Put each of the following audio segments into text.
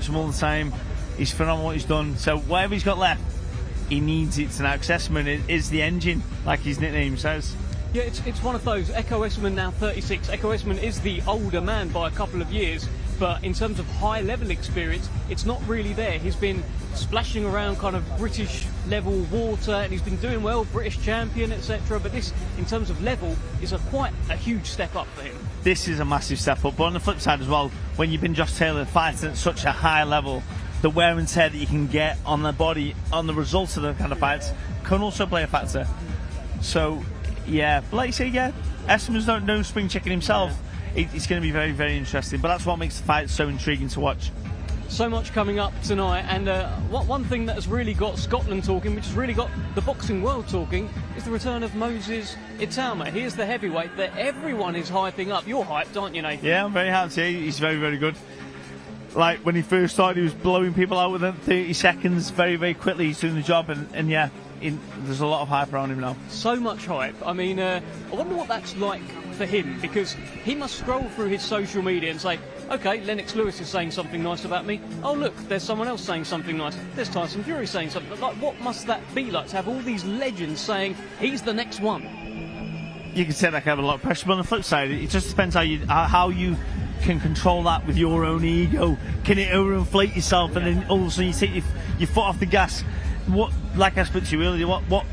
him all the time. He's phenomenal what he's done. So whatever he's got left, he needs it tonight. Essuman is the engine, like his nickname says. Yeah, it's one of those. Ekow Essuman now 36. Ekow Essuman is the older man by a couple of years, but in terms of high-level experience, it's not really there. He's been splashing around kind of British-level water, and he's been doing well, British champion, etc. But this, in terms of level, is quite a huge step up for him. This is a massive step up, but on the flip side as well, when you've been Josh Taylor fighting at such a high level, the wear and tear that you can get on the body, on the results of the kind of fights, can also play a factor. So, yeah, but like you say, yeah, Essuman's no spring chicken himself. Yeah. It's going to be very, very interesting, but that's what makes the fight so intriguing to watch. So much coming up tonight, and one thing that has really got Scotland talking, which has really got the boxing world talking, is the return of Moses Itauma. He is the heavyweight that everyone is hyping up. You're hyped, aren't you, Nathan? Yeah, I'm very hyped. Yeah, he's very, very good. Like, when he first started, he was blowing people out within 30 seconds, very, very quickly. He's doing the job, and yeah, there's a lot of hype around him now. So much hype. I mean, I wonder what that's like for him, because he must scroll through his social media and say, okay, Lennox Lewis is saying something nice about me. Oh, look, there's someone else saying something nice. There's Tyson Fury saying something. Like, what must that be like to have all these legends saying he's the next one? You can say that can have a lot of pressure, but on the flip side, it just depends how you can control that with your own ego. Can it overinflate yourself, and then all of a sudden you take your foot off the gas? What, like I spoke to you earlier, what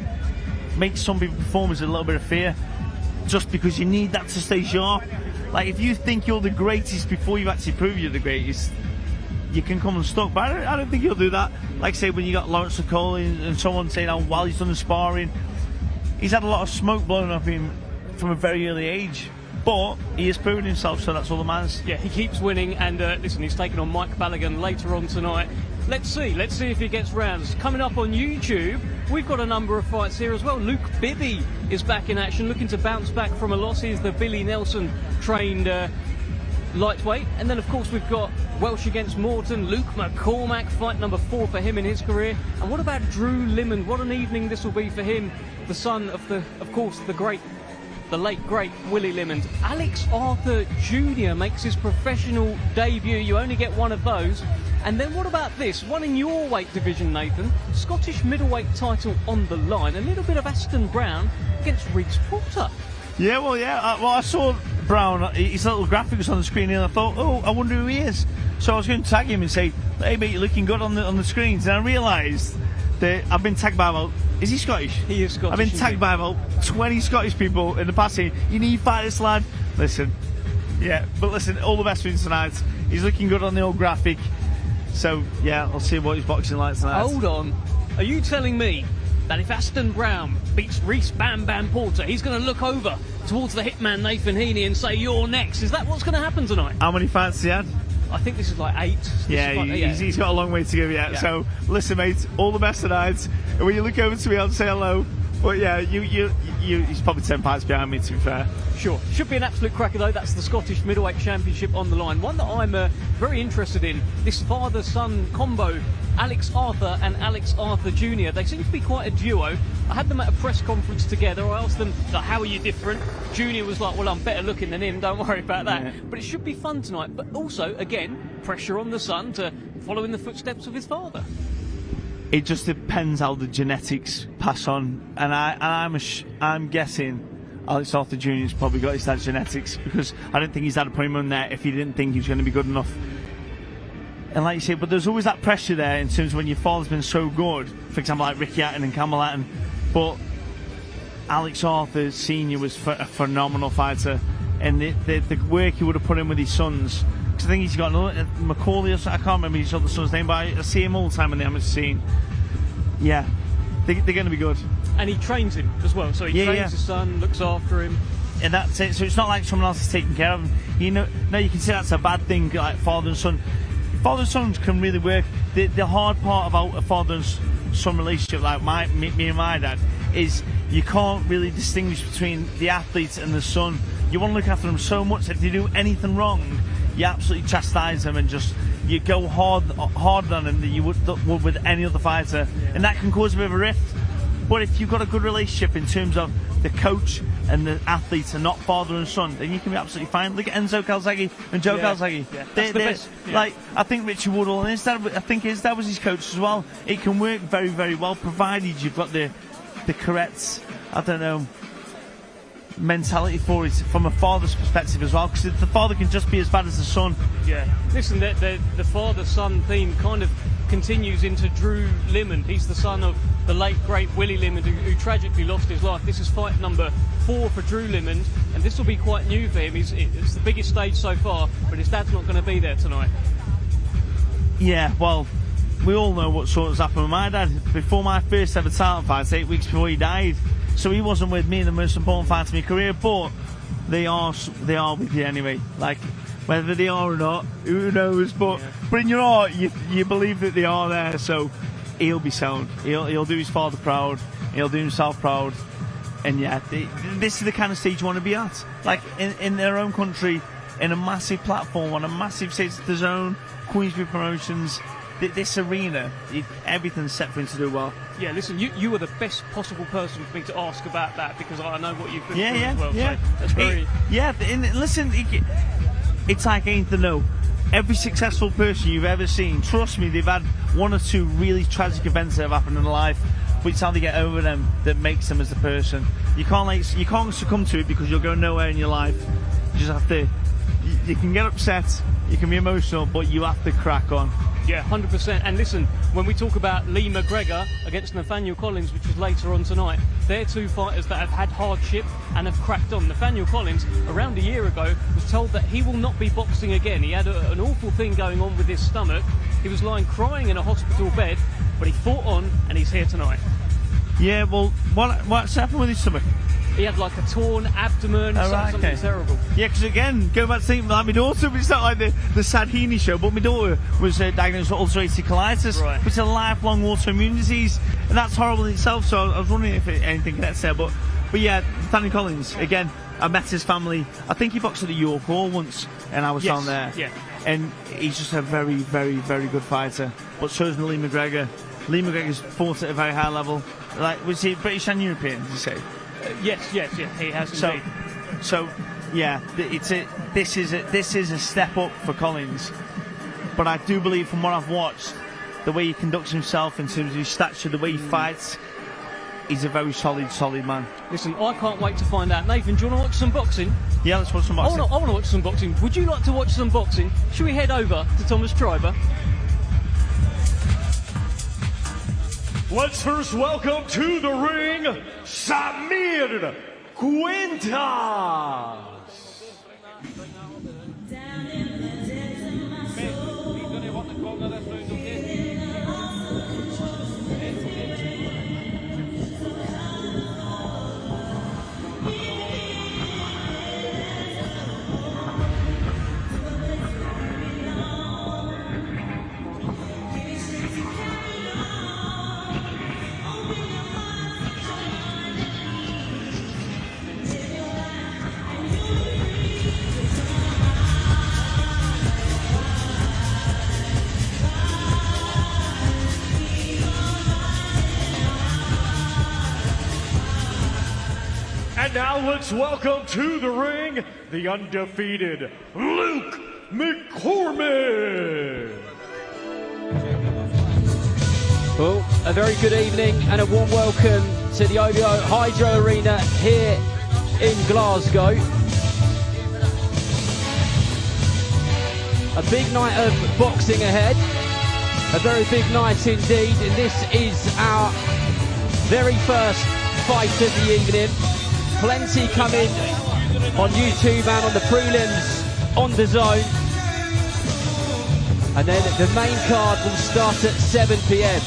makes some people perform is a little bit of fear, just because you need that to stay sharp. Like, if you think you're the greatest before you actually prove you're the greatest, you can come unstuck. But I don't think you'll do that. Like, say, when you got Lawrence Okoli and someone saying, oh, while he's done the sparring, he's had a lot of smoke blown up him from a very early age. But he has proven himself, so that's all that matters. Yeah, he keeps winning, and listen, he's taking on Mike Balogun later on tonight. Let's see if he gets rounds. Coming up on YouTube, we've got a number of fights here as well. Luke Bibby is back in action, looking to bounce back from a loss. He's the Billy Nelson trained lightweight. And then, of course, we've got Welsh against Morton, Luke McCormack, fight number 4 for him in his career. And what about Drew Limond? What an evening this will be for him, the son of the late great Willie Limond. Alex Arthur Jr. makes his professional debut. You only get one of those. And then what about this? One in your weight division, Nathan. Scottish middleweight title on the line. A little bit of Aston Brown against Reece Porter. Yeah, well, yeah. I saw Brown, his little graphics on the screen, and I thought, oh, I wonder who he is. So I was going to tag him and say, hey, mate, you're looking good on the screens. And I realised that I've been tagged by about... Is he Scottish? He is Scottish. I've been tagged by about 20 Scottish people in the past saying, you need to fight this lad. Listen, all the best for him tonight. He's looking good on the old graphic. So, yeah, I'll see what he's boxing like tonight. Hold on. Are you telling me that if Aston Brown beats Reece Bam Bam Porter, he's going to look over towards the hitman Nathan Heaney and say, you're next? Is that what's going to happen tonight? How many fights has he had? I think this is like 8. He's got a long way to go yet. Yeah. So, listen, mate, all the best tonight. And when you look over to me, I'll say hello. But yeah, he's probably 10 fights behind me, to be fair. Sure. Should be an absolute cracker, though. That's the Scottish Middleweight Championship on the line. One that I'm very interested in, this father-son combo, Alex Arthur and Alex Arthur Jr. They seem to be quite a duo. I had them at a press conference together. I asked them, like, how are you different? Junior was like, well, I'm better looking than him, don't worry about that. Yeah. But it should be fun tonight. But also, again, pressure on the son to follow in the footsteps of his father. It just depends how the genetics pass on, and I'm guessing Alex Arthur Jr. has probably got his dad's genetics, because I don't think he's had a premium there if he didn't think he was going to be good enough. And like you say, but there's always that pressure there in terms of when your father's been so good, for example, like Ricky Hatton and Campbell Hatton. But Alex Arthur Sr. was a phenomenal fighter, and the work he would have put in with his sons. I think he's got another Macaulay or something. I can't remember his other son's name, but I see him all the time in the amateur scene. Yeah, they're going to be good. And he trains him as well, so he trains his son, looks after him. And that's it. So it's not like someone else is taking care of him. You know, no, you can say that's a bad thing, like father and son. Father and son can really work. The hard part about a father and son relationship, like me and my dad, is you can't really distinguish between the athlete and the son. You want to look after them so much that if they do anything wrong, you absolutely chastise them and just you go harder on them than you would with any other fighter, and that can cause a bit of a rift. But if you've got a good relationship in terms of the coach and the athletes are not father and son, then you can be absolutely fine. Look at Enzo Calzaghe and Joe Calzaghe. Yeah. That's the best. Yeah. Like, I think Richie Woodall and his dad, I think his dad was his coach as well. It can work very, very well, provided you've got the correct, I don't know, mentality for it from a father's perspective as well, because the father can just be as bad as the son. Yeah. Listen, the father-son theme kind of continues into Drew Limond. He's the son of the late, great Willie Limond, who tragically lost his life. This is fight number 4 for Drew Limond, and this will be quite new for him. It's the biggest stage so far, but his dad's not going to be there tonight. Yeah, well, we all know what sort of happened with my dad. Before my first ever title fight, 8 weeks before he died, so he wasn't with me in the most important fight of my career, but they are with you anyway. Like, whether they are or not, who knows? But in your heart, you believe that they are there. So he'll be sound. He'll do his father proud. He'll do himself proud. And yeah, this is the kind of stage you want to be at. Like in their own country, in a massive platform, on a massive stage, DAZN, Queensbury Promotions. This arena, everything's set for him to do well. Yeah, listen, you are the best possible person for me to ask about that, because I know what you've been through as well. Yeah, so that's very... Listen, it's like anything to know. Every successful person you've ever seen, trust me, they've had 1 or 2 really tragic events that have happened in their life, but it's how they get over them that makes them as a person. You can't succumb to it, because you'll go nowhere in your life. You just have to. You can get upset, you can be emotional, but you have to crack on. Yeah, 100%. And listen, when we talk about Lee McGregor against Nathaniel Collins, which is later on tonight, they're 2 fighters that have had hardship and have cracked on. Nathaniel Collins, around a year ago, was told that he will not be boxing again. He had an awful thing going on with his stomach. He was lying crying in a hospital bed, but he fought on, and he's here tonight. Yeah, well, what's happened with his stomach? He had like a torn abdomen, something terrible. Yeah, because again, going back to thinking like my daughter, it's not like the Sad Heaney show, but my daughter was diagnosed with ulcerative colitis, which is a lifelong autoimmune disease, and that's horrible in itself. So I was wondering if anything connects there, but yeah, Nathaniel Collins, again, I met his family. I think he boxed at the York Hall once, and I was down there. Yeah. And he's just a very, very, very good fighter. But so is Lee McGregor. Lee McGregor's fought at a very high level. Like, was he British and European, did you say? Yes, he has indeed. So, yeah, this is a step up for Collins. But I do believe, from what I've watched, the way he conducts himself in terms of his stature, the way he fights, he's a very solid man. Listen, I can't wait to find out. Nathan, do you want to watch some boxing? Yeah, let's watch some boxing. I want to watch some boxing. Would you like to watch some boxing? Should we head over to Thomas Triber? Let's first welcome to the ring, Samir Quintas. And now let's welcome to the ring, the undefeated Luke McCormick. Well, a very good evening and a warm welcome to the OVO Hydro Arena here in Glasgow. A big night of boxing ahead, a very big night indeed, and this is our very first fight of the evening. Plenty coming on YouTube and on the prelims on DAZN. And then the main card will start at 7 p.m.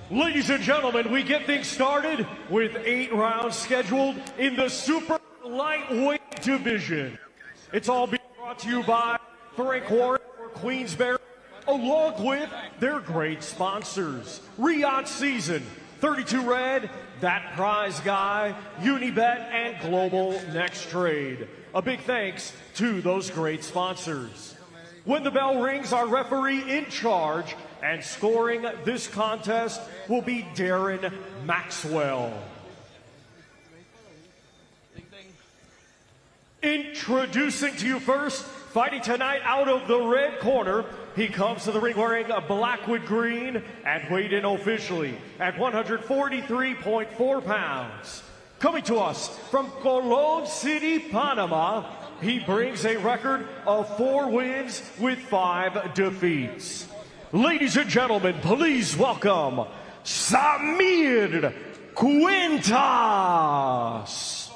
Ladies and gentlemen, we get things started with 8 rounds scheduled in the super lightweight division. It's all being brought to you by Frank Warren for Queensbury, along with their great sponsors, Riyadh Season, 32 Red, That Prize Guy, Unibet, and Global Next Trade. A big thanks to those great sponsors. When the bell rings, our referee in charge and scoring this contest will be Darren Maxwell. Introducing to you first, fighting tonight out of the red corner, he comes to the ring wearing a blackwood green and weighed in officially at 143.4 pounds. Coming to us from Colón City, Panama, he brings a record of 4 wins with 5 defeats. Ladies and gentlemen, please welcome Samir Cuentas.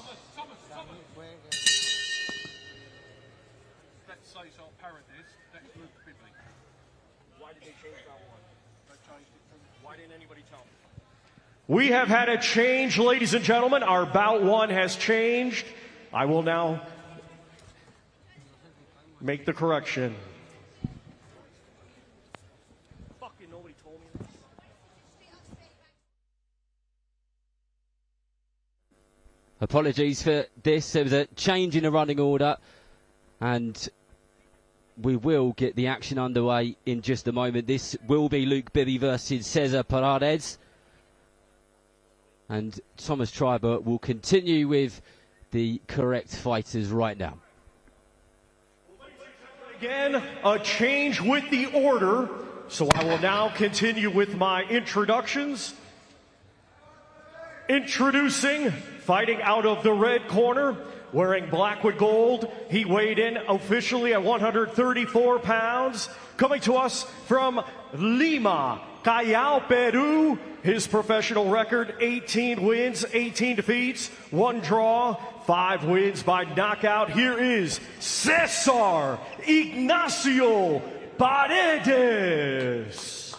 We have had a change, ladies and gentlemen. Our bout 1 has changed. I will now make the correction. Fucking nobody told me this. Apologies for this. There was a change in the running order, and we will get the action underway in just a moment. This will be Luke Bibby versus Cesar Paredes. And Thomas Triber will continue with the correct fighters right now. Again, a change with the order. So I will now continue with my introductions. Introducing, fighting out of the red corner, wearing black with gold. He weighed in officially at 134 pounds. Coming to us from Lima, Callao, Peru. His professional record, 18 wins, 18 defeats, 1 draw, 5 wins by knockout. Here is Cesar Ignacio Paredes.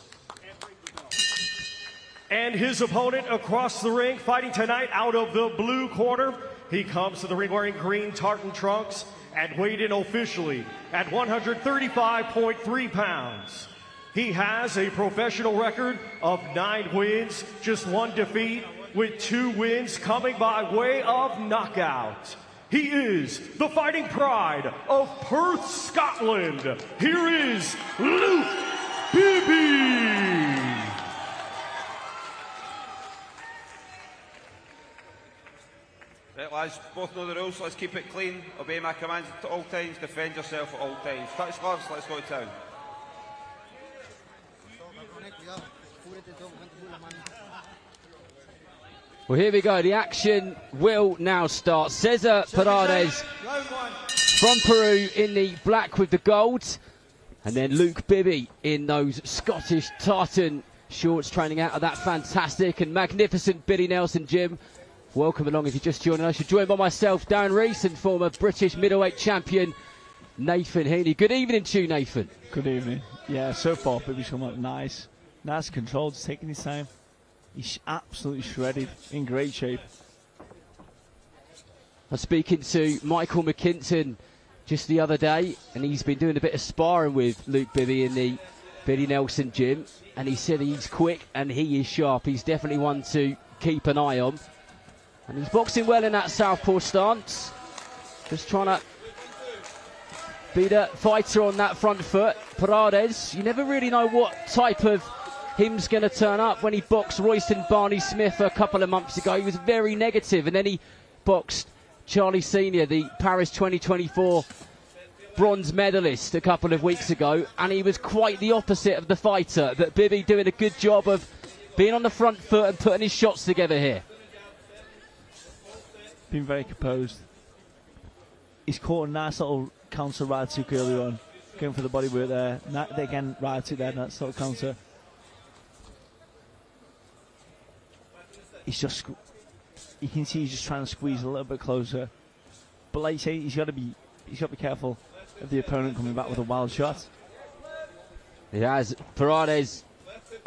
And his opponent across the ring, fighting tonight out of the blue corner. He comes to the ring wearing green tartan trunks and weighed in officially at 135.3 pounds. He has a professional record of 9 wins, just 1 defeat, with 2 wins coming by way of knockout. He is the fighting pride of Perth, Scotland. Here is Luke Bibby. Right, lads, both know the rules. Let's keep it clean. Obey my commands at all times. Defend yourself at all times. Touch gloves. Let's go to town. Well, here we go. The action will now start. Cesar Paredes from Peru in the black with the gold. And then Luke Bibby in those Scottish tartan shorts, training out of that fantastic and magnificent Billy Nelson gym. Welcome along if you're just joining us. You're joined by myself, Darren Rees, and former British middleweight champion Nathan Heaney. Good evening to you, Nathan. Good evening. Yeah, so far Bibby's come out nice controlled, he's taking his time. He's absolutely shredded, in great shape. I was speaking to Michael McKinton just the other day, and he's been doing a bit of sparring with Luke Bibby in the Billy Nelson gym, and he said he's quick and he is sharp. He's definitely one to keep an eye on. And he's boxing well in that southpaw stance. Just trying to be the fighter on that front foot. Paredes, you never really know what type of him's going to turn up. When he boxed Royston Barney-Smith a couple of months ago, he was very negative, and then he boxed Charlie Senior, the Paris 2024 bronze medalist, a couple of weeks ago, and he was quite the opposite of the fighter. But Bibby doing a good job of being on the front foot and putting his shots together here. Been very composed. He's caught a nice little counter right hook earlier on, going for the body work there. Again, right hook there, that sort of counter. He's just, you can see he's just trying to squeeze a little bit closer. But like you say, he's got to be careful of the opponent coming back with a wild shot. He has. Paredes,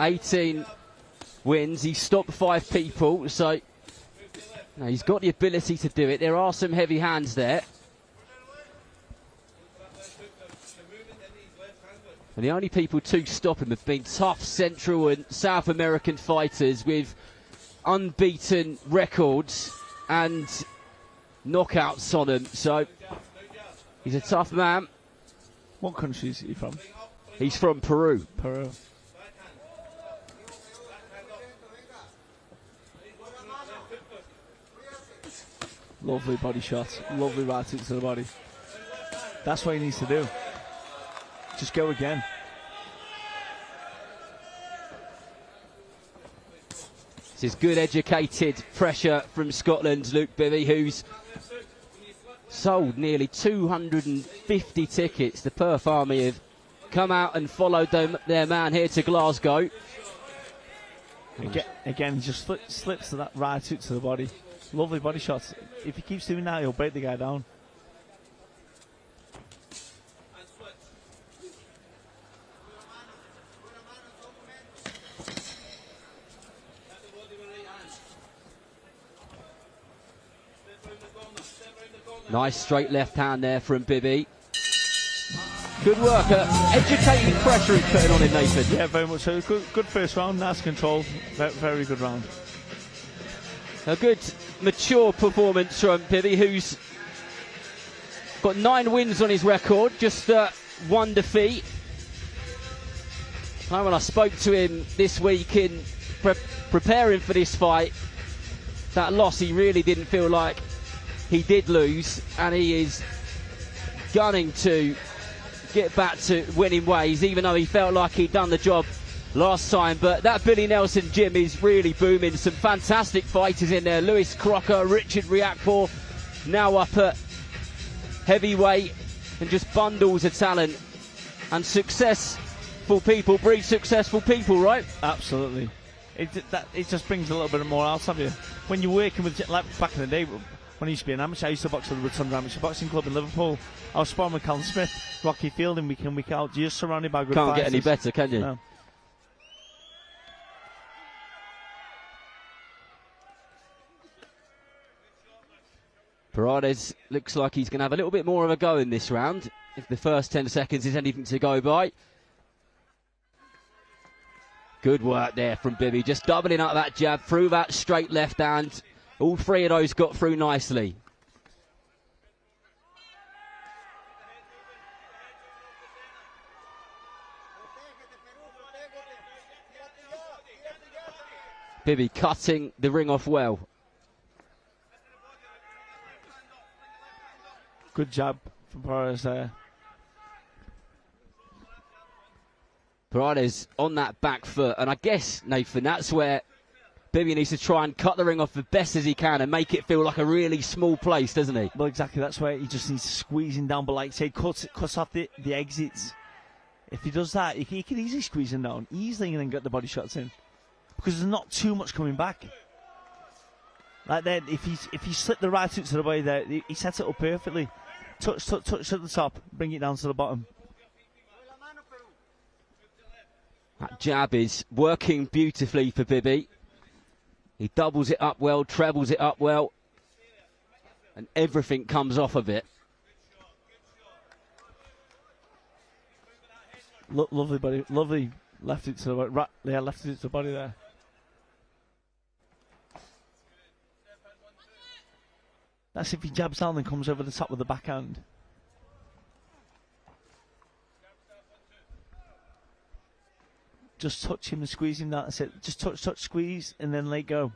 18 wins. He's stopped 5 people, so no, he's got the ability to do it. There are some heavy hands there. And the only people to stop him have been tough Central and South American fighters with unbeaten records and knockouts on them. So he's a tough man. What country is he from? He's from Peru. Peru. Lovely body shot. Lovely right hook to the body. That's what he needs to do. Just go again. This is good educated pressure from Scotland's Luke Bibby, who's sold nearly 250 tickets. The Perth Army have come out and followed their man here to Glasgow. Again, just slips to that right hook to the body. Lovely body shots. If he keeps doing that, he'll break the guy down. Nice straight left hand there from Bibby. Good work. Educated pressure he's putting on him, Nathan. Yeah, very much so. Good first round. Nice control. Very good round. A good mature performance from Bibby, who's got 9 wins on his record, just 1 defeat. When I spoke to him this week in preparing for this fight, that loss, he really didn't feel like he did lose, and he is gunning to get back to winning ways, even though he felt like he'd done the job last time. But that Billy Nelson gym is really booming. Some fantastic fighters in there. Lewis Crocker, Richard Riakporhe, now up at heavyweight, and just bundles of talent. And successful people breed successful people, right? Absolutely. It just brings a little bit more out of you. When you're working with, like back in the day, when I used to be an amateur, I used to box at the Rotunda Amateur Boxing Club in Liverpool. I was sparring with Colin Smith, Rocky Fielding, week in, week out. You're just surrounded by good Can't fighters. get any better, can you? No. Paredes looks like he's going to have a little bit more of a go in this round, if the first 10 seconds is anything to go by. Good work there from Bibby, just doubling up that jab through that straight left hand. All 3 of those got through nicely. Bibby cutting the ring off well. Good jab from Paredes there. Paredes on that back foot, and I guess, Nathan, that's where Bibby needs to try and cut the ring off the best as he can and make it feel like a really small place, doesn't he? Well, exactly. That's where he just needs to squeeze him down, but like say, cut off the exits. If he does that, he can easily squeeze him down, easily, and then get the body shots in, because there's not too much coming back. Like then, if he slipped the right hook to the body there, he sets it up perfectly. Touch at the top, bring it down to the bottom. That jab is working beautifully for Bibby. He doubles it up well, trebles it up well, and everything comes off of it. Lovely body, lovely left hook to the body. Right, yeah, left hook to the body there. That's if he jabs down and comes over the top with the backhand. Just touch him and squeeze him down. That's it. Just touch, squeeze, and then let go.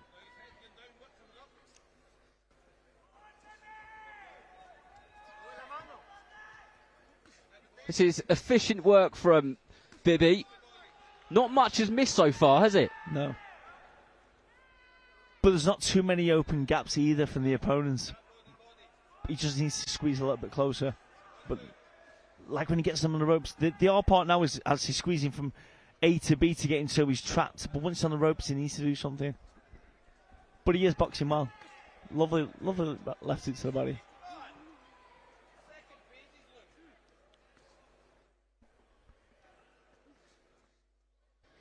This is efficient work from Bibby. Not much has missed so far, has it? No. But there's not too many open gaps either from the opponents. He just needs to squeeze a little bit closer. But like when he gets them on the ropes, the hard part now is actually squeezing from A to B to get him so he's trapped. But once he's on the ropes, he needs to do something. But he is boxing well. Lovely left hook to the body.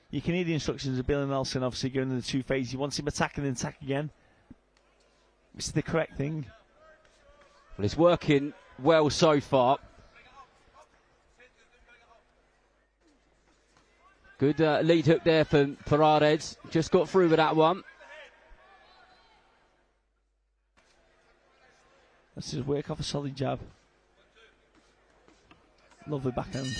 You can hear the instructions of Billy Nelson, obviously going in the 2 phases. He wants him attacking and attack again. It's the correct thing. Well, it's working well so far. Good lead hook there from Paredes. Just got through with that one. Let's just work off a solid jab. Lovely backhand.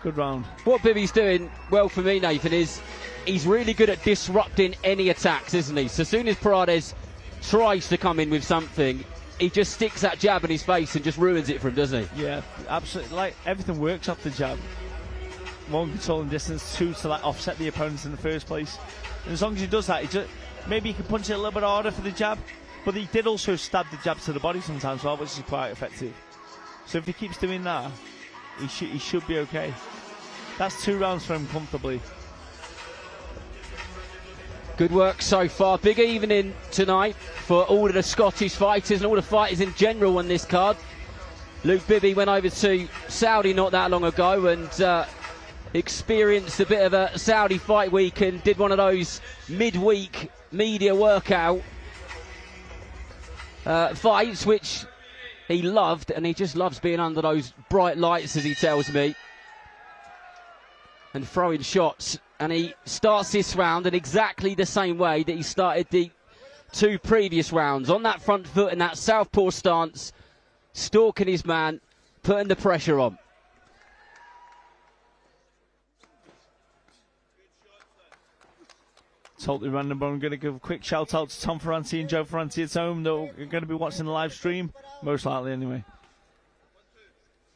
Good round. What Bibby's doing well for me, Nathan, is he's really good at disrupting any attacks, isn't he? So as soon as Paredes tries to come in with something, he just sticks that jab in his face and just ruins it for him, doesn't he? Yeah, absolutely. Like, everything works off the jab. One, controlling distance. Two, to like offset the opponents in the first place. And as long as he does that, maybe he can punch it a little bit harder for the jab. But he did also stab the jab to the body sometimes, well, which is quite effective. So if he keeps doing that, he should be okay. That's 2 rounds for him comfortably. Good work so far. Big evening tonight for all of the Scottish fighters and all the fighters in general on this card. Luke Bibby went over to Saudi not that long ago and experienced a bit of a Saudi fight week and did one of those midweek media workout fights, which he loved, and he just loves being under those bright lights, as he tells me, and throwing shots. And he starts this round in exactly the same way that he started the 2 previous rounds, on that front foot in that southpaw stance, stalking his man, putting the pressure on. Totally random, but I'm going to give a quick shout out to Tom Ferranti and Joe Ferranti at home that are going to be watching the live stream, most likely anyway.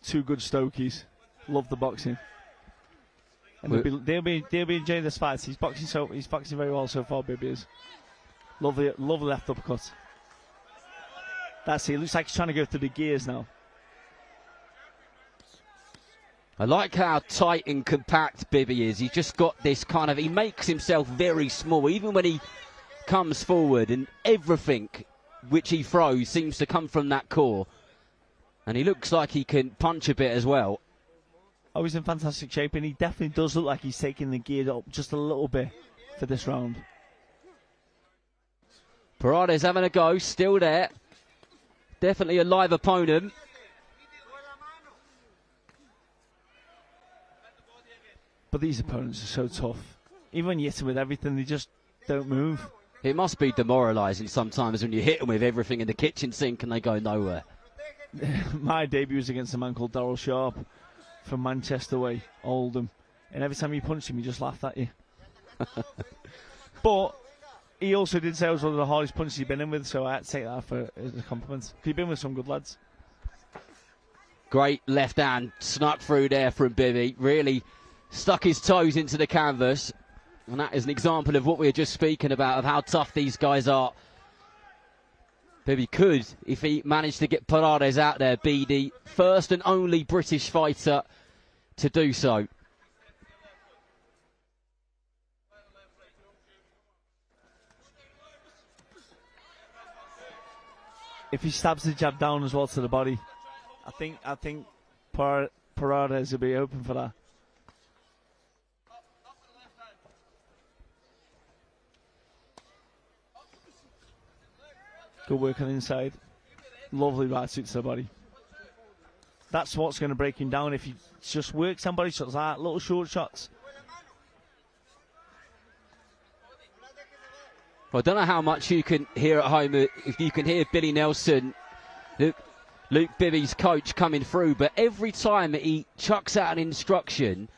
2 good Stokies. Love the boxing. And they'll be enjoying this fight. He's boxing very well so far, Bibby is. Lovely left uppercut. That's it. Looks like he's trying to go through the gears now. I like how tight and compact Bibby is. He's just got this kind of, he makes himself very small, even when he comes forward, and everything which he throws seems to come from that core. And he looks like he can punch a bit as well. Oh, he's in fantastic shape, and he definitely does look like he's taking the gear up just a little bit for this round. Paredes having a go, still there. Definitely a live opponent. But these opponents are so tough. Even when you hit them with everything, they just don't move. It must be demoralising sometimes when you hit them with everything in the kitchen sink and they go nowhere. My debut was against a man called Darryl Sharp from Manchester way, Oldham. And every time you punched him, he just laughed at you. But he also did say I was one of the hardest punches he'd been in with, so I had to take that as a compliment. He'd been with some good lads. Great left hand snuck through there from Bibby. Really stuck his toes into the canvas. And that is an example of what we were just speaking about, of how tough these guys are. Bibby could, if he managed to get Paredes out there, be the first and only British fighter to do so. If he stabs the jab down as well to the body, I think Paredes will be open for that. Good work on the inside. Lovely right suit to the body. That's what's going to break him down if he just works on body shots like that, little short shots. Well, I don't know how much you can hear at home, if you can hear Billy Nelson, Luke Bibby's coach, coming through, but every time he chucks out an instruction,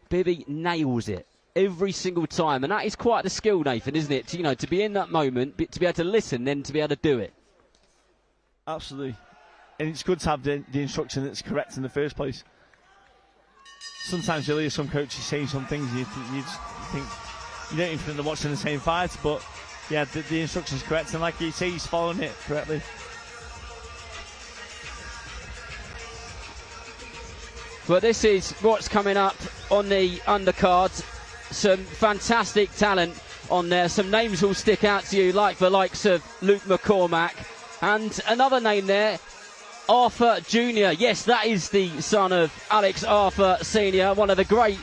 Bibby nails it. Every single time, and that is quite the skill, Nathan, isn't it? To be in that moment, to be able to listen, then to be able to do it. Absolutely, and it's good to have the instruction that's correct in the first place. Sometimes you'll hear some coaches saying some things, you think you don't even think they're watching the same fight, but yeah, the instruction's correct, and like you say, he's following it correctly. But this is what's coming up on the undercard. Some fantastic talent on there. Some names will stick out to you, like the likes of Luke McCormack. And another name there, Arthur Jr. Yes, that is the son of Alex Arthur Sr., one of the great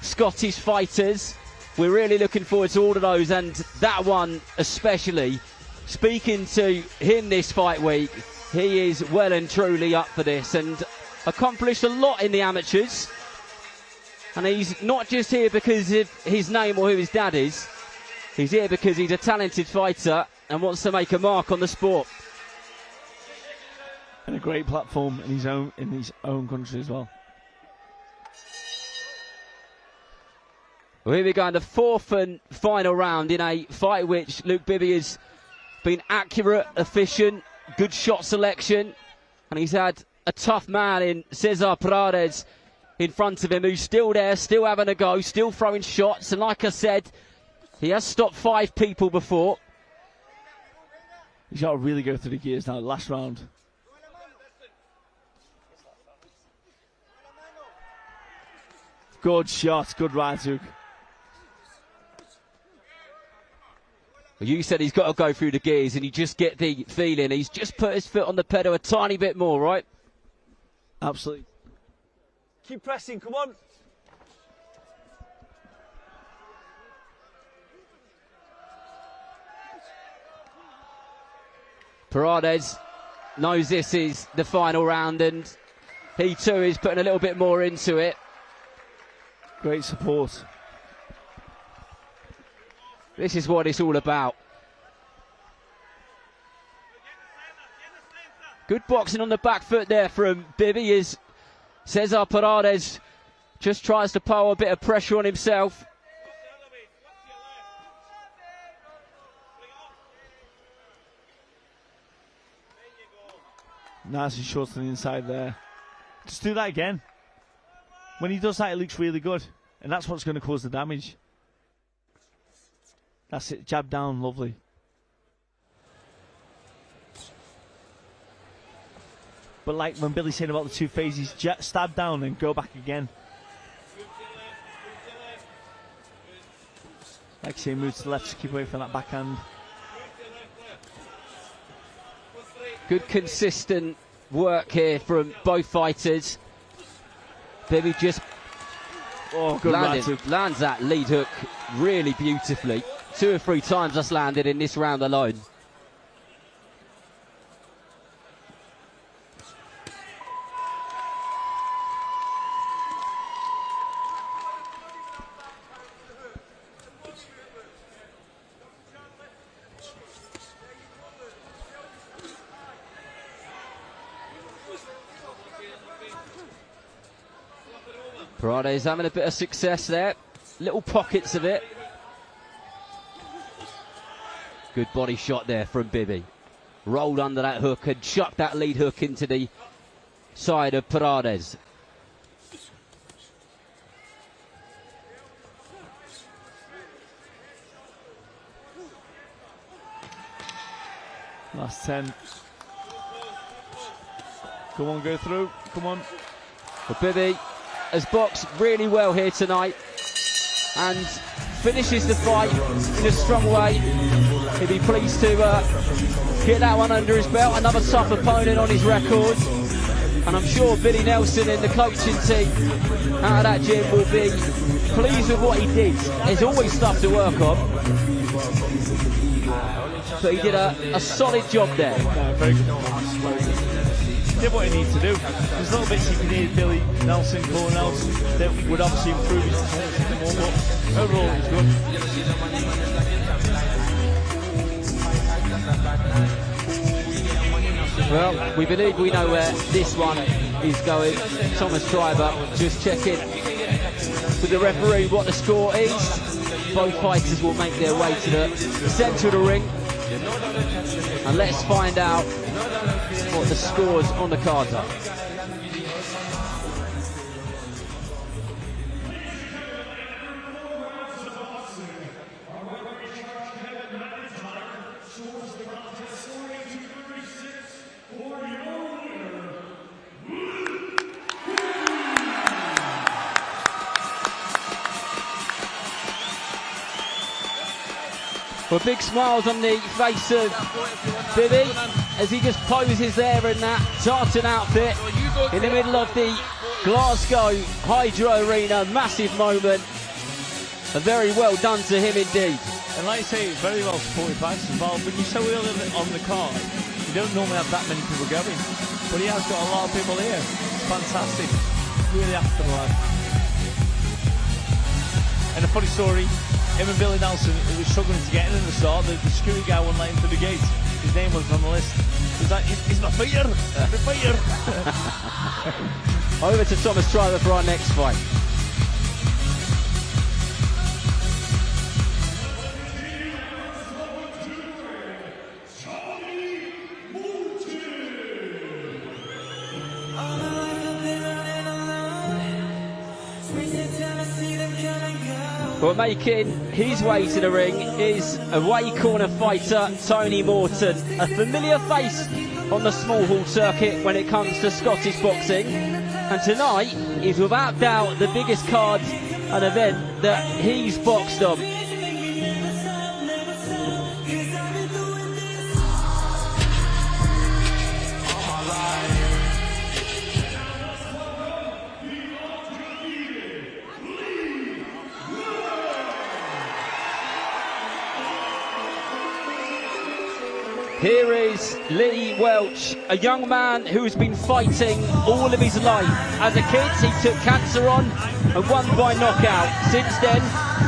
Scottish fighters. We're really looking forward to all of those, and that one especially. Speaking to him this fight week, he is well and truly up for this and accomplished a lot in the amateurs. And he's not just here because of his name or who his dad is. He's here because he's a talented fighter and wants to make a mark on the sport. And great platform in his own country as well. Well, here we go in the fourth and final round in a fight which Luke Bibby has been accurate, efficient, good shot selection, and he's had a tough man in Cesar Paredes in front of him, who's still there, still having a go, still throwing shots, and like I said, he has stopped 5 people before. He's got to really go through the gears now, last round. Good shot, good right hook. Well, you said he's got to go through the gears, and you just get the feeling he's just put his foot on the pedal a tiny bit more, right? Absolutely. Keep pressing, come on. Paredes knows this is the final round, and he too is putting a little bit more into it. Great support. This is what it's all about. Good boxing on the back foot there from Bibby as Cesar Paredes just tries to pile a bit of pressure on himself. Nice and short on the inside there. Just do that again. When he does that, it looks really good. And that's what's going to cause the damage. That's it, jab down, lovely. But like when Billy's saying about the 2 phases, stab down and go back again. Like say, move to the left to keep away from that backhand. Good consistent work here from both fighters. Bibby just lands that lead hook really beautifully. 2 or 3 times that's landed in this round alone. Paredes having a bit of success there. Little pockets of it. Good body shot there from Bibby. Rolled under that hook and chucked that lead hook into the side of Paredes. Last 10. Come on, go through. Come on. Well, Bibby has boxed really well here tonight and finishes the fight in a strong way. He'll be pleased to get that one under his belt. Another tough opponent on his record. And I'm sure Billy Nelson and the coaching team out of that gym will be pleased with what he did. There's always stuff to work on. But he did a solid job there. Very good. Did what he needs to do. There's little bits you can hear Billy Nelson calling out that would obviously improve his performance a bit more, but overall it's good. Well, we believe we know where this one is going. Thomas Schreiber just checking with the referee what the score is. Both fighters will make their way to the centre of the ring. And let's find out what the scores on the cards are. Well, big smiles on the face of Bibby as he just poses there in that tartan outfit in the middle of the Glasgow Hydro Arena. Massive moment. And very well done to him indeed. And like I say, very well supported fighters as well. When you're so early on the card, you don't normally have that many people going. But he has got a lot of people here. It's fantastic. Really after the line. And a funny story, him and Billy Nelson, he was struggling to get in the start. The security guy wouldn't let him through the gate. his name was on the list. He's like, he's my fighter. My fighter. Over to Thomas Treiber for our next fight. Well, making his way to the ring is away corner fighter Tony Morton, a familiar face on the small hall circuit when it comes to Scottish boxing, and tonight is without doubt the biggest card and event that he's boxed on. Here is Lee Welch, a young man who's been fighting all of his life. As a kid, he took cancer on and won by knockout. Since then,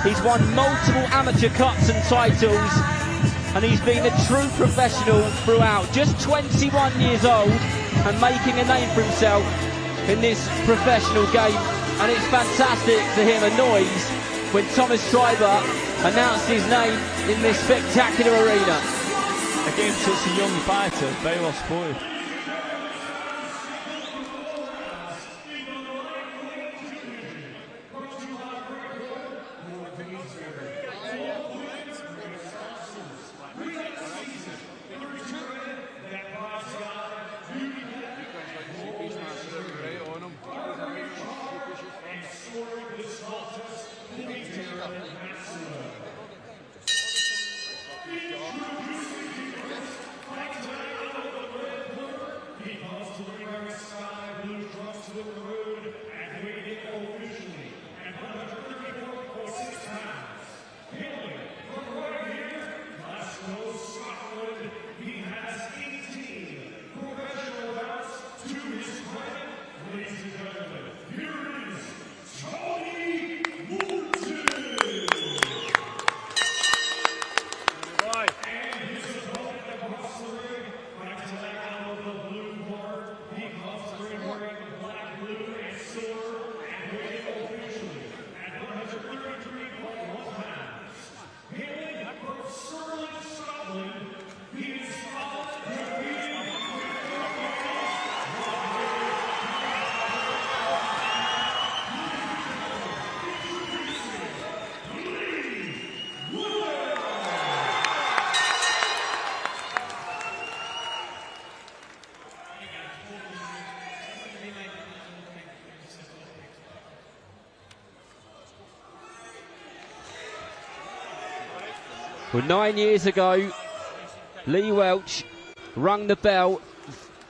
he's won multiple amateur cups and titles, and he's been a true professional throughout. Just 21 years old and making a name for himself in this professional game. And it's fantastic to hear a noise when Thomas Treiber announced his name in this spectacular arena. Again, such a young fighter, very well supported. Well, 9 years ago, Lee Welch rung the bell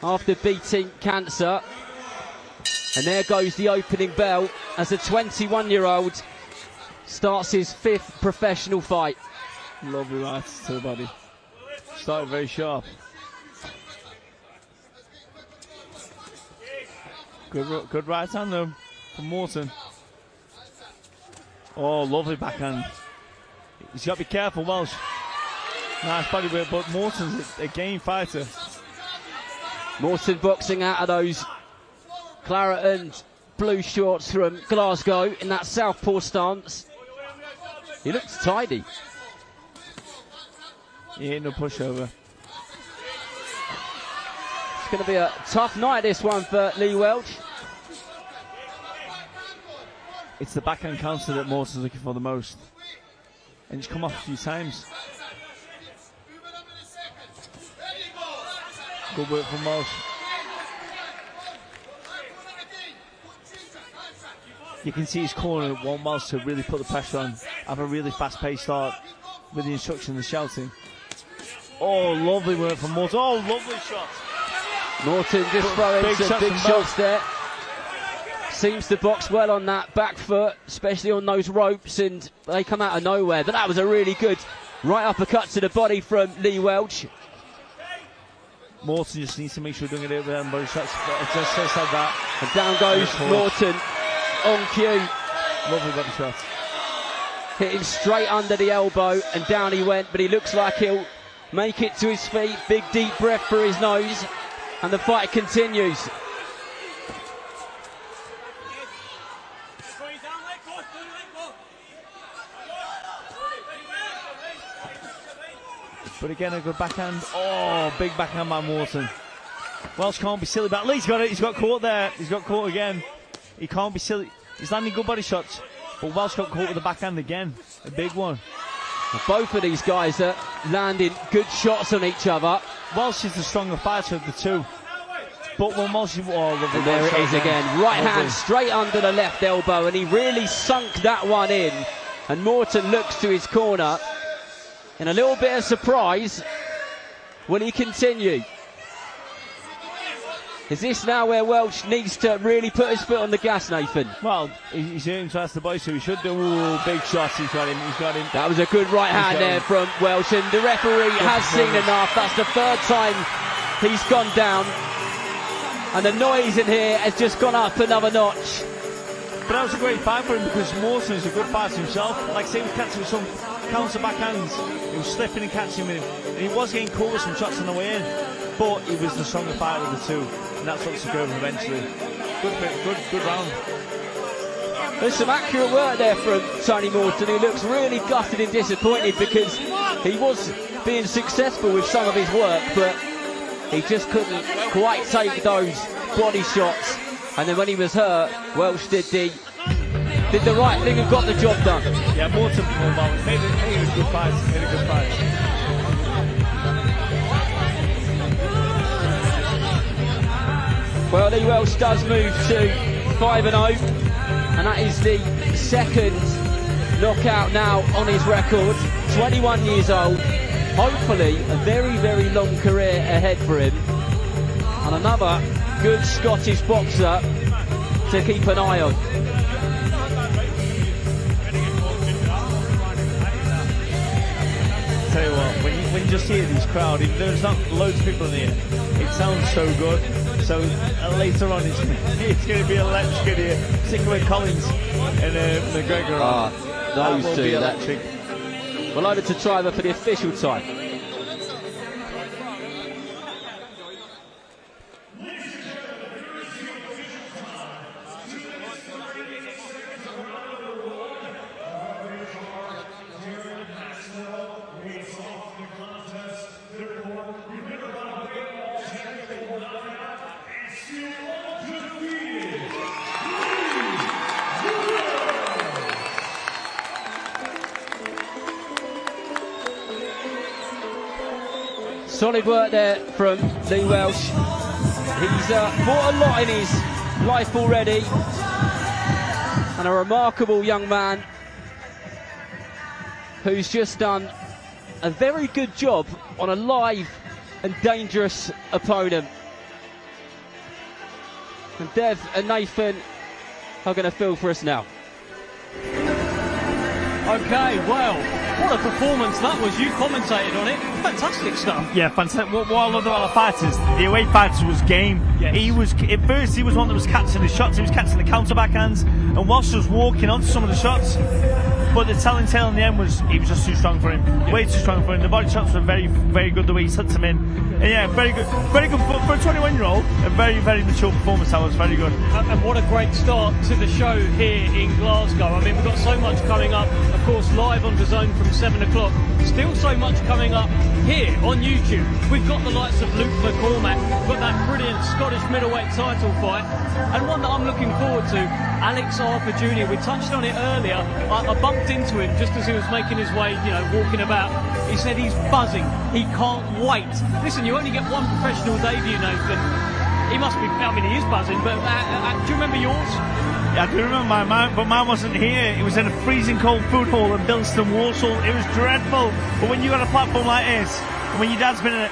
after beating cancer. And there goes the opening bell as a 21-year-old starts his 5th professional fight. Lovely right to the body. Started very sharp. Good right hand though from Morton. Oh, lovely backhand. He's got to be careful, Welsh. Nice body work, but Morton's a game fighter. Morton boxing out of those claret and blue shorts from Glasgow in that southpaw stance. He looks tidy. He ain't no pushover. It's going to be a tough night, this one, for Lee Welch. It's the backhand counter that Morton's looking for the most. And he's come off a few times. Good work from Welsh. You can see his corner want Welsh to really put the pressure on, have a really fast-paced start with the instruction and shouting. Oh, lovely work from Morton. Oh, lovely shot. Morton just throwing some big shots there. Seems to box well on that back foot, especially on those ropes, and they come out of nowhere. But that was a really good right uppercut to the body from Lee Welch. Morton just needs to make sure doing it over there, body shots. Just like that. And down goes Morton on cue. Lovely body shot. Hitting straight under the elbow, and down he went, but he looks like he'll make it to his feet. Big deep breath through his nose, and the fight continues. But again, a good backhand. Oh, big backhand by Morton. Welsh can't be silly, but at least he's got caught there. He's got caught again. He can't be silly. He's landing good body shots, but Welsh got caught with the backhand again. A big one. Both of these guys are landing good shots on each other. Welsh is the stronger fighter of the two. But when Welsh... Oh, and there it is again. Right hand straight under the left elbow, and he really sunk that one in. And Morton looks to his corner in a little bit of surprise. Will he continue? Is this now where Welsh needs to really put his foot on the gas, Nathan? Well, he's hitting twice the body, so he should do. Ooh, big shots. He's got him. That was a good right hand there from Welsh, and the referee has seen enough. That's the third time he's gone down, and the noise in here has just gone up another notch. But that was a great fight for him, because Morton is a good fighter himself. Like I say, he was catching with some counter backhands. He was slipping and catching with him, and he was getting caught with some shots on the way in. But he was the stronger fighter of the two, and that's what took over eventually. Good round. There's some accurate work there from Tony Morton, who looks really gutted and disappointed because he was being successful with some of his work, but he just couldn't quite take those body shots. And then when he was hurt, Welsh did the right thing and got the job done. Yeah, Morton performed well. Made a good fight. Well, Lee Welsh does move to 5-0, and that is the second knockout now on his record. 21 years old. Hopefully a very, very long career ahead for him. And another good Scottish boxer to keep an eye on. Tell you what, when you just hear this crowd, even though there's not loads of people in here, it sounds so good. So later on, it's going to be electric in here. Particularly with Collins and McGregor. Those two, electric. Well, over to Triver for the official time. Solid work there from Lee Welsh. He's bought a lot in his life already, and a remarkable young man who's just done a very good job on a live and dangerous opponent. And Dev and Nathan are going to fill for us now. Okay, well, what a performance that was. You commentated on it. Fantastic stuff. Yeah, fantastic. What I loved about the fighters, the away fighter was game. Yes. He was, at first he was one that was catching the shots, he was catching the counter backhands, and Walsh was walking onto some of the shots. But the telling tale in the end was he was just too strong for him. Yeah. Way too strong for him. The body shots were very, very good the way he slipped them in. And yeah, very good for a 21-year-old. A very, very mature performance. That was very good. And what a great start to the show here in Glasgow. I mean, we've got so much coming up, of course, live on DAZN from 7 o'clock. Still so much coming up here on YouTube. We've got the likes of Luke McCormack. We've got that brilliant Scottish middleweight title fight. And one that I'm looking forward to, Alex Arthur Jr. We touched on it earlier. I bumped into him just as he was making his way, walking about. He said he's buzzing. He can't wait. Listen, you only get one professional debut, Nathan. He must be, he is buzzing, but do you remember yours? Yeah, I do remember mine, but mine wasn't here. It was in a freezing cold food hall in Bilston, Walsall. It was dreadful. But when you got a platform like this, and when your dad's been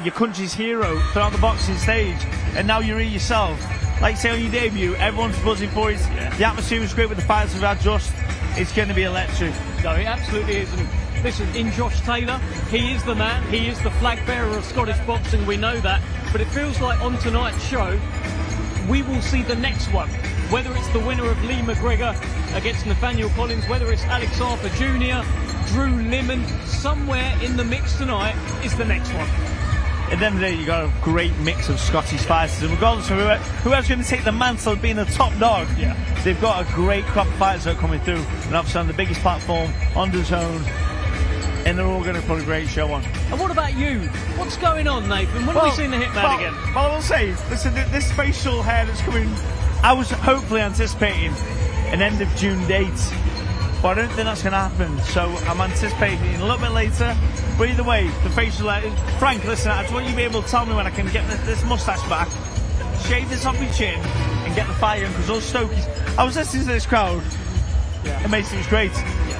your country's hero throughout the boxing stage, and now you're here yourself, like say on your debut, everyone's buzzing for it. Yeah. The atmosphere was great with the fighters we've had just. It's going to be electric. No, it absolutely is. And listen, in Josh Taylor, he is the man. He is the flag bearer of Scottish boxing. We know that. But it feels like on tonight's show, we will see the next one. Whether it's the winner of Lee McGregor against Nathaniel Collins, whether it's Alex Arthur Jr., Drew Limon. Somewhere in the mix tonight is the next one. At the end of the day, you've got a great mix of Scottish fighters, and regardless of whoever's going to take the mantle of being the top dog, they've got a great crop of fighters that are coming through, and obviously on the biggest platform, on DAZN, and they're all going to put a great show on. And what about you? What's going on, Nathan? When are we seeing the Hitman again? Well, I will say, listen, this facial hair that's coming, I was hopefully anticipating an end of June date, but I don't think that's going to happen, so I'm anticipating a little bit later. But either way, the facial hair, Frank, listen, I just want you to be able to tell me when I can get this moustache back, shave this off my chin, and get the fight in, because those Stokies, I was listening to this crowd, it makes it great,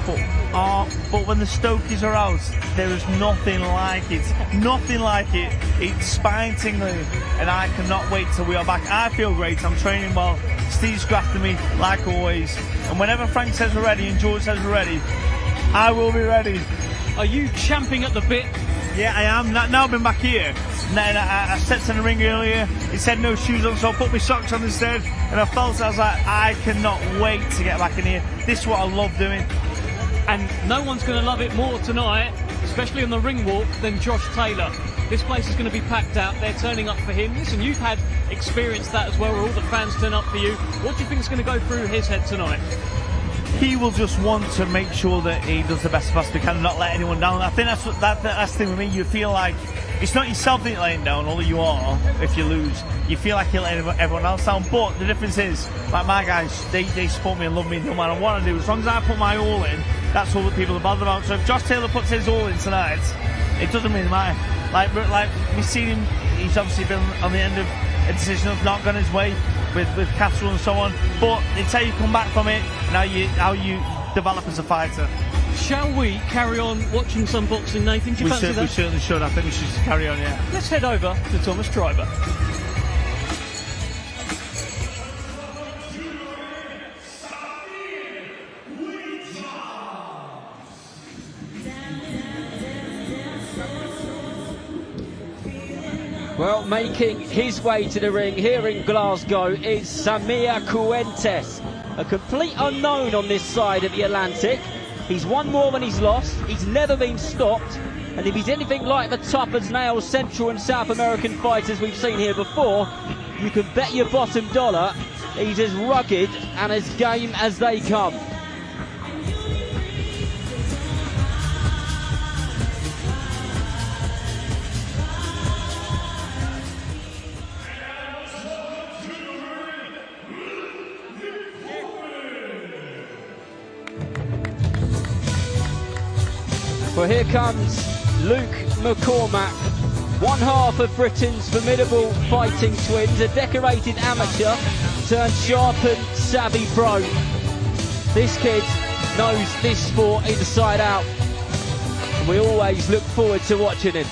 but when the Stokies are out, there is nothing like it. Nothing like it. It's spine tingling, and I cannot wait till we are back. I feel great. I'm training well. Steve's grafting me like always. And whenever Frank says we're ready and George says we're ready, I will be ready. Are you champing at the bit? Yeah, I am. Now I've been back here. And I stepped in the ring earlier. He said no shoes on, so I put my socks on instead. And I felt, I was like, I cannot wait to get back in here. This is what I love doing. And no one's going to love it more tonight, especially on the ring walk, than Josh Taylor. This place is going to be packed out. They're turning up for him. Listen, you've had experience that as well, where all the fans turn up for you. What do you think is going to go through his head tonight? He will just want to make sure that he does the best he possibly can and not let anyone down. I think that's the thing with me. You feel like it's not yourself that you're laying down, although you are if you lose. You feel like you're letting everyone else down. But the difference is, like my guys, they support me and love me no matter what I do. As long as I put my all in, that's all that people are bothered about. So if Josh Taylor puts his all in tonight, it doesn't really matter. Like we've seen him, he's obviously been on the end of a decision of not going his way with Castle and so on. But it's how you come back from it and how you develop as a fighter. Shall we carry on watching some boxing, Nathan? Do you fancy that? We certainly should. I think we should just carry on, yeah. Let's head over to Thomas Triber. Well, making his way to the ring here in Glasgow is Samir Cuentes, a complete unknown on this side of the Atlantic. He's won more than he's lost, he's never been stopped, and if he's anything like the tough as nails Central and South American fighters we've seen here before, you can bet your bottom dollar he's as rugged and as game as they come. Well, here comes Luke McCormack, one half of Britain's formidable fighting twins, a decorated amateur turned sharp and savvy pro. This kid knows this sport inside out, and we always look forward to watching him.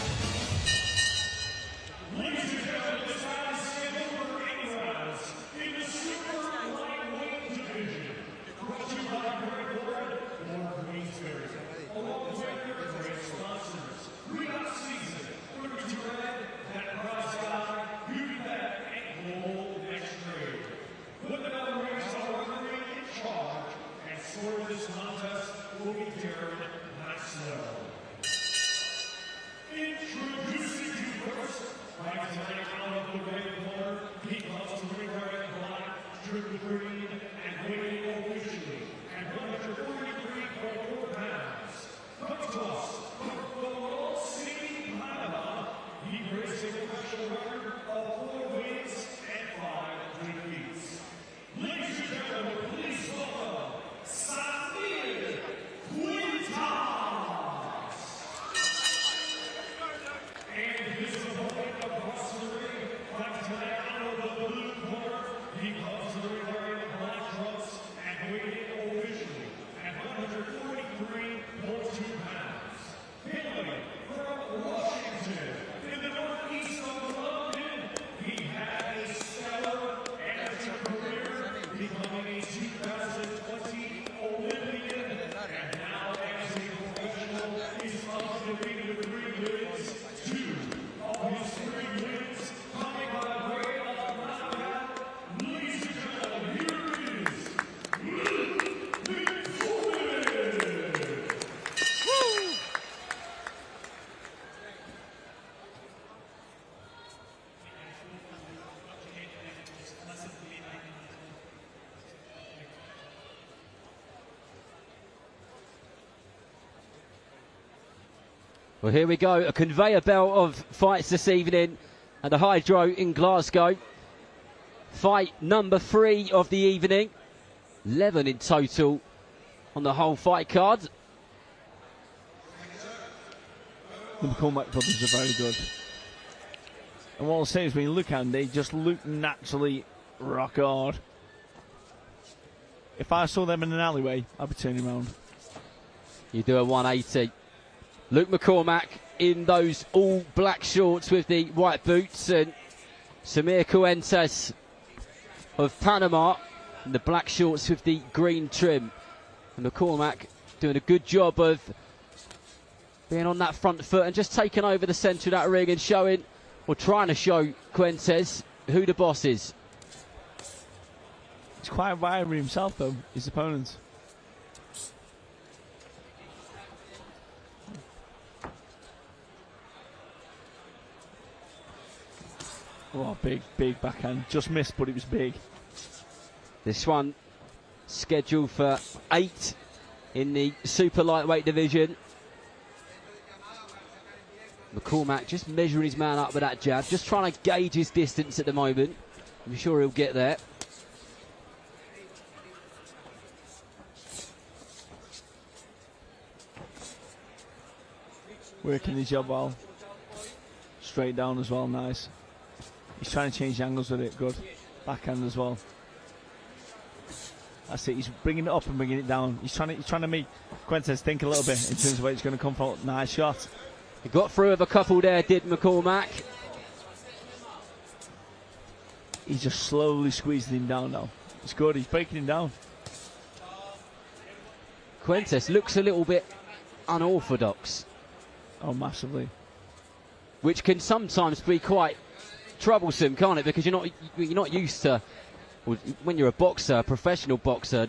Well, here we go. A conveyor belt of fights this evening at the Hydro in Glasgow. Fight number 3 of the evening. 11 in total on the whole fight card. The McCormack brothers are very good. And what I'll say is when you look at them, they just look naturally rock hard. If I saw them in an alleyway, I'd be turning around. You do a 180. Luke McCormack in those all black shorts with the white boots, and Samir Cuentes of Panama in the black shorts with the green trim. And McCormack doing a good job of being on that front foot and just taking over the centre of that ring and showing, or trying to show Cuentes who the boss is. He's quite wiry himself though, his opponent. Oh, big backhand. Just missed, but it was big. This one scheduled for 8 in the super lightweight division. McCormack just measuring his man up with that jab, just trying to gauge his distance at the moment. I'm sure he'll get there. Working his job well. Straight down as well, nice. He's trying to change the angles with it, good. Backhand as well. That's it, he's bringing it up and bringing it down. He's trying to make Cuentes think a little bit in terms of where it's going to come from. Nice shot. He got through with a couple there, did McCormack. He's just slowly squeezing him down now. It's good, he's breaking him down. Cuentes looks a little bit unorthodox. Oh, massively. Which can sometimes be quite troublesome, can't it? Because you're not used to, well, when you're a boxer, a professional boxer,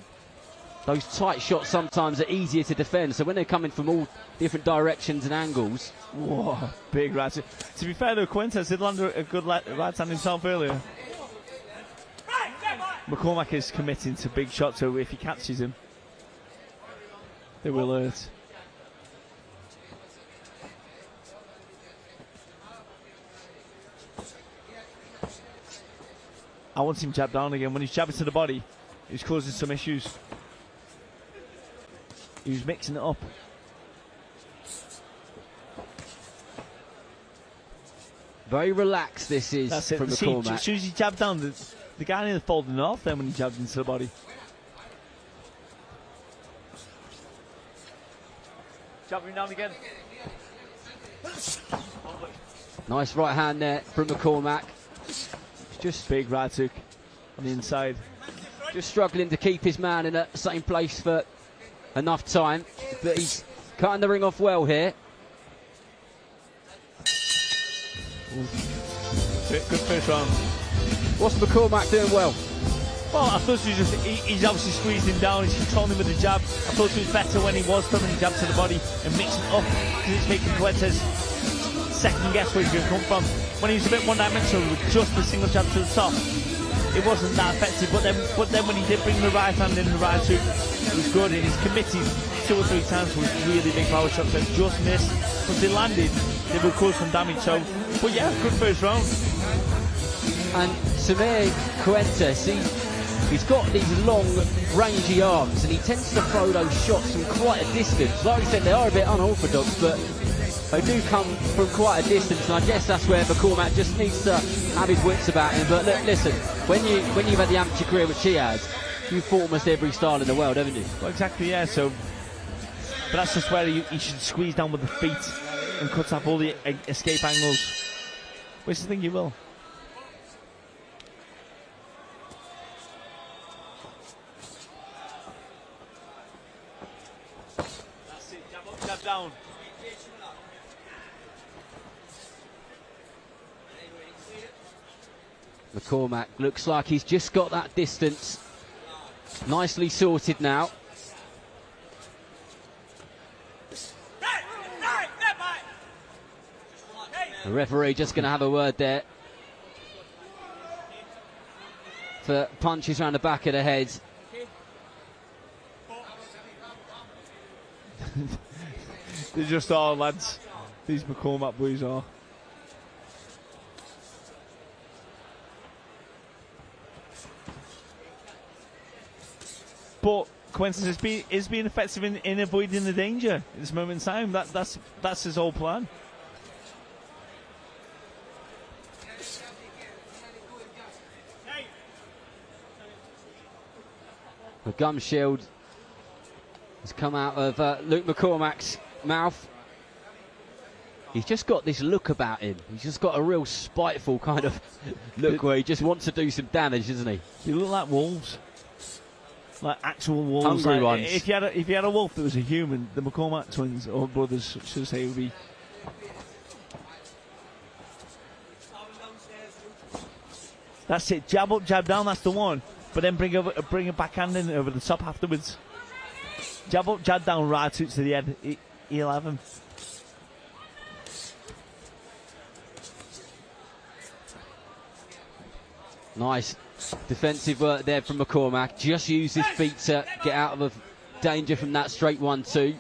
those tight shots sometimes are easier to defend. So when they're coming from all different directions and angles. Whoa, big right. To be fair though, Cuentes did land a good right hand himself earlier. McCormack is committing to big shots, so if he catches him, they will hurt. I want him jabbed down again. When he's jabbing to the body, he's causing some issues. He was mixing it up. Very relaxed this is That's it. from See, McCormack. as soon as he jabbed down, the guy nearly folded off then when he jabbed into the body. Jab him down again. Nice right hand there from McCormack. Just big right hook on the inside. Just struggling to keep his man in the same place for enough time, but he's cutting the ring off well here. Good first round. What's McCormack doing well? Well, I thought he's obviously squeezed him down, he's controlling him with the jab. I thought it was better when he was throwing the jab to the body and mixing it up, because it's making Cuentes second guess where he's going to come from. When he was a bit one-dimensional with just a single jab to the top, it wasn't that effective, but then when he did bring the right hand in the right hook, it was good, and he's committed 2 or 3 times with really big power shots that just missed. Once they landed, they will cause some damage. So, but yeah, good first round. And Samir Cuentes, he's got these long, rangy arms, and he tends to throw those shots from quite a distance. Like we said, they are a bit unorthodox, but they do come from quite a distance, and I guess that's where McCormack just needs to have his wits about him. But look, listen, when you've had the amateur career which he has, you've fought almost every style in the world, haven't you? Well, exactly, yeah. So, but that's just where he should squeeze down with the feet and cut off all the escape angles. Which I think he will. That's it. Jab up, jab down. McCormack looks like he's just got that distance nicely sorted now. The referee just going to have a word there for punches around the back of the head. They're just all lads. these McCormack boys are. But Quentin is being effective in avoiding the danger at this moment in time. That's his whole plan. The gum shield has come out of Luke McCormack's mouth. He's just got this look about him. He's just got a real spiteful kind of look where he just wants to do some damage, doesn't he? They look like wolves. Like actual wolves. Hungry like, ones. If you had a wolf that was a human, the McCormack twins, or brothers, should I say, would be... That's it. Jab up, jab down, that's the one. But then bring a backhand in over the top afterwards. Jab up, jab down, right hook to the head. He'll have him. Nice defensive work there from McCormack. Just used his feet to get out of danger from that straight 1-2.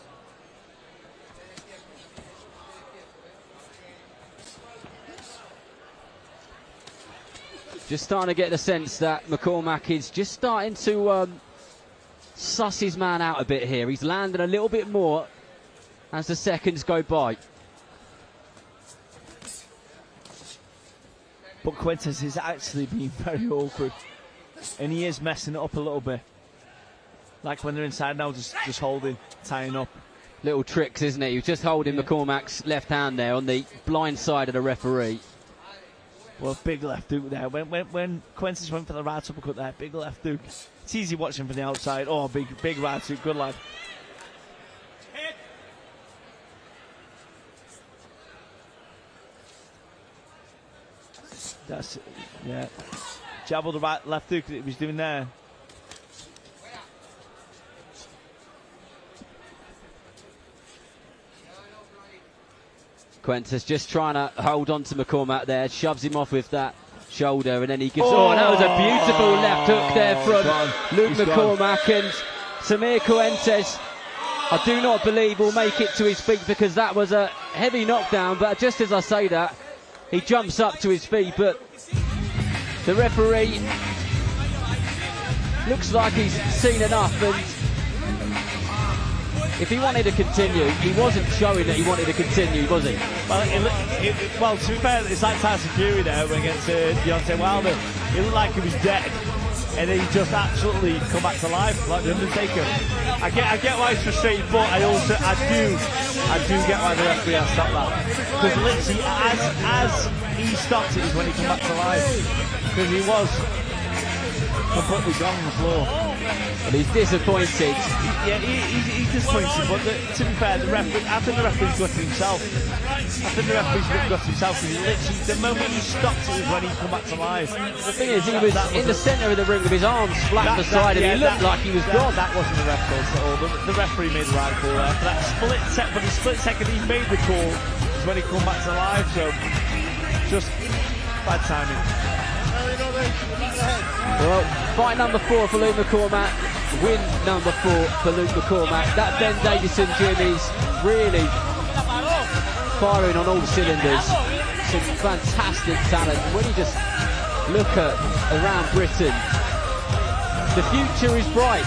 Just starting to get the sense that McCormack is just starting to suss his man out a bit here. He's landing a little bit more as the seconds go by. But Quintus is actually being very awkward. And he is messing it up a little bit. Like when they're inside now, just holding, tying up. Little tricks, isn't it? He was just holding McCormack's left hand there on the blind side of the referee. Well, big left hook there. When Quintus went for the right uppercut there, big left hook. It's easy watching from the outside. Oh, big right hook. Good lad. That's it. Yeah. Jab on the right left hook that he was doing there. Quintus just trying to hold on to McCormack there, shoves him off with that shoulder, and then he gives... Oh, that was a beautiful left hook there from Luke McCormack. And Samir Quintus, I do not believe will make it to his feet because that was a heavy knockdown. But just as I say that, he jumps up to his feet, but the referee looks like he's seen enough, and if he wanted to continue, he wasn't showing that he wanted to continue, was he? Well, to be fair, it's like Tyson Fury there against Deontay Wilder. It looked like he was dead, and then he just absolutely come back to life, like the Undertaker. I get why he's frustrated, but I do get why the referee has stopped that. Because literally, as he stopped it is when he came back to life. Because he was completely gone on the floor. And he's disappointed. Yeah, he's disappointed, but to be fair, I think the referee's gutted himself. Because literally, the moment he stopped it was when he come back to life. The thing is, he was in the centre of the ring with his arms flat to the side, and he looked like he was gone. That wasn't the ref call at all. The referee made the right call there. For that split second he made the call was when he come back to life, so just bad timing. Well, fight number 4 for Luke McCormack, win number 4 for Luke McCormack. That Ben Davison gym is really firing on all cylinders. Some fantastic talent. When you just look at around Britain, the future is bright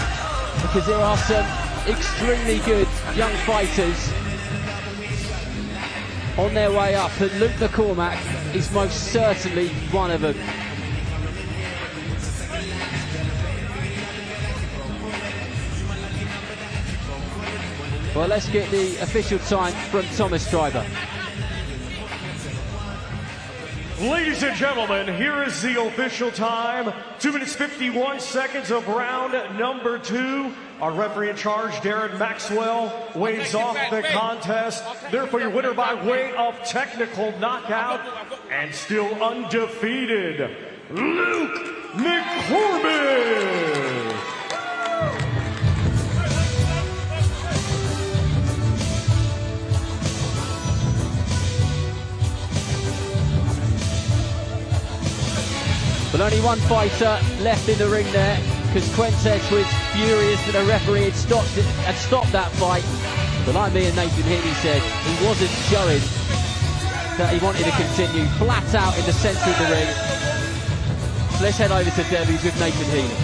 because there are some extremely good young fighters on their way up, and Luke McCormack is most certainly one of them. Well, let's get the official time from Thomas Stryber. Ladies and gentlemen, here is the official time. 2 minutes 51 seconds of round number 2. Our referee in charge, Darren Maxwell, waves off the contest. Therefore, your winner by way of technical knockout and still undefeated, Luke McCormack. But only one fighter left in the ring there, because Quintus was furious that the referee had stopped that fight. But like me and Nathan Heaney said, he wasn't showing that he wanted to continue, flat out in the centre of the ring. Let's head over to Debbie's with Nathan Healy.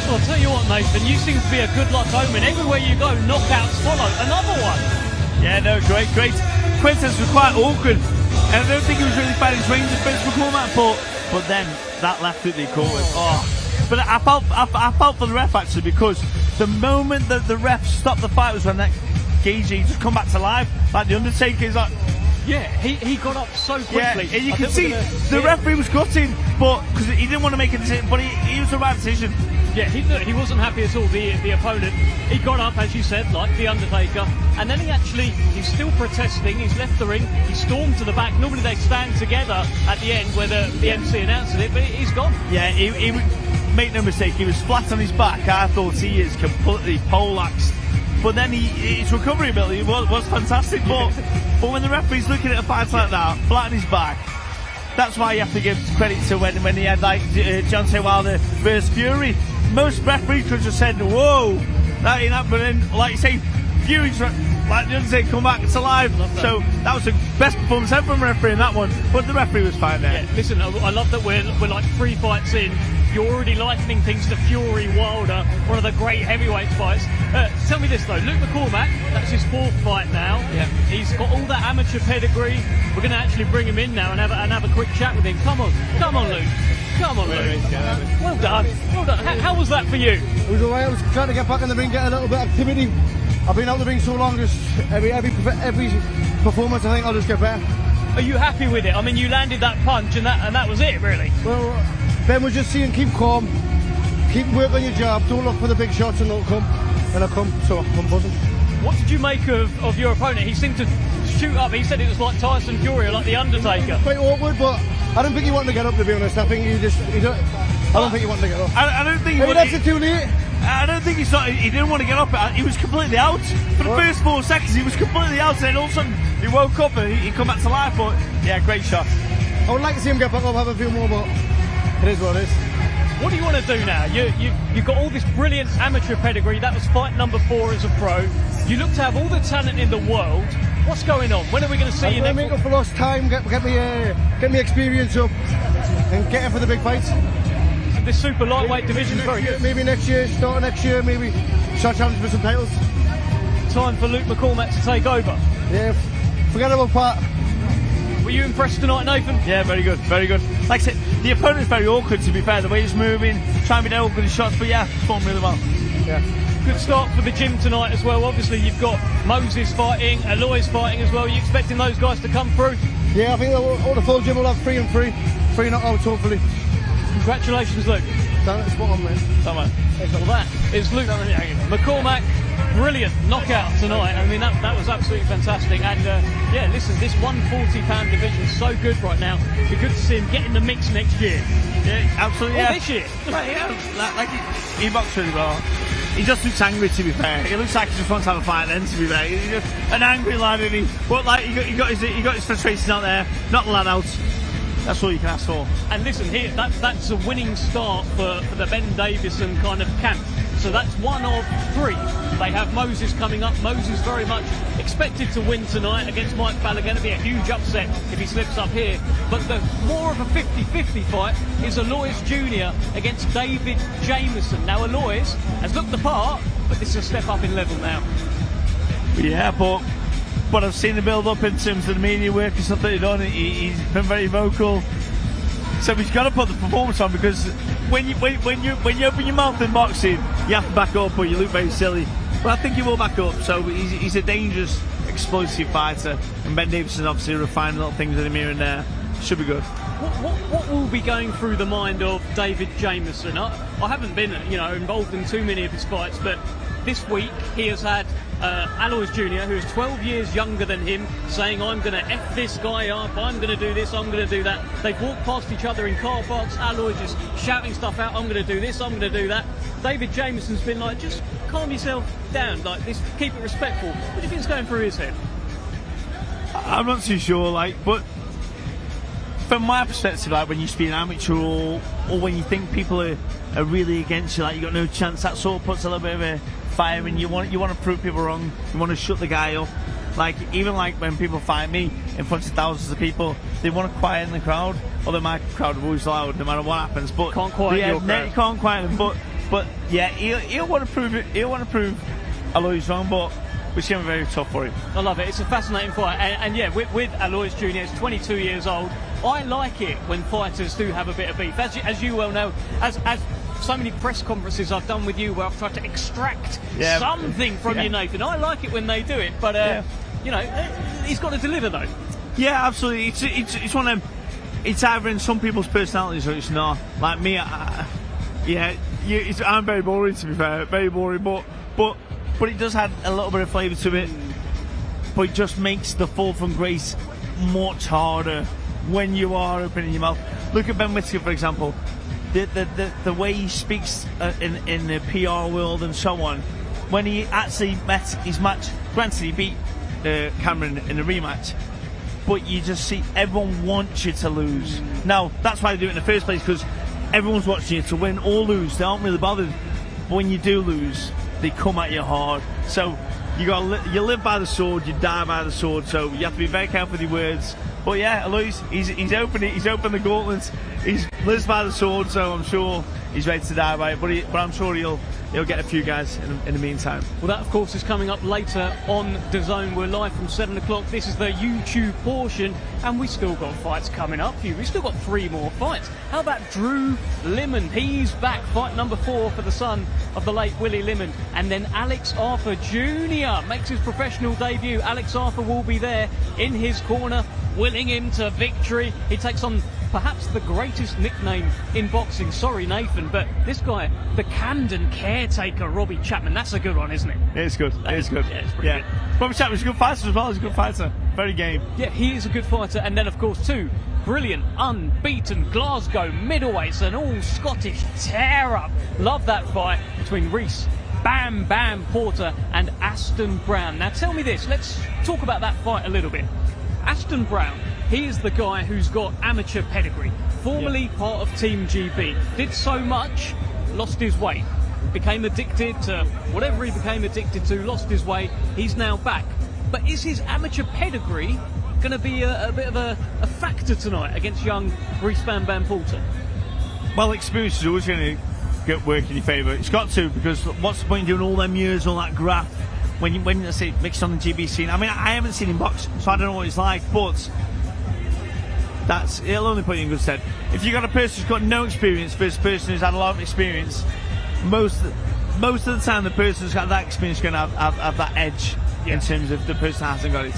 Well, I'll tell you what, Nathan, you seem to be a good luck omen. Everywhere you go, knockouts follow. Another one. Yeah, no, great. Quintess was quite awkward, and I don't think he was really finding his range against McCormack, but then that left hook they caught him. Oh. But I felt for the ref actually, because the moment that the ref stopped the fight was when that Gagey just come back to life, like the Undertaker. He's like, yeah, he got up so quickly. Yeah, and you can see the referee was gutting, but because he didn't want to make a decision, but he was the right decision. Yeah, he wasn't happy at all, the opponent. He got up, as you said, like the Undertaker, and then he's still protesting, he's left the ring, he stormed to the back. Normally they stand together at the end where the MC announces it, but he's gone. Yeah, he make no mistake, he was flat on his back. I thought he is completely poleaxed. But then his recovery ability was fantastic. But when the referee's looking at a fight like that, flat on his back, that's why you have to give credit to when he had like Deontay Wilder versus Fury. Most referees could have just said, "Whoa, that ain't happening." Like you say, Fury's like the Undertaker come back to life. So that was the best performance ever from a referee in that one. But the referee was fine there. Yeah, listen, I love that we're like 3 fights in. You're already likening things to Fury Wilder, one of the great heavyweight fights. Tell me this though, Luke McCormack, that's his 4th fight now. Yeah. He's got all that amateur pedigree. We're going to actually bring him in now and have a quick chat with him. Come on, Luke. Come on, Luke. Well done. How was that for you? It was alright. I was trying to get back in the ring, get a little bit of activity. I've been out the ring so long, just every performance I think I'll just get better. Are you happy with it? I mean, you landed that punch and that was it, really. Well, Ben was just saying, keep calm, keep working your job, don't look for the big shots and they'll come. And I come, so I'm buzzing. What did you make of your opponent? He seemed to shoot up. He said it was like Tyson Fury or like the Undertaker. Quite awkward, but I don't think he wanted to get up, to be honest. I think I don't think he wanted to get up. I don't think maybe that's it too late. I don't think he didn't want to get up. He was completely out. For the first 4 seconds, he was completely out. And then all of a sudden, he woke up and he come back to life. But yeah, great shot. I would like to see him get back up, have a few more, but it is what it is. What do you want to do now? You've got all this brilliant amateur pedigree. That was fight number 4 as a pro. You look to have all the talent in the world. What's going on? When are we going to see you next? Make up for lost time, get me experience up, and get in for the big fights. So this super lightweight division is very good. Maybe next year, start next year, maybe start challenging for some titles. Time for Luke McCormack to take over. Yeah, forget about Pat. Were you impressed tonight, Nathan? Yeah, very good. Like I said, the opponent's very awkward, to be fair, the way he's moving, trying to be there with his shots, but yeah, performed really well. Yeah. Good start for the gym tonight as well. Obviously, you've got Moses fighting, Aloy's fighting as well. Are you expecting those guys to come through? Yeah, I think all the full gym will have 3 and 3. 3 knockouts, hopefully. Congratulations, Luke. Done it, spot on, man. Well, that is Luke McCormack. Brilliant knockout tonight. I mean, that was absolutely fantastic. And yeah, listen, this 140-pound division is so good right now. It'd be good to see him get in the mix next year. Yeah, absolutely. Yeah. This year. Like he boxed really well. He just looks angry, to be fair. He looks like he just wants to have a fight then, to be fair. He's just an angry lad, isn't he? But like, he got his frustration out there, not the lad out. That's all you can ask for. And listen, here, that's a winning start for the Ben Davison kind of camp. So that's 1 of 3. They have Moses coming up. Moses very much expected to win tonight against Mike Ballaghan. It'd be a huge upset if he slips up here. But the more of a 50-50 fight is Alois Jr. against David Jameson. Now Alois has looked the part, but this is a step up in level now. Yeah, but I've seen the build up in terms of the media work and stuff that he's done. He's been very vocal. So he's got to put the performance on, because when you open your mouth in boxing, you have to back up or you look very silly. But I think he will back up. So he's a dangerous, explosive fighter, and Ben Davison obviously refining little things in him here and there. Should be good. What will be going through the mind of David Jameson? I haven't been involved in too many of his fights, but this week he has had Alois Jr., who is 12 years younger than him, saying, I'm going to F this guy up, I'm going to do this, I'm going to do that. They've walked past each other in car parks, Alois just shouting stuff out, I'm going to do this, I'm going to do that. David Jameson's been like, just calm yourself down, like this, keep it respectful. What do you think's going through his head? I'm not too sure, but from my perspective, when you used to be an amateur or when you think people are really against you, you got no chance, that sort of puts a little bit of a fire in. You want to prove people wrong, you want to shut the guy up. Like, even like when people fight me in front of thousands of people, they want to quieten the crowd. Although my crowd are always loud, no matter what happens. But can't quieten your crowd. You can't quieten them. But yeah, he'll want to prove it. He'll want to prove Alois wrong, but which is very tough for him. I love it. It's a fascinating fight, and yeah, with Alois Jr. He's 22 years old. I like it when fighters do have a bit of beef, as you well know, as so many press conferences I've done with you where I've tried to extract something from you, Nathan. I like it when they do it, but you know, he's got to deliver though. Yeah, absolutely. It's one of them. It's either in some people's personalities or it's not. Like me, I'm very boring, to be fair, very boring. But it does have a little bit of flavour to it. But it just makes the fall from grace much harder when you are opening your mouth. Look at Ben Whittaker, for example. The way he speaks in the PR world and so on. When he actually met his match, granted he beat Cameron in the rematch, but you just see everyone wants you to lose. Now, that's why they do it in the first place, because everyone's watching you to win or lose. They aren't really bothered. But when you do lose, they come at you hard. So you live by the sword, you die by the sword. So you have to be very careful with your words. But yeah, Alois, he's opened the gauntlets. He lives by the sword, so I'm sure he's ready to die by it. But I'm sure he'll get a few guys in the meantime. Well, that of course is coming up later on DAZN. We're live from 7 o'clock. This is the YouTube portion, and we still got fights coming up for you. We've still got 3 more fights. How about Drew Limond? He's back, fight number 4 for the son of the late Willie Limond. And then Alex Arthur Jr. makes his professional debut. Alex Arthur will be there in his corner, willing him to victory. He takes on perhaps the greatest nickname in boxing. Sorry, Nathan, but this guy, the Camden caretaker, Robbie Chapman. That's a good one, isn't it? It's good. It's good. Yeah, it's pretty good. Robbie Chapman's a good fighter as well. He's a good fighter. Very game. Yeah, he is a good fighter. And then, of course, 2 brilliant, unbeaten Glasgow middleweights, an all-Scottish tear-up. Love that fight between Reese Bam Bam Porter and Aston Brown. Now, tell me this. Let's talk about that fight a little bit. Aston Brown, he is the guy who's got amateur pedigree, formerly part of Team GB, did so much, lost his way, became addicted to whatever he became addicted to, lost his way, he's now back. But is his amateur pedigree going to be a bit of a factor tonight against young Reese Bam Bam Porter? Well, experience is always going to work in your favour. It's got to, because what's the point in doing all them years, all that graft, when let's say mixed on the GB scene? I mean, I haven't seen him box, so I don't know what he's like, but it'll only put you in good stead. If you've got a person who's got no experience versus a person who's had a lot of experience, most of the time the person who's got that experience is going to have that edge in terms of the person who hasn't got it.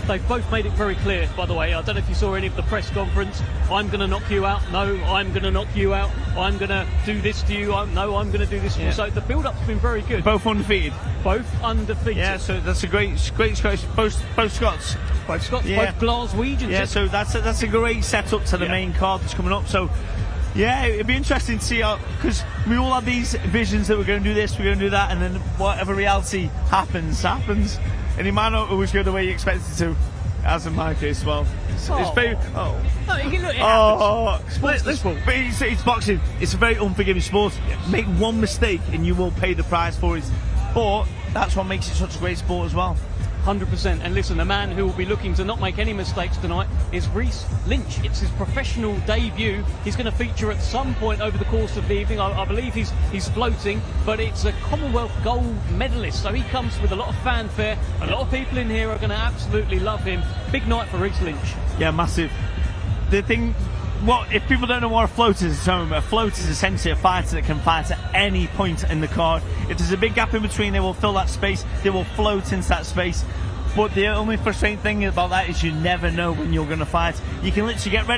They've both made it very clear, by the way. I don't know if you saw any of the press conference. I'm going to knock you out. No, I'm going to knock you out. I'm going to do this to you. No, I'm going to do this to you. So the build-up's been very good. Both undefeated. Both undefeated. Yeah, so that's a great Scottish. Both Scots. Both Scots, both Glaswegians. Yeah, so that's a great setup to the main card that's coming up. So, yeah, it'd be interesting to see how, because we all have these visions that we're going to do this, we're going to do that, and then whatever reality happens. And it might not always go the way you expect it to, as in my case as well. It's very... No, you can look, it happens. Sports. But it's boxing. It's a very unforgiving sport. Yes. Make one mistake and you will pay the price for it. But that's what makes it such a great sport as well. 100%. And listen, the man who will be looking to not make any mistakes tonight is Reese Lynch. It's his professional debut. He's going to feature at some point over the course of the evening. I believe he's floating, but it's a Commonwealth gold medalist, so he comes with a lot of fanfare. A lot of people in here are going to absolutely love him. Big night for Reese Lynch. Yeah, massive. The thing, if people don't know what a floater is at home, a floater is essentially a fighter that can fight at any point in the card. If there's a big gap in between, they will fill that space, they will float into that space. But the only frustrating thing about that is you never know when you're going to fight. You can literally get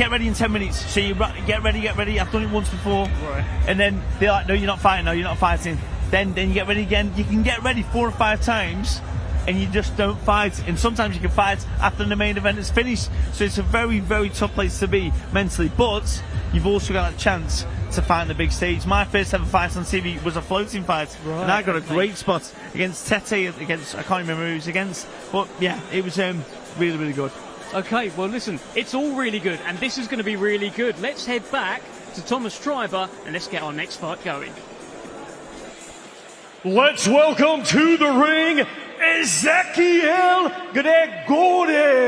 ready in 10 minutes. So you get ready. I've done it once before. Right. And then they're like, no, you're not fighting. No, you're not fighting. Then you get ready again. You can get ready 4 or 5 times and you just don't fight. And sometimes you can fight after the main event is finished. So it's a very, very tough place to be mentally. But you've also got a chance to fight on the big stage. My first ever fight on TV was a floating fight, and I got a great spot against Tete, I can't remember who he was against, but yeah, it was really, really good. Okay, well listen, it's all really good, and this is going to be really good. Let's head back to Thomas Triber, and let's get our next fight going. Let's welcome to the ring Ezekiel Gregores.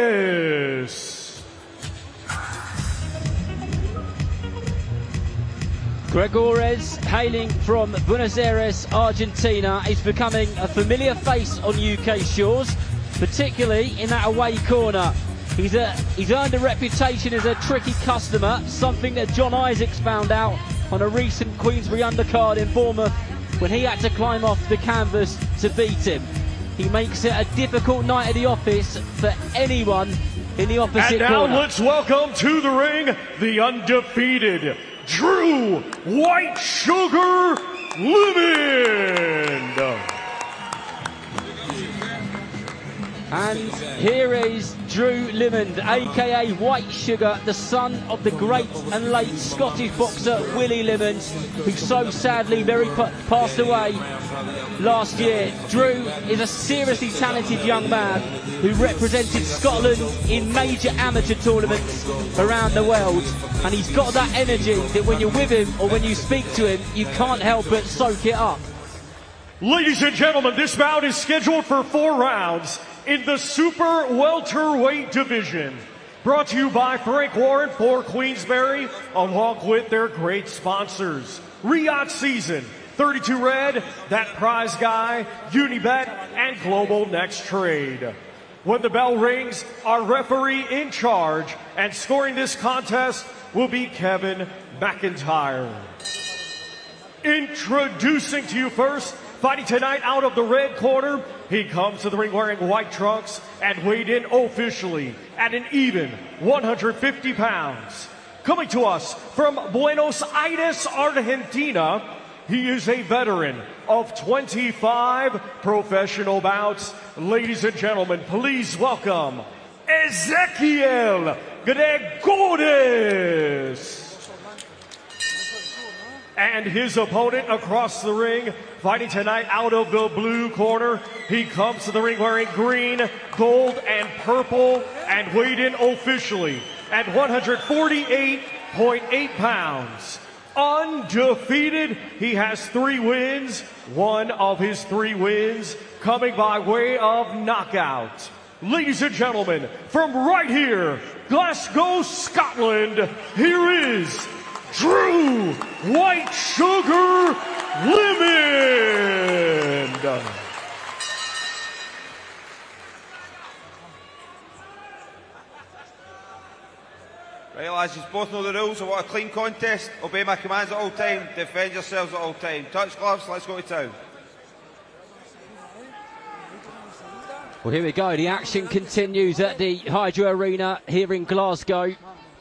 Gregores, hailing from Buenos Aires, Argentina, is becoming a familiar face on UK shores, particularly in that away corner. He's earned a reputation as a tricky customer, something that John Isaacs found out on a recent Queensbury undercard in Bournemouth when he had to climb off the canvas to beat him. He makes it a difficult night at the office for anyone in the opposite corner. And now corner. let's welcome to the ring the undefeated Drew White Sugar Limond. And here is Drew Limond, aka White Sugar, the son of the great and late Scottish boxer Willie Limond, who so sadly passed away last year. Drew is a seriously talented young man who represented Scotland in major amateur tournaments around the world, and he's got that energy that when you're with him or when you speak to him, you can't help but soak it up. Ladies and gentlemen, this bout is scheduled for 4 rounds in the super welterweight division. Brought to you by Frank Warren for Queensbury, along with their great sponsors. Riyadh Season, 32 Red, That Prize Guy, Unibet, and Global Next Trade. When the bell rings, our referee in charge and scoring this contest will be Kevin McIntyre. Introducing to you first, fighting tonight out of the red corner, he comes to the ring wearing white trunks and weighed in officially at an even 150 pounds. Coming to us from Buenos Aires, Argentina, he is a veteran of 25 professional bouts. Ladies and gentlemen, please welcome Ezekiel Gregores. And his opponent across the ring, fighting tonight out of the blue corner. He comes to the ring wearing green, gold, and purple, and weighed in officially at 148.8 pounds. Undefeated, he has 3 wins. One of his 3 wins coming by way of knockout. Ladies and gentlemen, from right here, Glasgow, Scotland, here is Drew White Sugar Limond. Right, lads, you both know the rules. I want a clean contest. Obey my commands at all time. Defend yourselves at all time. Touch gloves, let's go to town. Well, here we go. The action continues at the Hydro Arena here in Glasgow.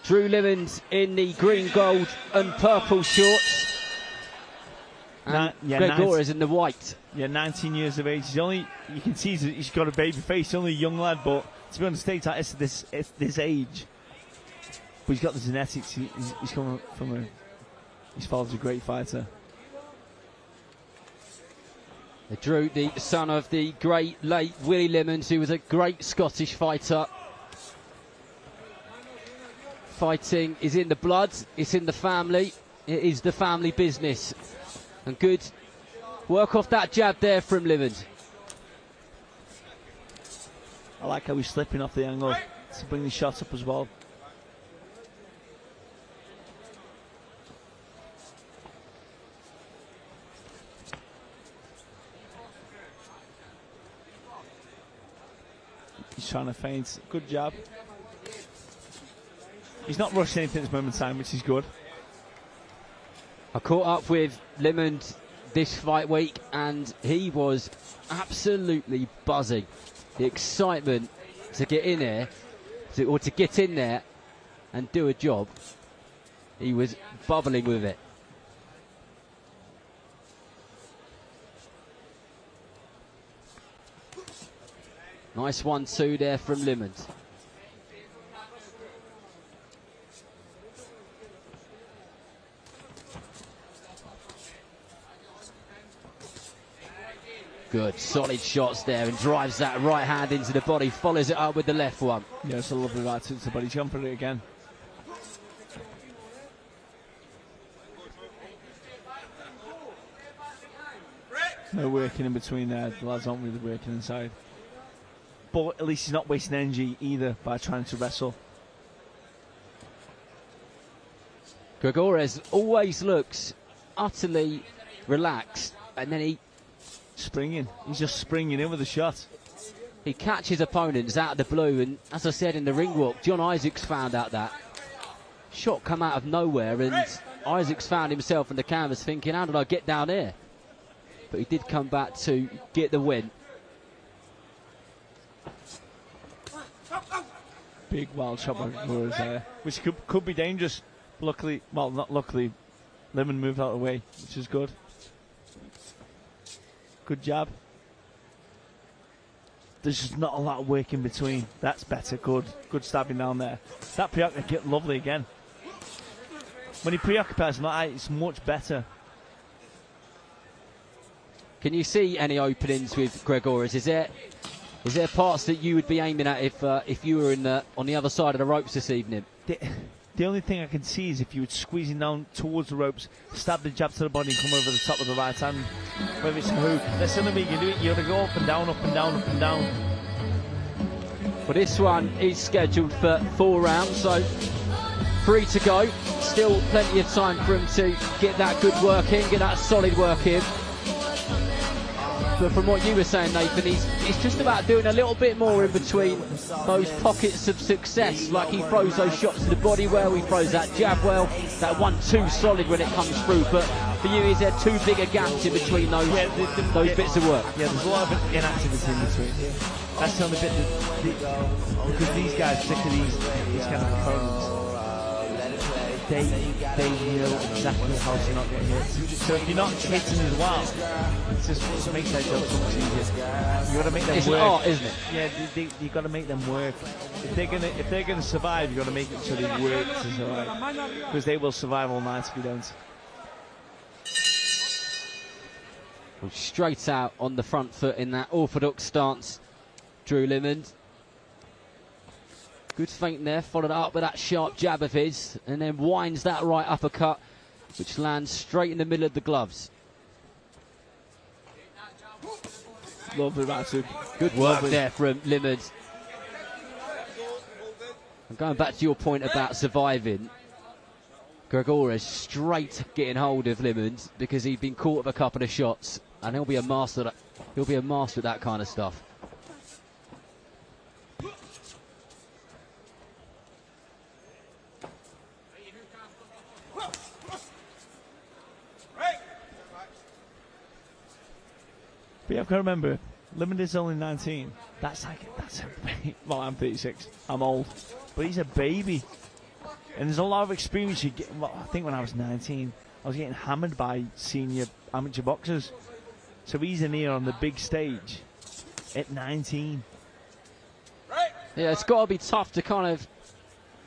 Drew Limond in the green, gold and purple shorts. And Gregores in the white. Yeah, 19 years of age. You can see he's got a baby face. He's only a young lad, but to be honest, at this age, but he's got the genetics. He's coming from his father's a great fighter. Drew, the son of the great late Willie Limond, who was a great Scottish fighter. Fighting is in the blood, it's in the family, it is the family business. And good work off that jab there from Limond. I like how he's slipping off the angle to bring the shot up as well. He's trying to feint. Good jab. He's not rushing anything at this moment in time, which is good. I caught up with Limond this fight week and he was absolutely buzzing. The excitement to get in there, to get in there and do a job, he was bubbling with it. Nice 1-2 there from Limond. Good, solid shots there and drives that right hand into the body, follows it up with the left one. Yeah, it's a lovely right to the body, jump for it again. No working in between there. The lads aren't really working inside. But at least he's not wasting energy either by trying to wrestle. Gregores always looks utterly relaxed, and then he springing. He's just springing in with a shot. He catches opponents out of the blue, and as I said in the ring walk, John Isaacs found out that shot come out of nowhere, and Isaacs found himself on the canvas thinking, how did I get down here? But he did come back to get the win. Big wild shot by Gregores there, which could be dangerous. Luckily, well, not luckily, Lemon moved out of the way, which is good. Good jab. There's just not a lot of work in between. That's better. Good stabbing down there. That preoccupy lovely again. When he preoccupies like that, it's much better. Can you see any openings with Gregores? Is there parts that you would be aiming at if you were on the other side of the ropes this evening? The only thing I can see is if you were squeezing down towards the ropes, stab the jab to the body and come over the top of the right hand. Whether it's a hook, that's the only way you can do it. You got to go up and down, up and down, up and down. Well, this one is scheduled for 4 rounds, so 3 to go. Still plenty of time for him to get that good work in, get that solid work in. But from what you were saying, Nathan, he's just about doing a little bit more in between those pockets of success. Like he throws those shots to the body well, he throws that jab well, that 1-2 solid when it comes through. But for you, is there too big a gap in between those bits of work? Yeah, there's a lot of inactivity in between. That's the only bit because these guys, particularly these kind of opponents, they know exactly how to not get hit. So if you're not hitting as well, it just makes their job so much easier. You got to make them work. It's an art, isn't it? Yeah, you got to make them work. If they're gonna survive, you got to make it so they work to survive, because they will survive all night if you don't. Well, straight out on the front foot in that orthodox stance, Drew Limond. Good feint there, followed up with that sharp jab of his, and then winds that right uppercut, which lands straight in the middle of the gloves. Lovely Ratu. Good work there from Limond. And going back to your point about surviving, Gregores straight getting hold of Limond because he'd been caught with a couple of shots, and he'll be a master. He'll be a master at that kind of stuff. But you have to remember, Limond is only 19. That's well, I'm 36. I'm old, but he's a baby, and there's a lot of experience you get. Well, I think when I was 19, I was getting hammered by senior amateur boxers. So he's in here on the big stage at 19. Yeah, it's got to be tough to kind of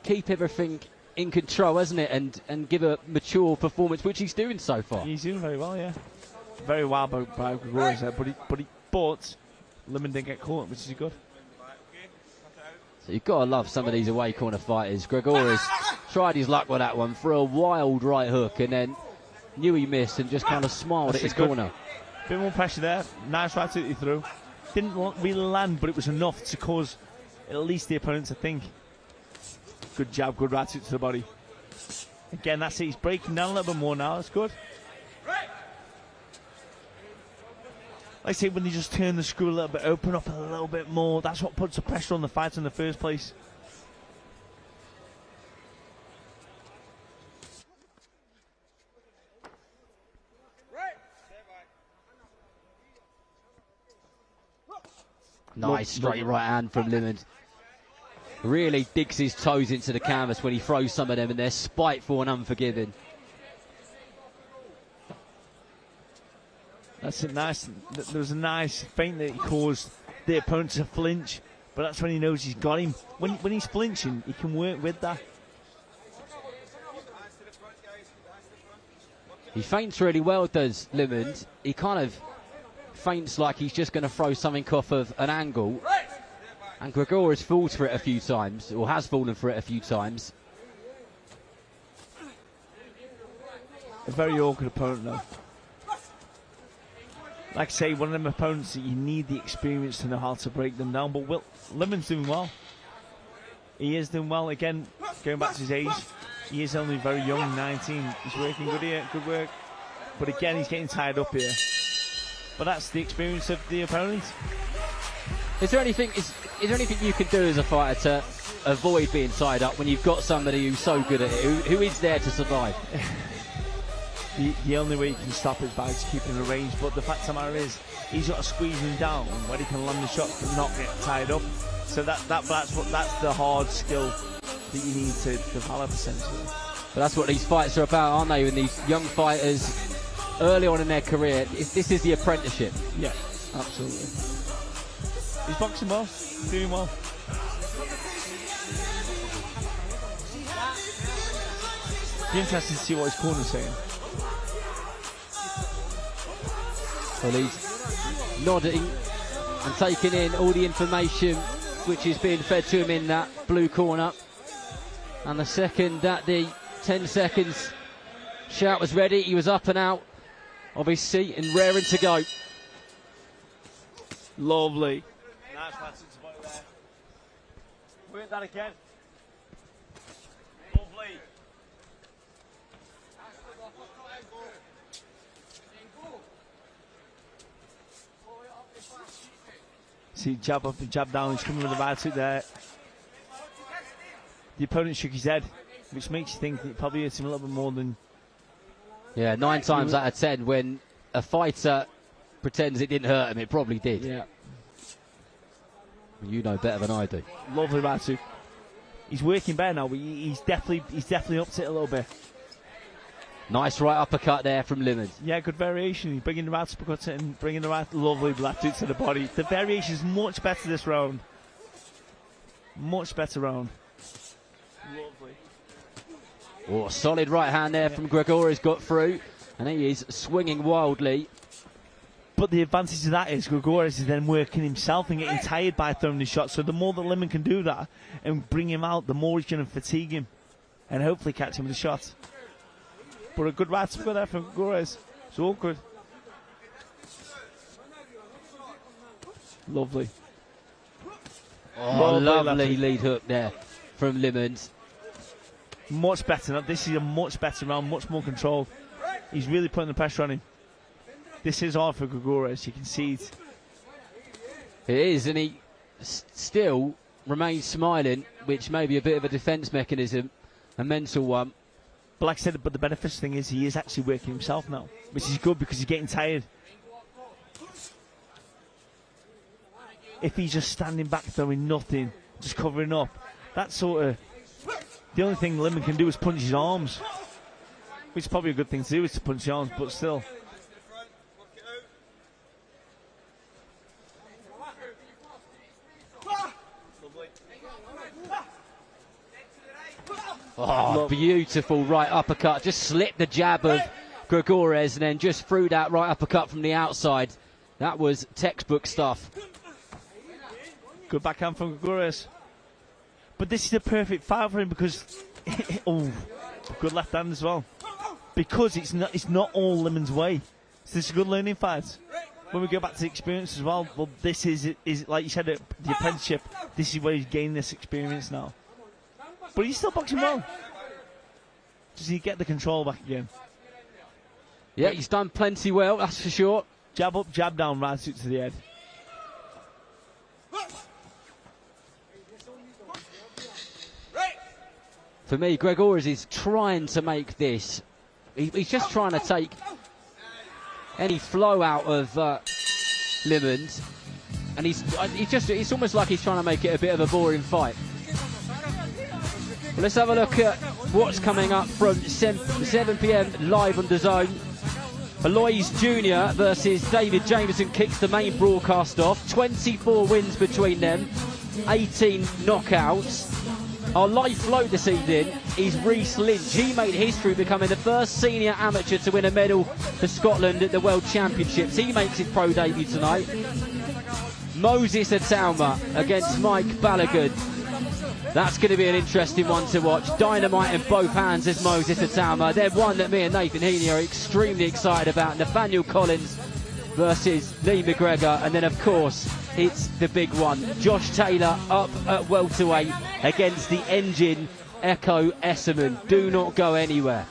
keep everything in control, hasn't it, and give a mature performance, which he's doing so far. He's doing very well, yeah. Very well by Gregores there, but Limond didn't get caught, which is good. So you've got to love some of these away corner fighters. Gregores tried his luck with that one for a wild right hook, and then knew he missed and just kind of smiled at his corner. Bit more pressure there. Nice right hook he threw. Didn't really land, but it was enough to cause at least the opponent to think. Good jab, good right hook to the body. Again, that's it. He's breaking down a little bit more now. That's good. Like I say, when they just turn the screw a little bit, open up a little bit more, that's what puts the pressure on the fight in the first place. Nice straight right hand from Limond. Really digs his toes into the canvas when he throws some of them, and they're spiteful and unforgiving. That's it, nice. There was a nice feint that he caused the opponent to flinch, but that's when he knows he's got him. When he's flinching, he can work with that. He feints really well, does Limond. He kind of feints like he's just going to throw something off of an angle. And Gregores falls for it a few times, or has fallen for it a few times. A very awkward opponent, though. like I say, one of them opponents that you need the experience to know how to break them down. But Limon's doing well. He is doing well. Again, going back to his age, he is only very young, 19. He's working good here, good work. But again, he's getting tied up here. But that's the experience of the opponent. Is there anything you can do as a fighter to avoid being tied up when you've got somebody who's so good at it, who is there to survive? The only way you can stop it is by just keeping the range. But the fact of the matter is, he's got to squeeze him down where he can land the shot but not get tied up. So that's the hard skill that you need to develop, essentially. But that's what these fights are about, aren't they? When these young fighters, early on in their career, this is the apprenticeship. Yeah, absolutely. He's boxing well, doing well. Be interested to see what his corner's saying. Well, he's nodding and taking in all the information which is being fed to him in that blue corner. And the second that the 10 seconds shout was ready, he was up and out of his seat and raring to go. Lovely. Nice passage there. Work that again. Lovely. See, jab up and jab down. He's coming with the right hook there. The opponent shook his head, which makes you think that it probably hurt him a little bit more than... Yeah, 9 times out of 10, when a fighter pretends it didn't hurt him, it probably did. Yeah. You know better than I do. Lovely right hook. He's working better now, but he's definitely upped it a little bit. Nice right uppercut there from Limond. Yeah, good variation. He's bringing the right uppercut and bringing the right lovely left hook to the body. The variation is much better this round. Much better round. Lovely. Oh, solid right hand there from Gregori's got through, and he is swinging wildly. But the advantage of that is Gregorius is then working himself and getting tired by throwing the shot. So the more that Limond can do that and bring him out, the more he's going to fatigue him and hopefully catch him with a shot. But a good right to go there from Gregorius. It's all good. Lovely. Oh, lovely lead hook there from Limond. Much better. This is a much better round, much more controlled. He's really putting the pressure on him. This is hard for Gregorius, you can see it. It is, and he still remains smiling, which may be a bit of a defence mechanism, a mental one. But like I said, but the beneficial thing is he is actually working himself now, which is good because he's getting tired. If he's just standing back doing nothing, just covering up, that's sort of... The only thing Limond can do is punch his arms, which is probably a good thing to do, is to punch his arms, but still. Oh, beautiful right uppercut. Just slipped the jab of Gregorius and then just threw that right uppercut from the outside. That was textbook stuff. Good backhand from Gregorius. But this is a perfect fight for him because... oh, good left hand as well. Because it's not all Limond's way. So this is a good learning fight. When we go back to the experience as well, this is like you said, the apprenticeship, this is where he's gaining this experience now. But he's still boxing well. Does he get the control back again? Yeah, he's done plenty well, that's for sure. Jab up, jab down, right hook to the head. For me, Gregorius is trying to make this. He's just trying to take any flow out of Limond. And it's almost like he's trying to make it a bit of a boring fight. Well, let's have a look at what's coming up from 7 p.m. live on DAZN. Alois Jr. versus David Jameson kicks the main broadcast off. 24 wins between them, 18 knockouts. Our live float this evening is Reece Lynch. He made history becoming the first senior amateur to win a medal for Scotland at the World Championships. He makes his pro debut tonight. Moses Atauma against Mike Balogun. That's going to be an interesting one to watch. Dynamite in both hands is Moses Atauma. Then one that me and Nathan Heaney are extremely excited about. Nathaniel Collins versus Lee McGregor, and then of course it's the big one. Josh Taylor up at welterweight against the engine Ekow Essuman. Do not go anywhere.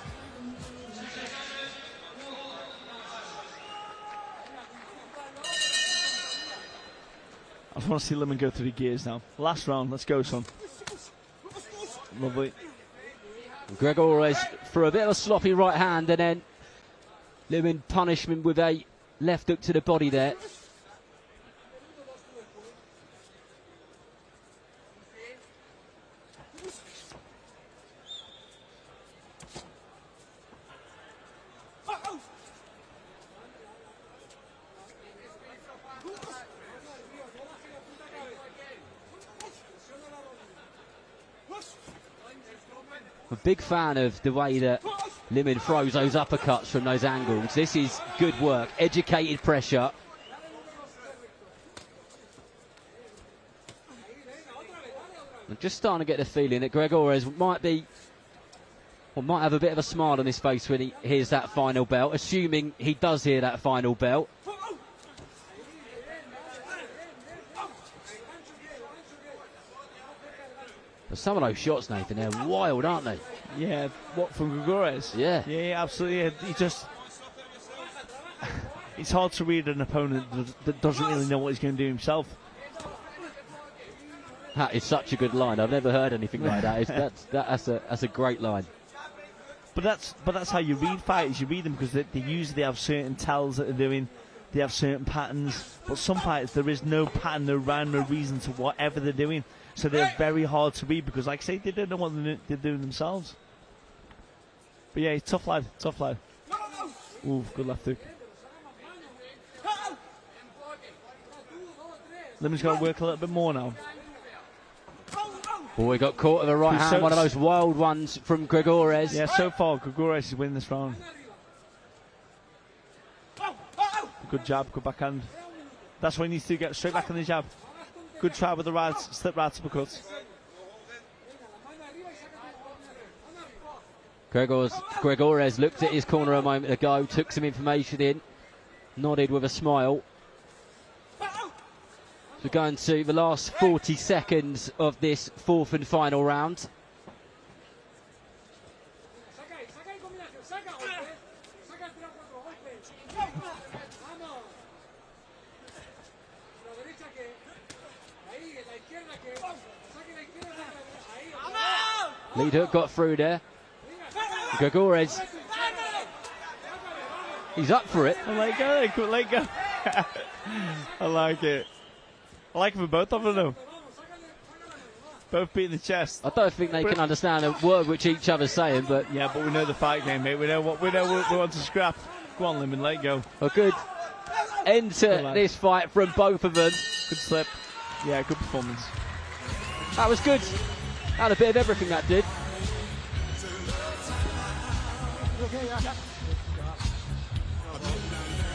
I just want to see Lemon go through the gears now. Last round, let's go, son. Lovely. Gregores for a bit of a sloppy right hand, and then Lemon punishment with a left hook to the body there. I'm a big fan of the way that Lemon throws those uppercuts from those angles. This is good work, educated pressure. I'm just starting to get the feeling that Gregores might have a bit of a smile on his face when he hears that final bell, assuming he does hear that final bell. But some of those shots, Nathan, they're wild, aren't they? Yeah, what, from Gregores? Yeah. Yeah, absolutely. Yeah. He just... It's hard to read an opponent that doesn't really know what he's going to do himself. That is such a good line. I've never heard anything like that. That's a great line. But that's how you read fighters. You read them because they usually have certain tells that they're doing. They have certain patterns. But some fighters, there is no pattern, no rhyme, no reason to whatever they're doing. So they're very hard to read because, like I say, they don't know what they're doing themselves. But yeah, he's tough lad, tough lad. Ooh, good left hook. Lemon's got to work a little bit more now. Oh, he got caught with a right hand, one of those wild ones from Gregores. Yeah, so far, Gregores is winning this round. Good jab, good backhand. That's what he needs to do, get straight back on the jab. Good try with the right, slip right uppercuts. Gregores looked at his corner a moment ago, took some information in, nodded with a smile. We're going to the last 40 seconds of this fourth and final round. Lead hook got through there. Gregores, he's up for it. I like it, let go. I like it. I like it for both of them though. Both beating the chest. I don't think they can understand a word which each other's saying, but yeah, but we know the fight game, mate. We know what we want to scrap. Go on, Lemon, let go. A good end to this fight from both of them. Good slip. Yeah, good performance. That was good. Had a bit of everything, that did.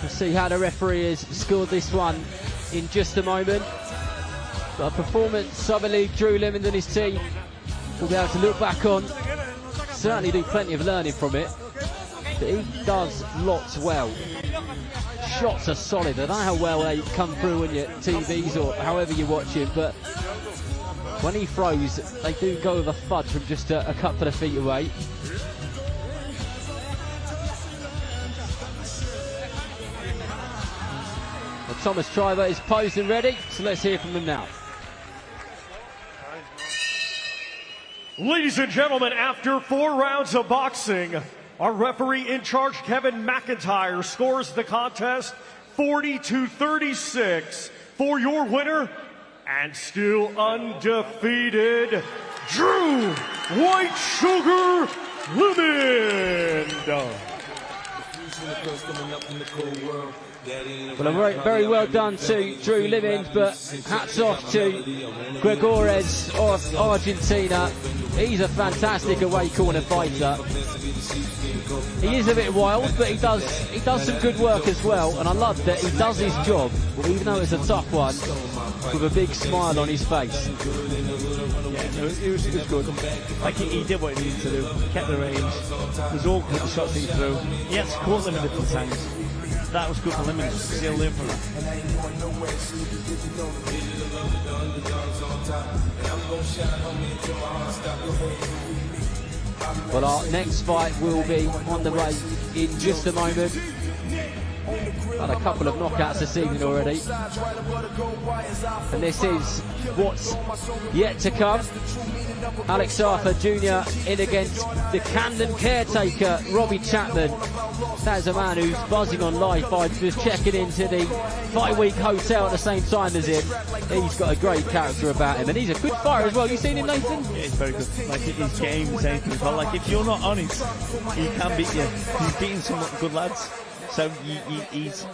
We'll see how the referee has scored this one in just a moment. A performance Summer League Drew Lemon and his team will be able to look back on. Certainly do plenty of learning from it. But he does lots well. Shots are solid. I don't know how well they come through on your TVs or however you watch it, but when he throws, they do go with a fudge from just a couple of feet away. Well, Thomas Triver is posed and ready, so let's hear from him now. Ladies and gentlemen, after 4 rounds of boxing, our referee in charge, Kevin McIntyre, scores the contest 40-36 for your winner and still undefeated, Drew White Sugar Lemon. Well, very well done to Drew Lemon, but hats off to Gregores of Argentina. He's a fantastic away corner fighter. He is a bit wild, but he does some good work as well, and I love that he does his job, even though it's a tough one, with a big smile on his face. Yeah, no, it was good. Like he did what he needed to do. Kept the range. It was all good shots he threw. He had to caught them in different times. that was good prelims. Still live for that. Well, our next fight will be on the way in just a moment. Had a couple of knockouts this evening already. And this is what's yet to come. Alex Arthur Jr. in against the Camden caretaker, Robbie Chapman. That is a man who's buzzing on life. I was checking into the fight-week hotel at the same time as him. He's got a great character about him, and he's a good fighter as well. You seen him, Nathan? Yeah, he's very good. Like, his game is anything as well. Like, if you're not on it, he can beat you. He's beating some good lads. So he's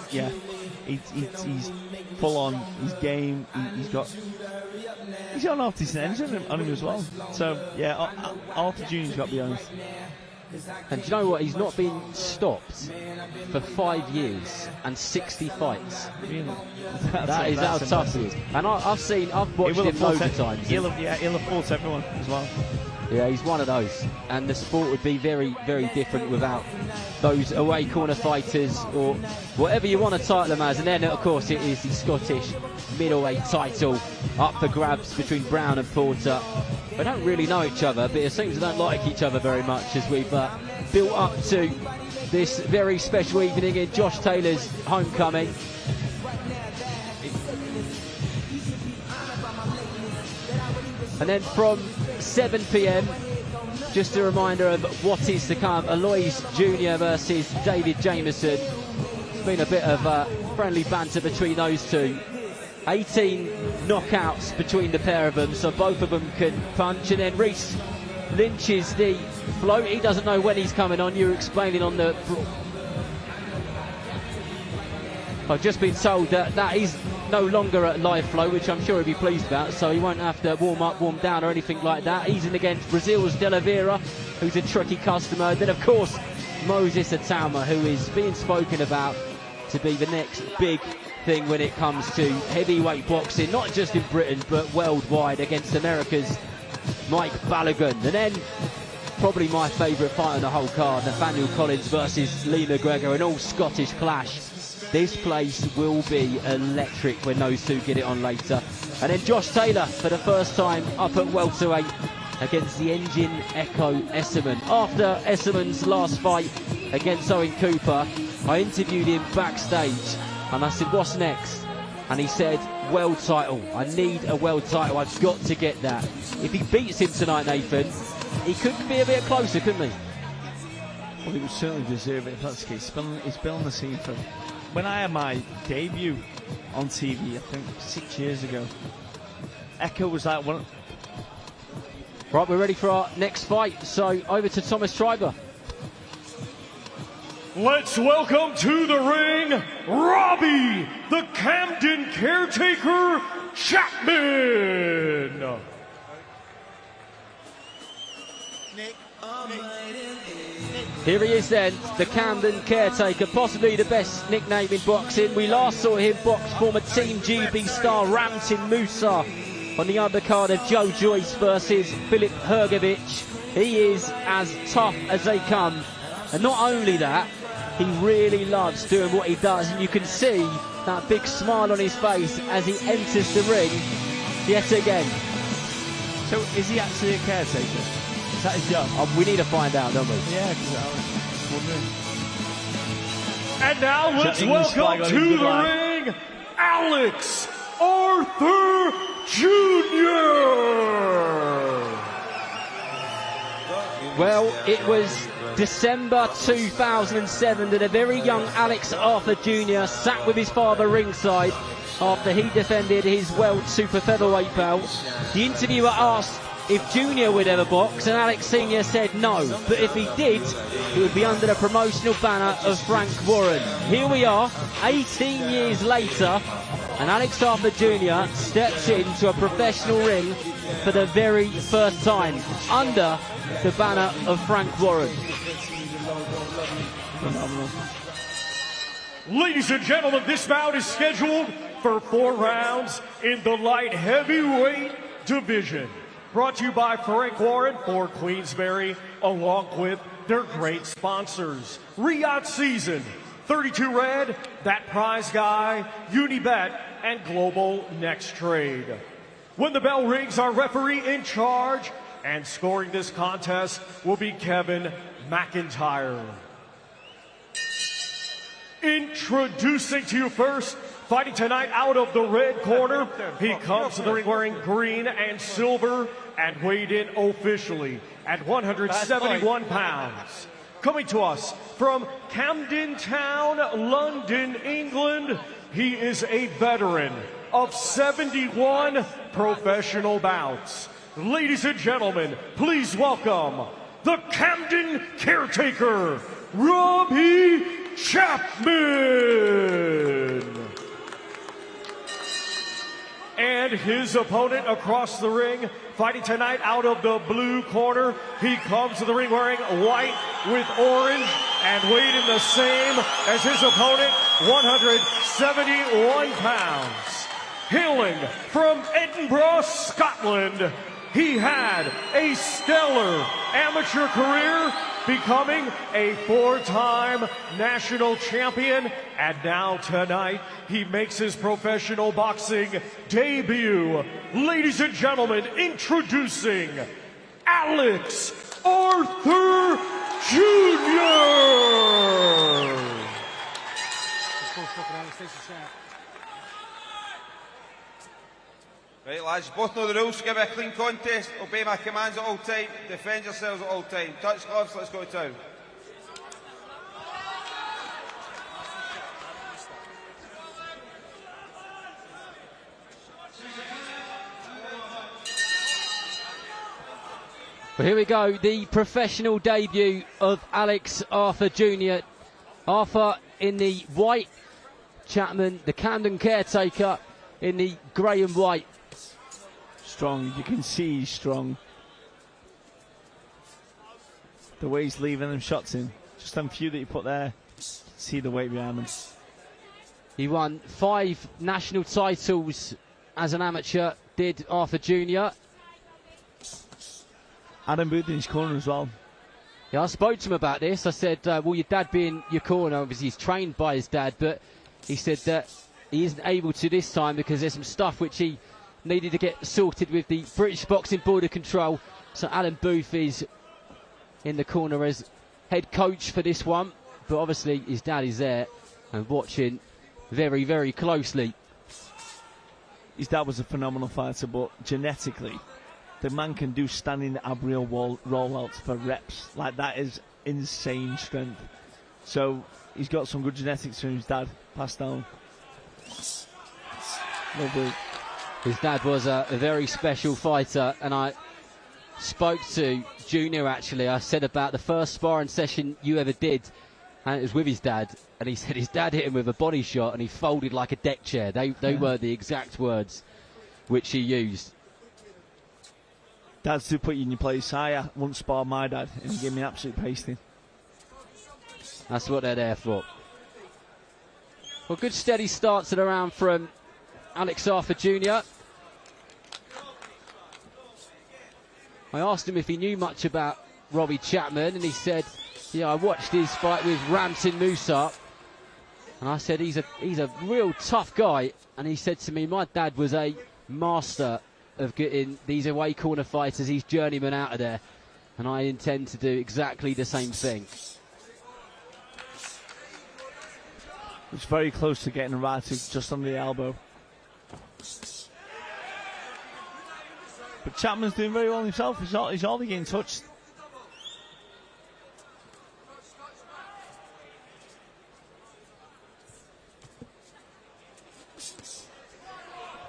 full on his game. He's got an artist engine on him as well. So yeah, Arthur Jr.'s got to be honest. And do you know what? He's not been stopped for 5 years and 60 fights. Really? That is how tough he is. And I've watched him loads of times. He'll have fought everyone as well. Yeah, he's one of those. And the sport would be very, very different without those away corner fighters, or whatever you want to title them as. And then, of course, it is the Scottish middleweight title up for grabs between Brown and Porter. They don't really know each other, but it seems they don't like each other very much as we've built up to this very special evening in Josh Taylor's homecoming. And then from 7 p.m, just a reminder of what is to come. Alois Jr. versus David Jameson. It's been a bit of friendly banter between those two. 18 knockouts between the pair of them, so both of them can punch. And then Reece lynches the float. He doesn't know when he's coming on. You're explaining on the... I've just been told that is no longer at live flow, which I'm sure he'll be pleased about, so he won't have to warm up, warm down or anything like that. He's in against Brazil's De La Vera, who's a tricky customer. Then, of course, Moses Atauma, who is being spoken about to be the next big thing when it comes to heavyweight boxing, not just in Britain, but worldwide, against America's Mike Balogun. And then, probably my favourite fight on the whole card, Nathaniel Collins versus Lee McGregor, an all-Scottish clash. This place will be electric when those two get it on later. And then Josh Taylor, for the first time up at welterweight, against the engine Ekow Essuman. After Essuman's last fight against Owen Cooper, I interviewed him backstage and I said, what's next? And he said, world title. I need a world title. I've got to get that. If he beats him tonight, Nathan, he could be a bit closer, couldn't he? Well, he would certainly deserve it if that's the case. He's been on the scene for... When I had my debut on TV, I think 6 years ago, Ekow was like one. Right, we're ready for our next fight. So over to Thomas Schreiber. Let's welcome to the ring, Robbie, the Camden caretaker, Chapman. Here he is then, the Camden caretaker, possibly the best nickname in boxing. We last saw him box former Team GB star Ramtin Musa on the undercard of Joe Joyce versus Filip Hrgovic. He is as tough as they come. And not only that, he really loves doing what he does. And you can see that big smile on his face as he enters the ring yet again. So is he actually a caretaker? Is that his job? We need to find out, don't we? Yeah, because I was wondering. And now let's welcome to the ring, Alex Arthur Jr. Well, it was December 2007 that a very young Alex Arthur Jr. sat with his father ringside after he defended his world super featherweight belt. The interviewer asked if Junior would ever box, and Alex Sr. said no, but if he did, it would be under the promotional banner of Frank Warren. Here we are, 18 years later, and Alex Arthur Jr. steps into a professional ring for the very first time, under the banner of Frank Warren. Ladies and gentlemen, this bout is scheduled for 4 rounds in the light heavyweight division. Brought to you by Frank Warren for Queensberry, along with their great sponsors. Riyadh Season, 32 red, That Prize Guy, Unibet, and Global Next Trade. When the bell rings, our referee in charge and scoring this contest will be Kevin McIntyre. Introducing to you first, fighting tonight out of the red corner, he comes to the ring wearing green and silver and weighed in officially at 171 pounds. Coming to us from Camden Town, London, England, he is a veteran of 71 professional bouts. Ladies and gentlemen, please welcome the Camden Caretaker, Robbie Chapman. And his opponent across the ring, fighting tonight out of the blue corner. He comes to the ring wearing white with orange and weighed in the same as his opponent, 171 pounds. Hailing from Edinburgh, Scotland, he had a stellar amateur career, becoming a 4-time national champion, and now tonight he makes his professional boxing debut. Ladies and gentlemen, introducing Alex Arthur Jr. Right, lads, both know the rules. Give it a clean contest. Obey my commands at all time. Defend yourselves at all time. Touch gloves, let's go to town. Well, here we go, the professional debut of Alex Arthur Jr. Arthur in the white, Chapman, the Camden Caretaker, in the grey and white. Strong, you can see he's strong. The way he's leaving them shots in. Just them few that you put there, see the weight behind them. He won 5 national titles as an amateur, did Arthur Jr. Adam Booth in his corner as well. Yeah, I spoke to him about this. I said, will your dad be in your corner? Obviously he's trained by his dad, but he said that he isn't able to this time because there's some stuff which he needed to get sorted with the British Boxing Board of Control. So Alan Booth is in the corner as head coach for this one, but obviously his dad is there and watching very, very closely. His dad was a phenomenal fighter, but genetically, the man can do standing ab rail rollouts for reps. Like, that is insane strength. So he's got some good genetics from his dad passed down. Lovely. His dad was a very special fighter, and I spoke to Junior actually. I said about the first sparring session you ever did, and it was with his dad, and he said his dad hit him with a body shot and he folded like a deck chair. They were the exact words which he used. Dads do put you in your place. I once sparred my dad and he gave me an absolute pasting. That's what they're there for. Well, good steady starts at around from Alex Arthur Jr. I asked him if he knew much about Robbie Chapman, and he said, yeah, I watched his fight with Ramtin Musa, and I said he's a real tough guy, and he said to me, my dad was a master of getting these away corner fighters, these journeymen out of there, and I intend to do exactly the same thing. It's very close to getting right just under the elbow. But Chapman's doing very well himself. He's hardly getting touched.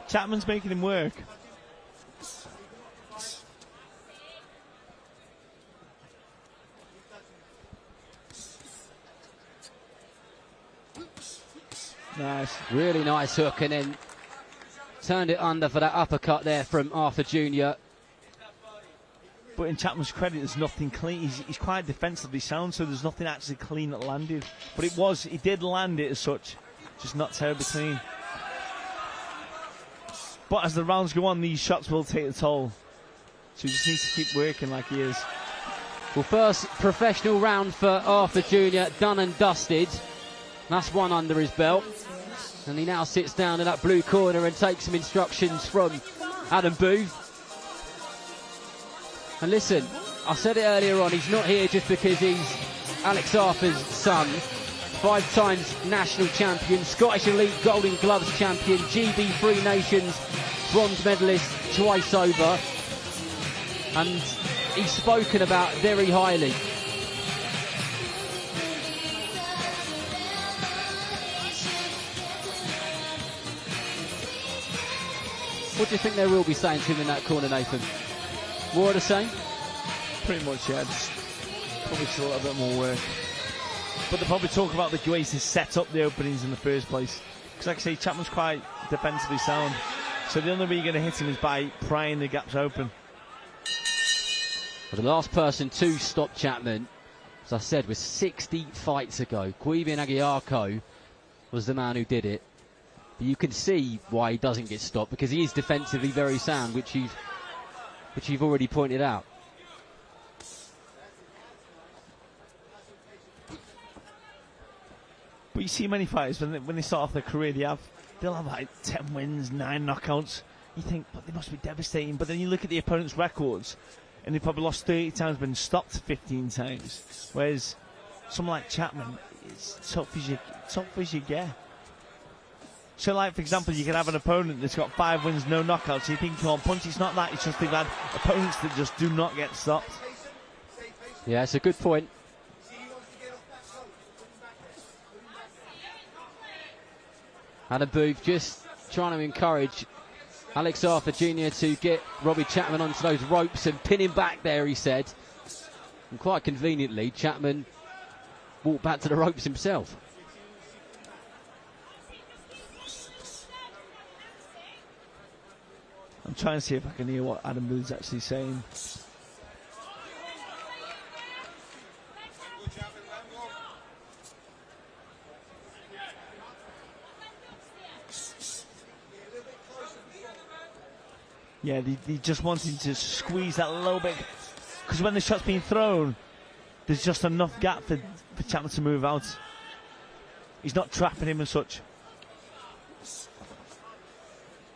Chapman's making him work. Nice, really nice hook, and then turned it under for that uppercut there from Arthur Jr. But in Chapman's credit, there's nothing clean. He's quite defensively sound, so there's nothing actually clean that landed. But he did land it as such, just not terribly clean. But as the rounds go on, these shots will take the toll. So he just needs to keep working like he is. Well, first professional round for Arthur Jr. done and dusted. That's one under his belt. And he now sits down in that blue corner and takes some instructions from Adam Booth. And listen, I said it earlier on, he's not here just because he's Alex Arthur's son. 5 times national champion, Scottish Elite Golden Gloves champion, GB Three Nations bronze medalist twice over. And he's spoken about very highly. What do you think they will be saying to him in that corner, Nathan? More of the same? Pretty much, yeah. Just probably still a little bit more work. But they'll probably talk about the ways to set up the openings in the first place. Because like I say, Chapman's quite defensively sound. So the only way you're going to hit him is by prying the gaps open. Well, the last person to stop Chapman, as I said, was 60 fights ago. Guibian Aguiarco was the man who did it. But you can see why he doesn't get stopped, because he is defensively very sound, which you've already pointed out. But you see many fighters, when they start off their career, they'll have like 10 wins, 9 knockouts. You think, but they must be devastating. But then you look at the opponent's records, and they've probably lost 30 times, been stopped 15 times. Whereas someone like Chapman, it's tough as you get. So, like, for example, you can have an opponent that's got 5 wins, no knockouts. So you think you can't punch. It's not that. It's just they've had opponents that just do not get stopped. Yeah, it's a good point. Adam Booth just trying to encourage Alex Arthur Jr. to get Robbie Chapman onto those ropes and pin him back there, he said. And quite conveniently, Chapman walked back to the ropes himself. I'm trying to see if I can hear what Adam Booth's actually saying. Yeah, they just wanting to squeeze that a little bit, because when the shot's being thrown, there's just enough gap for Chapman to move out. He's not trapping him and such.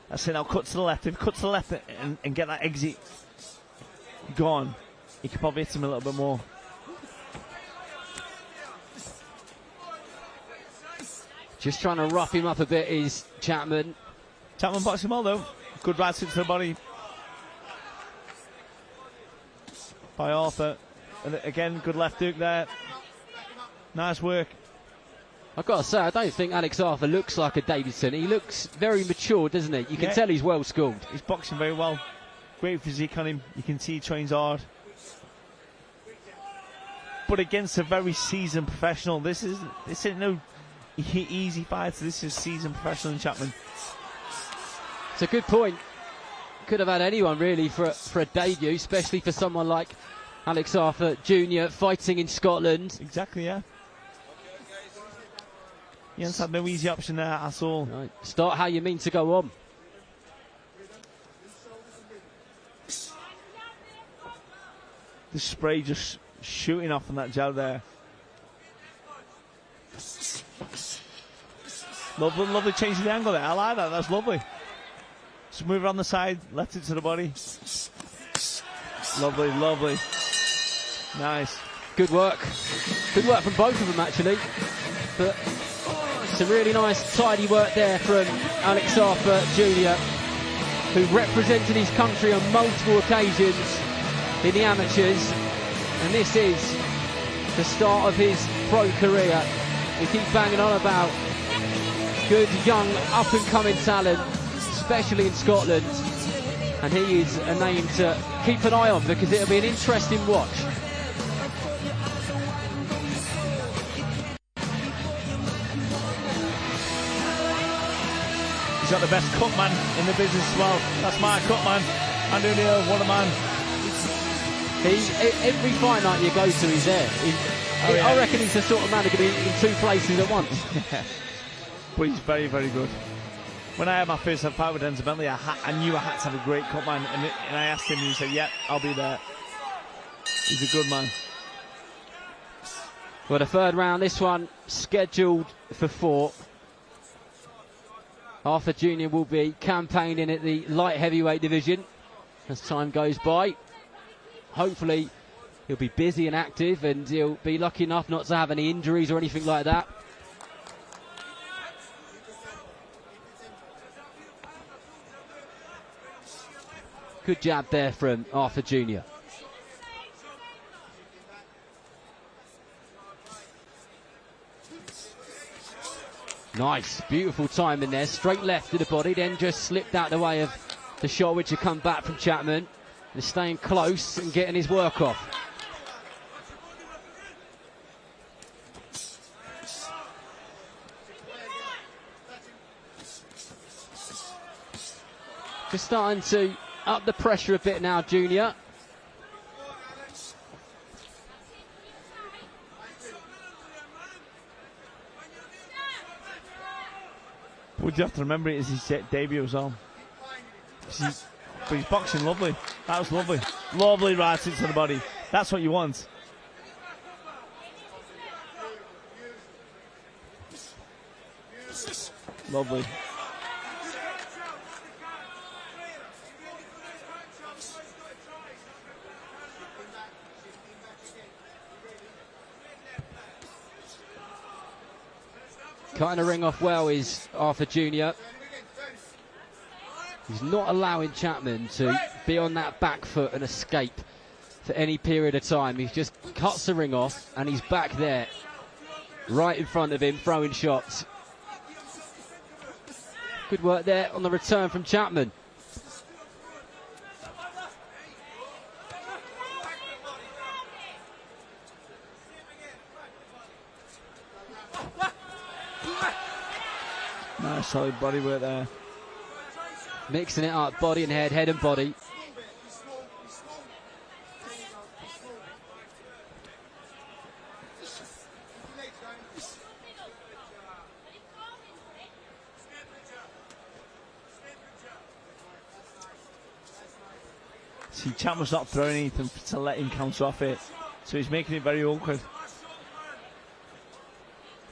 That's it, now cut to the left. If he cuts to the left and get that exit gone, he could probably hit him a little bit more. Just trying to rough him up a bit is Chapman. Chapman boxing well though. Good right hook to the body by Arthur. And again, good left hook there. Nice work. I've got to say, I don't think Alex Arthur looks like a Davidson. He looks very mature, doesn't he? You can tell he's well schooled. He's boxing very well. Great physique on him. You can see he trains hard. But against a very seasoned professional, this isn't no easy fight. This is seasoned professional in Chapman. It's a good point. Could have had anyone really for a debut, especially for someone like Alex Arthur Jr. fighting in Scotland. Exactly, yeah. He hasn't had no easy option there at all. Right. Start how you mean to go on. The spray just shooting off from that jab there. Lovely change of the angle there. I like that. That's lovely. Just move around the side, left it to the body. Lovely, lovely. Nice. Good work. Good work from both of them, actually. But some really nice, tidy work there from Alex Arthur Jr., who represented his country on multiple occasions in the amateurs. And this is the start of his pro career. We keep banging on about good, young, up-and-coming talent, especially in Scotland. And he is a name to keep an eye on, because it'll be an interesting watch. He's got the best cut man in the business as well. That's my cut man. Andy O'Neill, what a man. Every fight night you go to, he's there. I reckon he's the sort of man who can be in 2 places at once. But he's very, very good. When I had my first fight with Denzel Bentley, I knew I had to have a great cut man, and I asked him, and he said, "Yep, I'll be there." He's a good man. Well, the third round, this one scheduled for 4. Arthur Jr. will be campaigning at the light heavyweight division as time goes by. Hopefully he'll be busy and active, and he'll be lucky enough not to have any injuries or anything like that. Good jab there from Arthur Jr. Nice, beautiful time in there. Straight left to the body, then just slipped out the way of the shot which had come back from Chapman. And staying close and getting his work off. Just starting to up the pressure a bit now, Junior. What you have to remember is his debut as well. But he's boxing lovely. That was lovely. Lovely right into the body. That's what you want. Lovely. Cutting the ring off well is Arthur Jr. He's not allowing Chapman to be on that back foot and escape for any period of time. He just cuts the ring off and he's back there, right in front of him, throwing shots. Good work there on the return from Chapman. Nice solid body work there. Mixing it up, body and head, head and body. See, Chapman's not throwing anything to let him counter off it, so he's making it very awkward.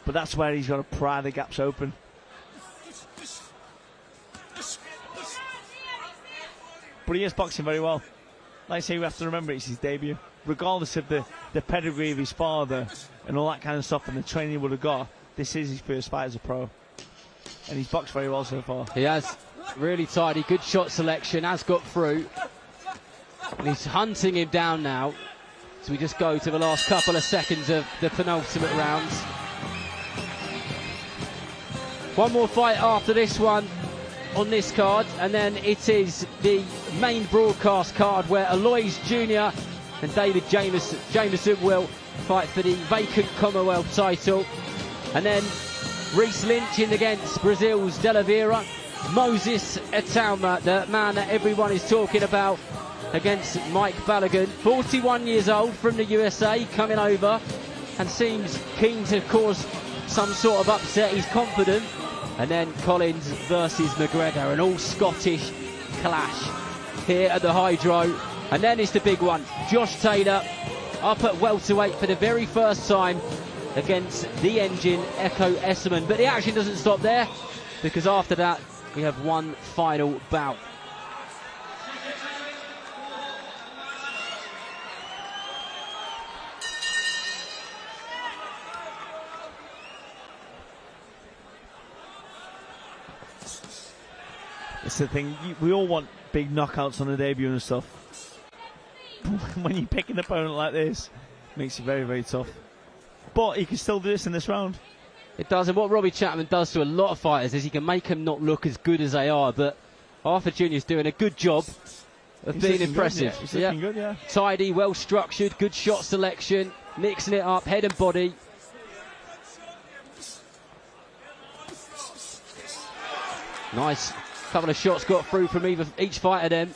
But that's where he's got to pry the gaps open. But he is boxing very well. Like I say, we have to remember it's his debut. Regardless of the pedigree of his father and all that kind of stuff and the training he would have got, this is his first fight as a pro. And he's boxed very well so far. He has. Really tidy, good shot selection, has got through. And he's hunting him down now. So we just go to the last couple of seconds of the penultimate rounds. One more fight after this one on this card, and then it is the main broadcast card where Alois Jr. and David Jameson will fight for the vacant Commonwealth title. And then Reece Lynch in against Brazil's De La Vera. Moses Itauma, the man that everyone is talking about, against Mike Balogun. 41 years old from the USA, coming over and seems keen to cause some sort of upset. He's confident. And then Collins versus McGregor, an all-Scottish clash here at the Hydro. And then it's the big one, Josh Taylor up at welterweight for the very first time against the engine, Ekow Essuman. But the action doesn't stop there, because after that we have one final bout. It's the thing, we all want big knockouts on the debut and stuff. When you pick an opponent like this, it makes it very, very tough. But he can still do this in this round. It does, and what Robbie Chapman does to a lot of fighters is he can make them not look as good as they are, but Arthur Jr. is doing a good job of being impressive. Good, yeah. He's looking good, yeah. Tidy, well structured, good shot selection, mixing it up, head and body. Nice. Couple of shots got through from each fighter then.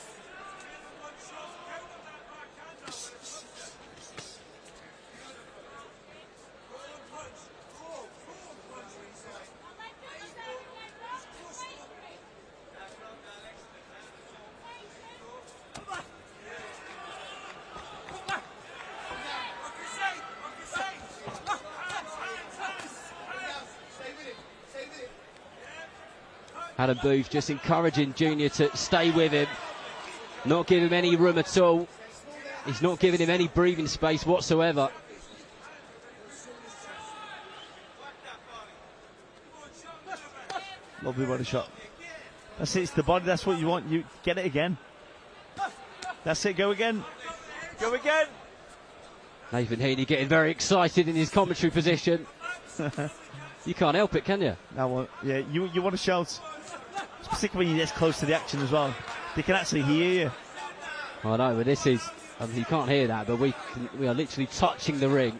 Adam Booth just encouraging Junior to stay with him, not give him any room at all. He's not giving him any breathing space whatsoever. Lovely body shot. That's it, it's the body, that's what you want. You get it again. That's it, go again. Go again. Nathan Heaney getting very excited in his commentary position. You can't help it, can you? No, yeah, you want to shout, particularly when you're this close to the action as well. They can actually hear you. I know, but this is, you can't hear that, but we are literally touching the ring.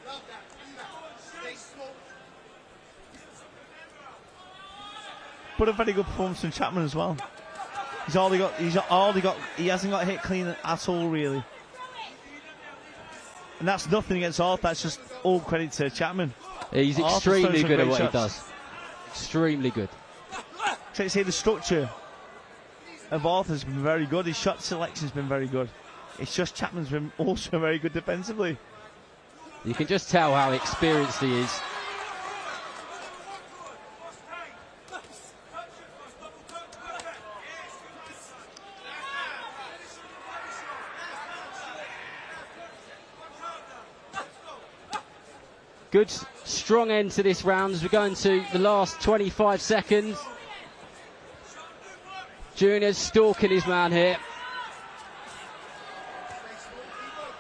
But a very good performance from Chapman as well. He hasn't got hit clean at all, really. And that's nothing against Arthur, that's just all credit to Chapman. He's extremely good at what he does. Extremely good. So you see the structure of Arthur's been very good, his shot selection's been very good. It's just Chapman's been also very good defensively. You can just tell how experienced he is. Good, strong end to this round as we go into the last 25 seconds. Junior's stalking his man here.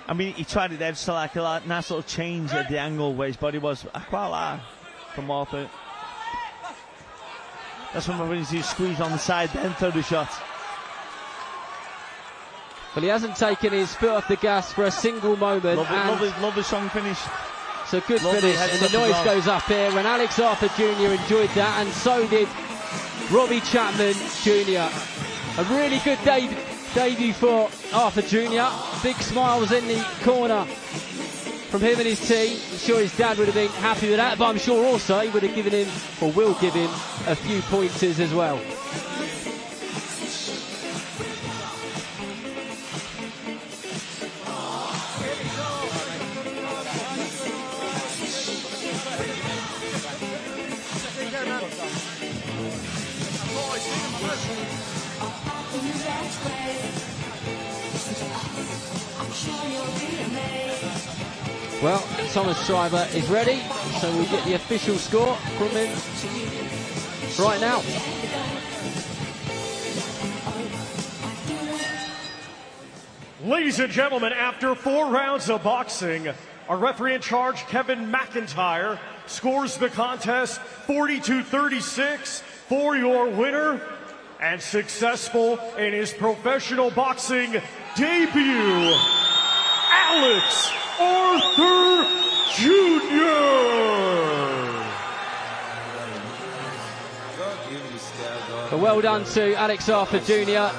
I mean, he tried it there just like a nice little change at the angle where his body was. I quite like from Arthur. That's when he squeeze on the side, then throw the shot. Well, he hasn't taken his foot off the gas for a single moment. Lovely strong finish. So good finish, and the noise goes up here when Alex Arthur Jr. enjoyed that, and so did Robbie Chapman Jr. A really good debut for Arthur Jr. Big smiles in the corner from him and his team. I'm sure his dad would have been happy with that, but I'm sure also he would have given him, or will give him, a few pointers as well. Well, Thomas Shriver is ready, so we get the official score from him right now. Ladies and gentlemen, after 4 rounds of boxing, our referee in charge, Kevin McIntyre, scores the contest 40-36 for your winner and successful in his professional boxing debut, Alex Arthur Jr. Well done to Alex Arthur Jr.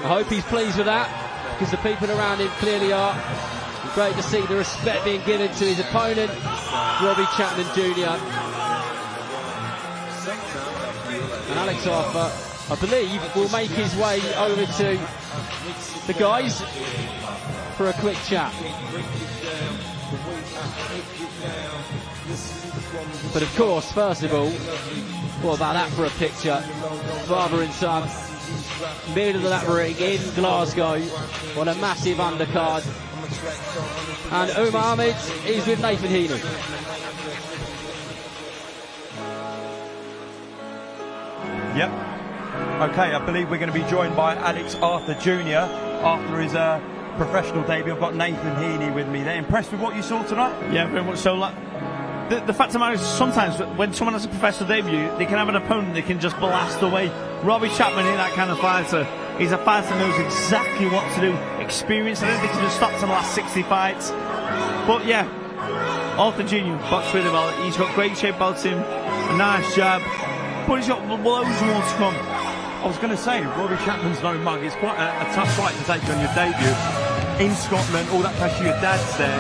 I hope he's pleased with that, because the people around him clearly are. It's great to see the respect being given to his opponent, Robbie Chapman Jr. And Alex Arthur, I believe, will make his way over to the guys for a quick chat. But of course, first of all, what about that for a picture? Father and son, middle of that ring in Glasgow on a massive undercard. And Umar Ahmed is with Nathan Heaney. Yep. Okay, I believe we're going to be joined by Alex Arthur Jr. after his professional debut. I've got Nathan Heaney with me. They're impressed with what you saw tonight? Yeah, very much so. The fact of the matter is, sometimes when someone has a professional debut, they can have an opponent they can just blast away. Robbie Chapman ain't that kind of fighter. He's a fighter that knows exactly what to do. Experience. I don't think he's just stopped in the last 60 fights. But yeah, Arthur Jr. boxed really well. He's got great shape about him, a nice jab, but he's got loads more to come. I was going to say, Robbie Chapman's no mug. It's quite a tough fight to take on your debut in Scotland. All that pressure, your dad's there.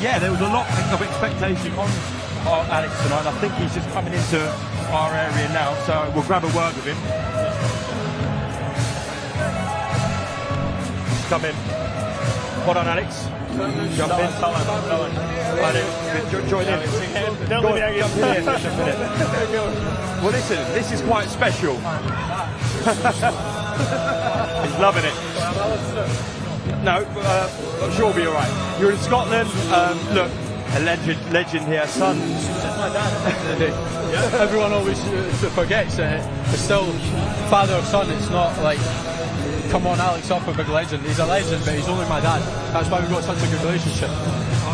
Yeah, there was a lot of expectation on Alex tonight. I think he's just coming into our area now, so we'll grab a word with him. Come in. Well done, Alex. Jump in. Join in. Go on, jump in here. Well, listen, this is quite special. He's loving it. No, I'm sure we'll be all right. You're in Scotland. Look, a legend here, son. That's my dad. Everyone always forgets that it's still father or son. It's not like, come on, Alex, up a big legend. He's a legend, but he's only my dad. That's why we've got such a good relationship.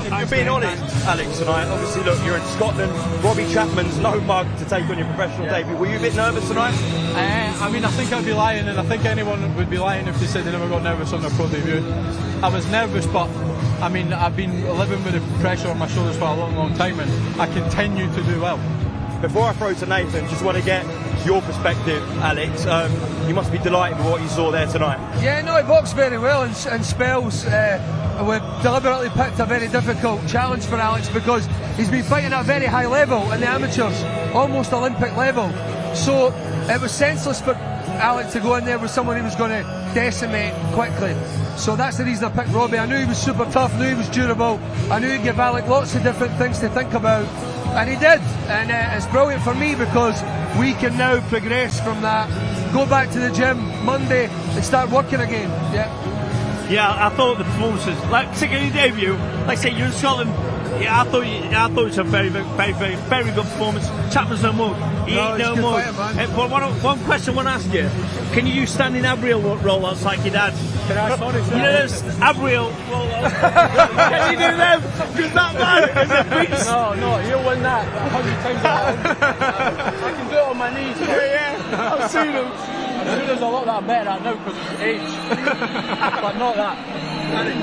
If you're being honest, Alex, tonight, obviously, look, you're in Scotland. Robbie Chapman's no mug to take on your professional debut. Were you a bit nervous tonight? I mean, I think I'd be lying, and I think anyone would be lying if they said they never got nervous on their pro debut. I was nervous, but I mean, I've been living with the pressure on my shoulders for a long, long time, and I continue to do well. Before I throw to Nathan, just want to get your perspective, Alex. You must be delighted with what you saw there tonight. Yeah, no, it works very well in spells. We've deliberately picked a very difficult challenge for Alex because he's been fighting at a very high level in the amateurs, almost Olympic level. So it was senseless for Alex to go in there with someone he was going to decimate quickly. So that's the reason I picked Robbie. I knew he was super tough, knew he was durable, I knew he'd give Alex lots of different things to think about, and he did. And it's brilliant for me because we can now progress from that, go back to the gym Monday and start working again. Yeah, I thought the performances, like particularly debut, like I say, you're in Scotland. Yeah, I thought it was a very good performance. Chapman's no mug. He ain't no mug. But one question I want to ask you: can you do standing abrial rollouts like your dad? Can I sorry, sir? You know those abrial rollouts? Can you do them? Because that man is a beast. No, you'll win that 100 times at home. I can do it on my knees. Yeah, I've seen them. I'm sure there's a lot that I'm better at now because of age, but not that.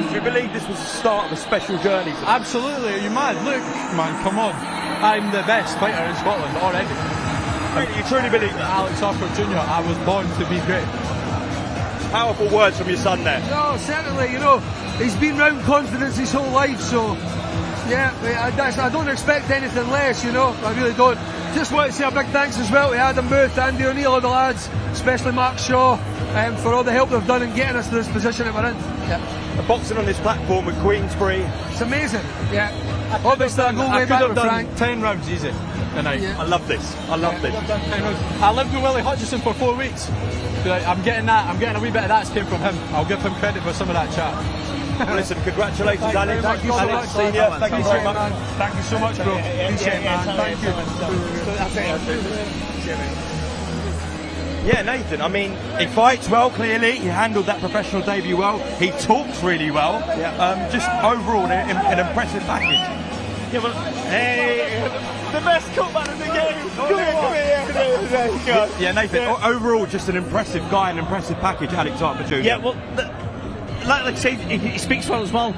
Do you believe this was the start of a special journey? Absolutely, are you mad? Look, man, come on. I'm the best fighter in Scotland already. You truly believe that? Alex Harper Jr., I was born to be great. Powerful words from your son there. No, certainly, you know, he's been round confidence his whole life, so yeah, I don't expect anything less, you know, I really don't. Just want to say a big thanks as well to Adam Booth, Andy O'Neill, all the lads, especially Mark Shaw, for all the help they've done in getting us to this position that we're in. Yeah. Boxing on this platform with Queensbury. It's amazing, yeah. Obviously, I go way back with Frank. 10 rounds easy tonight. Yeah. I love this. I love this. I lived with Willie Hutchison for 4 weeks. I'm getting a wee bit of that came from him. I'll give him credit for some of that chat. Well, listen, congratulations, Alex. Thank you so much, Senior. Thank you very much. Thank you so much, bro. Appreciate it, man. Thank you. Yeah, Nathan, I mean, he fights well, clearly. He handled that professional debut well. He talks really well. Yeah. Just overall, an impressive package. Yeah, but hey, the best cutman in the game. Come here. Yeah, Nathan, overall, just an impressive guy, an impressive package, Alex Harper Jr. Yeah, well, like I say, he speaks well as well.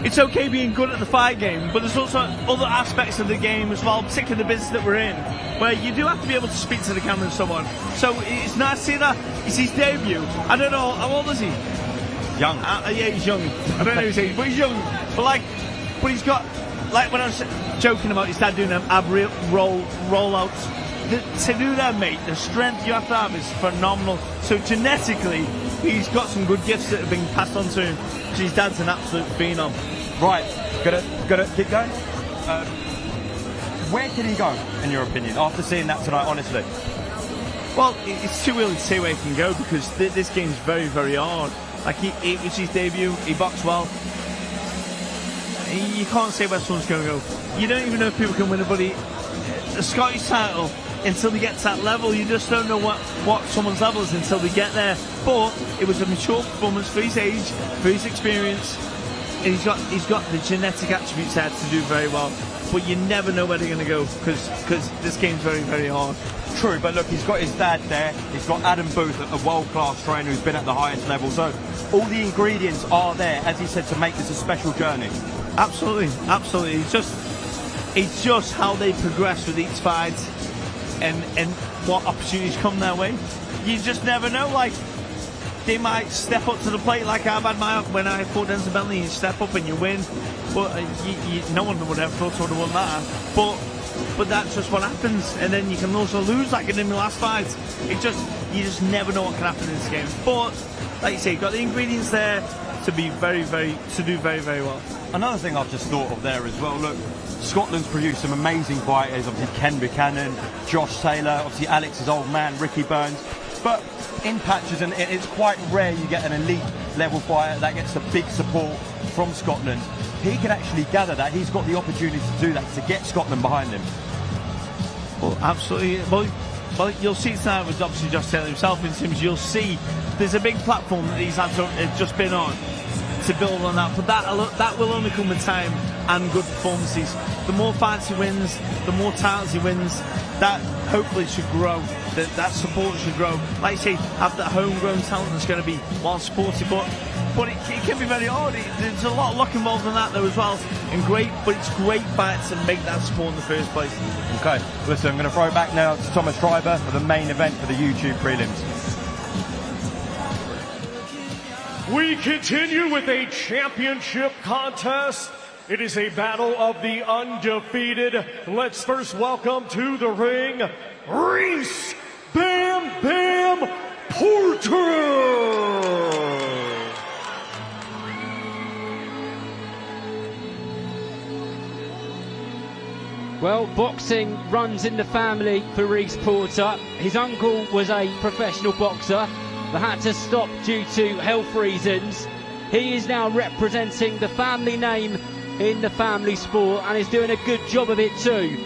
It's okay being good at the fight game, but there's also other aspects of the game as well, particularly the business that we're in, where you do have to be able to speak to the camera and so on. So it's nice to see that. It's his debut. I don't know, how old is he? Young. Yeah, he's young. I don't know his age, but he's young. But he's got, like when I was joking about his dad doing them ab rollouts, to do that, mate, the strength you have to have is phenomenal. So genetically, he's got some good gifts that have been passed on to him. His dad's an absolute phenom. Right, gotta keep going. Where can he go, in your opinion, after seeing that tonight, honestly? Well, it's too early to say where he can go because this game's very, very hard. Like, it was his debut, he boxed well. You can't say where someone's going to go. You don't even know if people can win a Scottish title until they get to that level. You just don't know what someone's level is until they get there. But it was a mature performance for his age, for his experience. And he's got the genetic attributes there to do very well. But you never know where they're going to go because this game's very, very hard. True, but look, he's got his dad there. He's got Adam Booth, a world-class trainer who's been at the highest level. So all the ingredients are there, as he said, to make this a special journey. Absolutely, absolutely. It's just how they progress with each fight and what opportunities come their way. You just never know. Like, they might step up to the plate like I've had when I fought Denzel Bentley. You step up and you win, but no one would ever thought I would have won that. But that's just what happens. And then you can also lose, like in the last fight. You just never know what can happen in this game. But like you say, you've got the ingredients there to be do very, very well. Another thing I've just thought of there as well, look, Scotland's produced some amazing fighters, obviously Ken Buchanan, Josh Taylor, obviously Alex's old man, Ricky Burns, but in patches, and it's quite rare you get an elite level fighter that gets the big support from Scotland. He can actually gather that. He's got the opportunity to do that, to get Scotland behind him. Well, absolutely. Well, you'll see tonight with obviously Josh Taylor himself in terms, you'll see there's a big platform that these lads have just been on to build on that, but that will only come with time and good performances. The more fights he wins, the more titles he wins, that hopefully should grow, that support should grow. Like you say, have that homegrown talent that's going to be well supported, but it can be very hard. There's a lot of luck involved in that though as well, but it's great fights to make that support in the first place. Okay, listen, I'm going to throw it back now to Thomas Schreiber for the main event for the YouTube prelims. We continue with a championship contest. It is a battle of the undefeated. Let's first welcome to the ring, Reese Bam Bam Porter. Well, boxing runs in the family for Reese Porter. His uncle was a professional boxer but had to stop due to health reasons. He is now representing the family name in the family sport and is doing a good job of it too.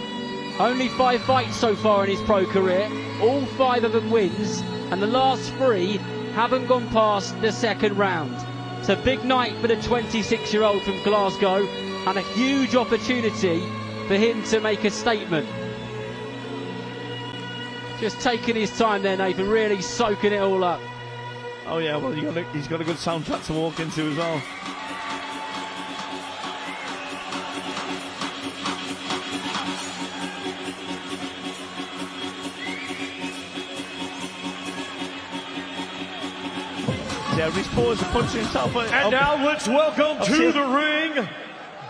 Only 5 fights so far in his pro career, all 5 of them wins, and the last 3 haven't gone past the second round. It's a big night for the 26-year-old from Glasgow and a huge opportunity for him to make a statement. Just taking his time there, Nathan, really soaking it all up. Oh yeah, well he's got a good soundtrack to walk into as well. Yeah, Reese Porter's punching himself. And now let's welcome to the ring,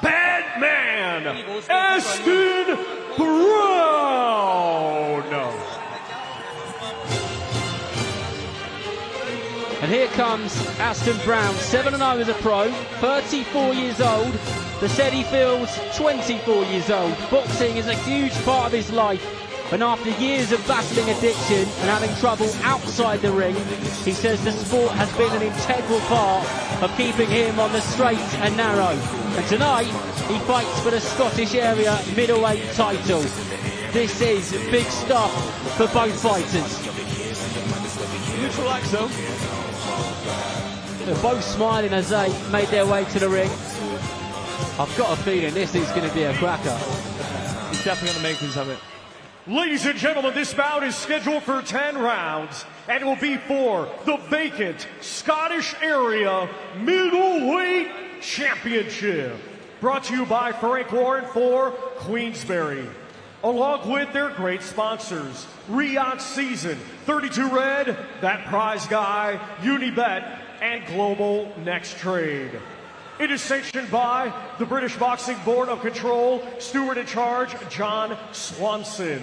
Batman Aston Brown. And here comes Aston Brown, 7-0 as a pro, 34 years old. They said he feels 24 years old. Boxing is a huge part of his life, and after years of battling addiction and having trouble outside the ring, he says the sport has been an integral part of keeping him on the straight and narrow. And tonight, he fights for the Scottish area middleweight title. This is big stuff for both fighters. Neutral relax though. They're both smiling as they made their way to the ring. I've got a feeling this is going to be a cracker. He's definitely going to make things of it. Ladies and gentlemen, this bout is scheduled for 10 rounds and will be for the vacant Scottish Area Middleweight Championship. Brought to you by Frank Warren for Queensberry, along with their great sponsors, Riyadh Season, 32 Red, That Prize Guy, Unibet, and Global Next Trade. It is sanctioned by the British Boxing Board of Control, steward in charge, John Swanson.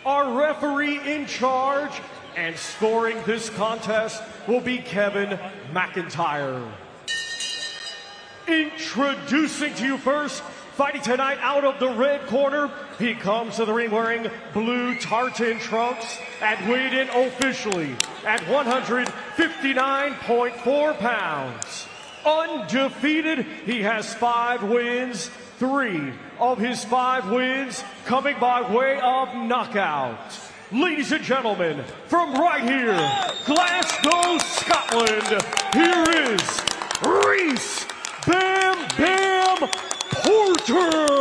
Our referee in charge and scoring this contest will be Kevin McIntyre. Introducing to you first, fighting tonight out of the red corner, he comes to the ring wearing blue tartan trunks and weighed in officially at 159.4 pounds. Undefeated, he has 5 wins, 3 of his 5 wins coming by way of knockout. Ladies and gentlemen, from right here, Glasgow, Scotland, here is Reese Bam Bam Porter.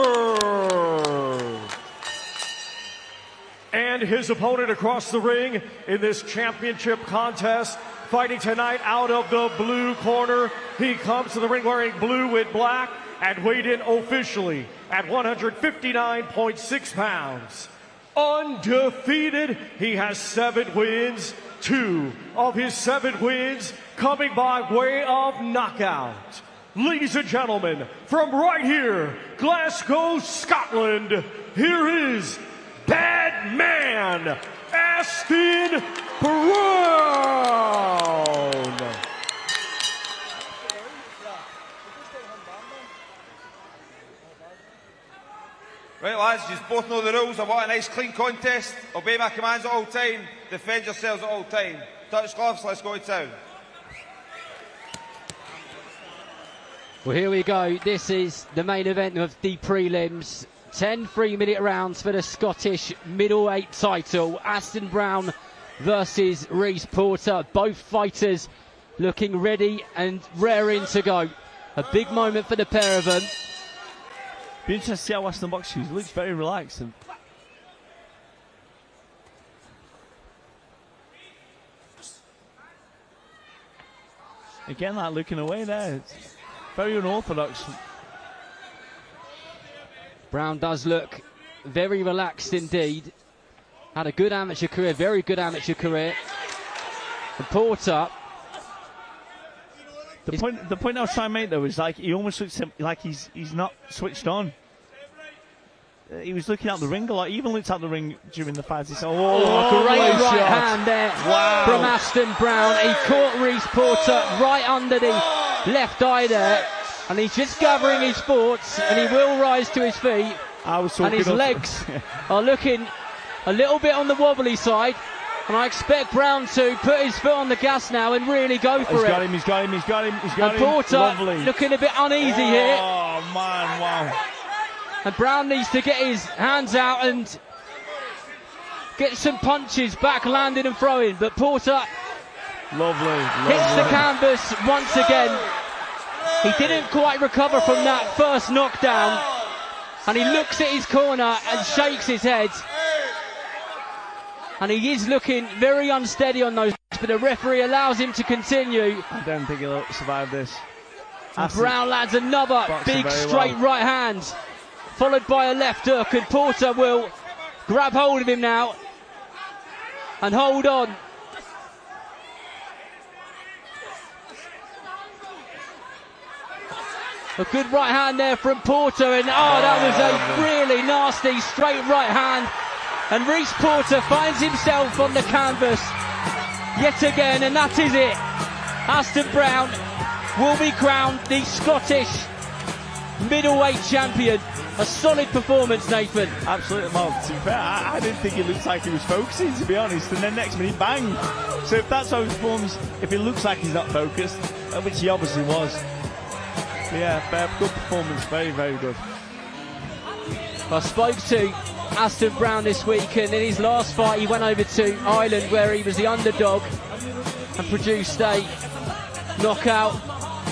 And his opponent across the ring in this championship contest, fighting tonight out of the blue corner. He comes to the ring wearing blue with black and weighed in officially at 159.6 pounds. Undefeated, he has 7 wins, 2 of his 7 wins coming by way of knockout. Ladies and gentlemen, from right here, Glasgow, Scotland, here is Bad Man Aston Brown. Right, lads, you both know the rules. I want a nice, clean contest. Obey my commands at all time. Defend yourselves at all time. Touch gloves, let's go to town. Well, here we go. This is the main event of the prelims. 10 3-minute rounds for the Scottish middleweight title. Aston Brown versus Rhys Porter. Both fighters looking ready and raring to go. A big moment for the pair of them. Be interesting to see how Aston boxes. He looks very relaxed. And again, like looking away there. It's very unorthodox. Brown does look very relaxed indeed. Had a good amateur career, very good amateur career. And Porter. The point I was trying to make though is like he almost looks like he's not switched on. He was looking out the ring a lot. He even looked out the ring during the fight. He said, "Oh, great right shot. hand there from Aston Brown." He caught Rhys Porter right under the left eye there, and he's just gathering his thoughts, and he will rise to his feet. And his legs are looking a little bit on the wobbly side. And I expect Brown to put his foot on the gas now and really go for it. He's got him. And Porter looking a bit uneasy here. Oh, man, wow. And Brown needs to get his hands out and get some punches back, landing and throwing. But Porter hits the canvas once again. He didn't quite recover from that first knockdown. And he looks at his corner and shakes his head. And he is looking very unsteady on those, but the referee allows him to continue. I don't think he'll survive this. And Brown lands another big straight right hand, followed by a left hook, and Porter will grab hold of him now and hold on. A good right hand there from Porter, and that was a really nasty straight right hand. And Rhys Porter finds himself on the canvas yet again, and that is it. Aston Brown will be crowned the Scottish middleweight champion. A solid performance, Nathan. Absolutely, well, to be fair, I didn't think it looked like he was focusing, to be honest, and then next minute, bang. So if that's how he performs, if it looks like he's not focused, which he obviously was, yeah, fair, good performance, very, very good. I spoke to Aston Brown this week, and in his last fight he went over to Ireland where he was the underdog and produced a knockout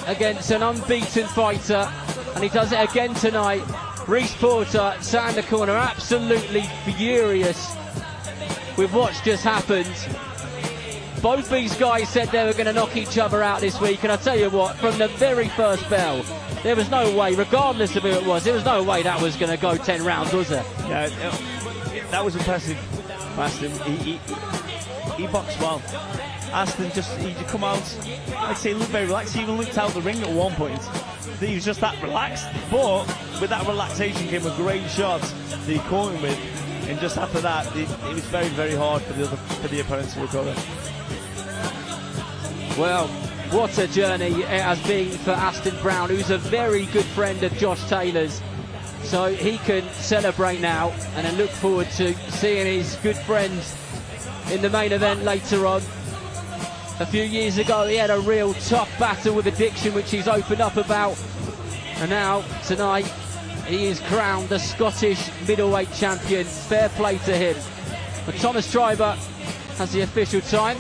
against an unbeaten fighter, and he does it again tonight. Rhys Porter sat in the corner absolutely furious with what's just happened. Both these guys said they were going to knock each other out this week, and I tell you what, from the very first bell, there was no way, regardless of who it was, there was no way that was going to go 10 rounds, was there? Yeah, that was impressive. Aston, he boxed well. Aston he come out, I'd say he looked very relaxed. He even looked out the ring at one point. He was just that relaxed, but with that relaxation came a great shot that he caught him with, and just after that, it was very, very hard for the opponent to recover. Well, what a journey it has been for Aston Brown, who's a very good friend of Josh Taylor's. So he can celebrate now and then look forward to seeing his good friends in the main event later on. A few years ago he had a real tough battle with addiction, which he's opened up about, and now tonight he is crowned the Scottish middleweight champion. Fair play to him. But Thomas Triber has the official time,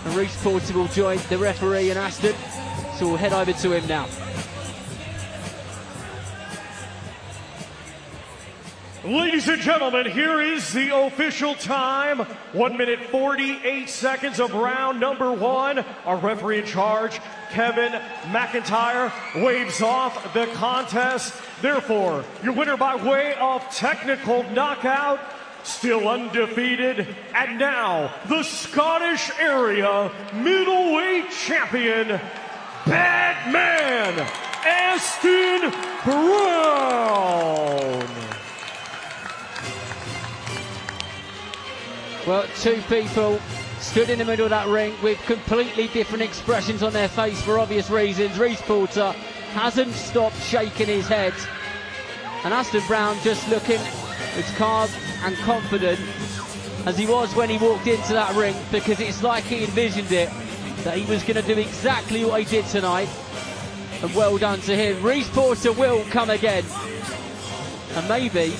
and Rhys Porter will join the referee and Aston, so we'll head over to him now. Ladies and gentlemen, here is the official time. 1 minute 48 seconds of round number 1. Our referee in charge, Kevin McIntyre, waves off the contest. Therefore, your winner by way of technical knockout, still undefeated, and now the Scottish area middleweight champion, Bad Man, Aston Brown. Well, two people stood in the middle of that ring with completely different expressions on their face for obvious reasons. Rhys Porter hasn't stopped shaking his head And Aston Brown just looking as calm and confident as he was when he walked into that ring, because it's like he envisioned it, that he was going to do exactly what he did tonight. And well done to him. Reece Porter will come again, and maybe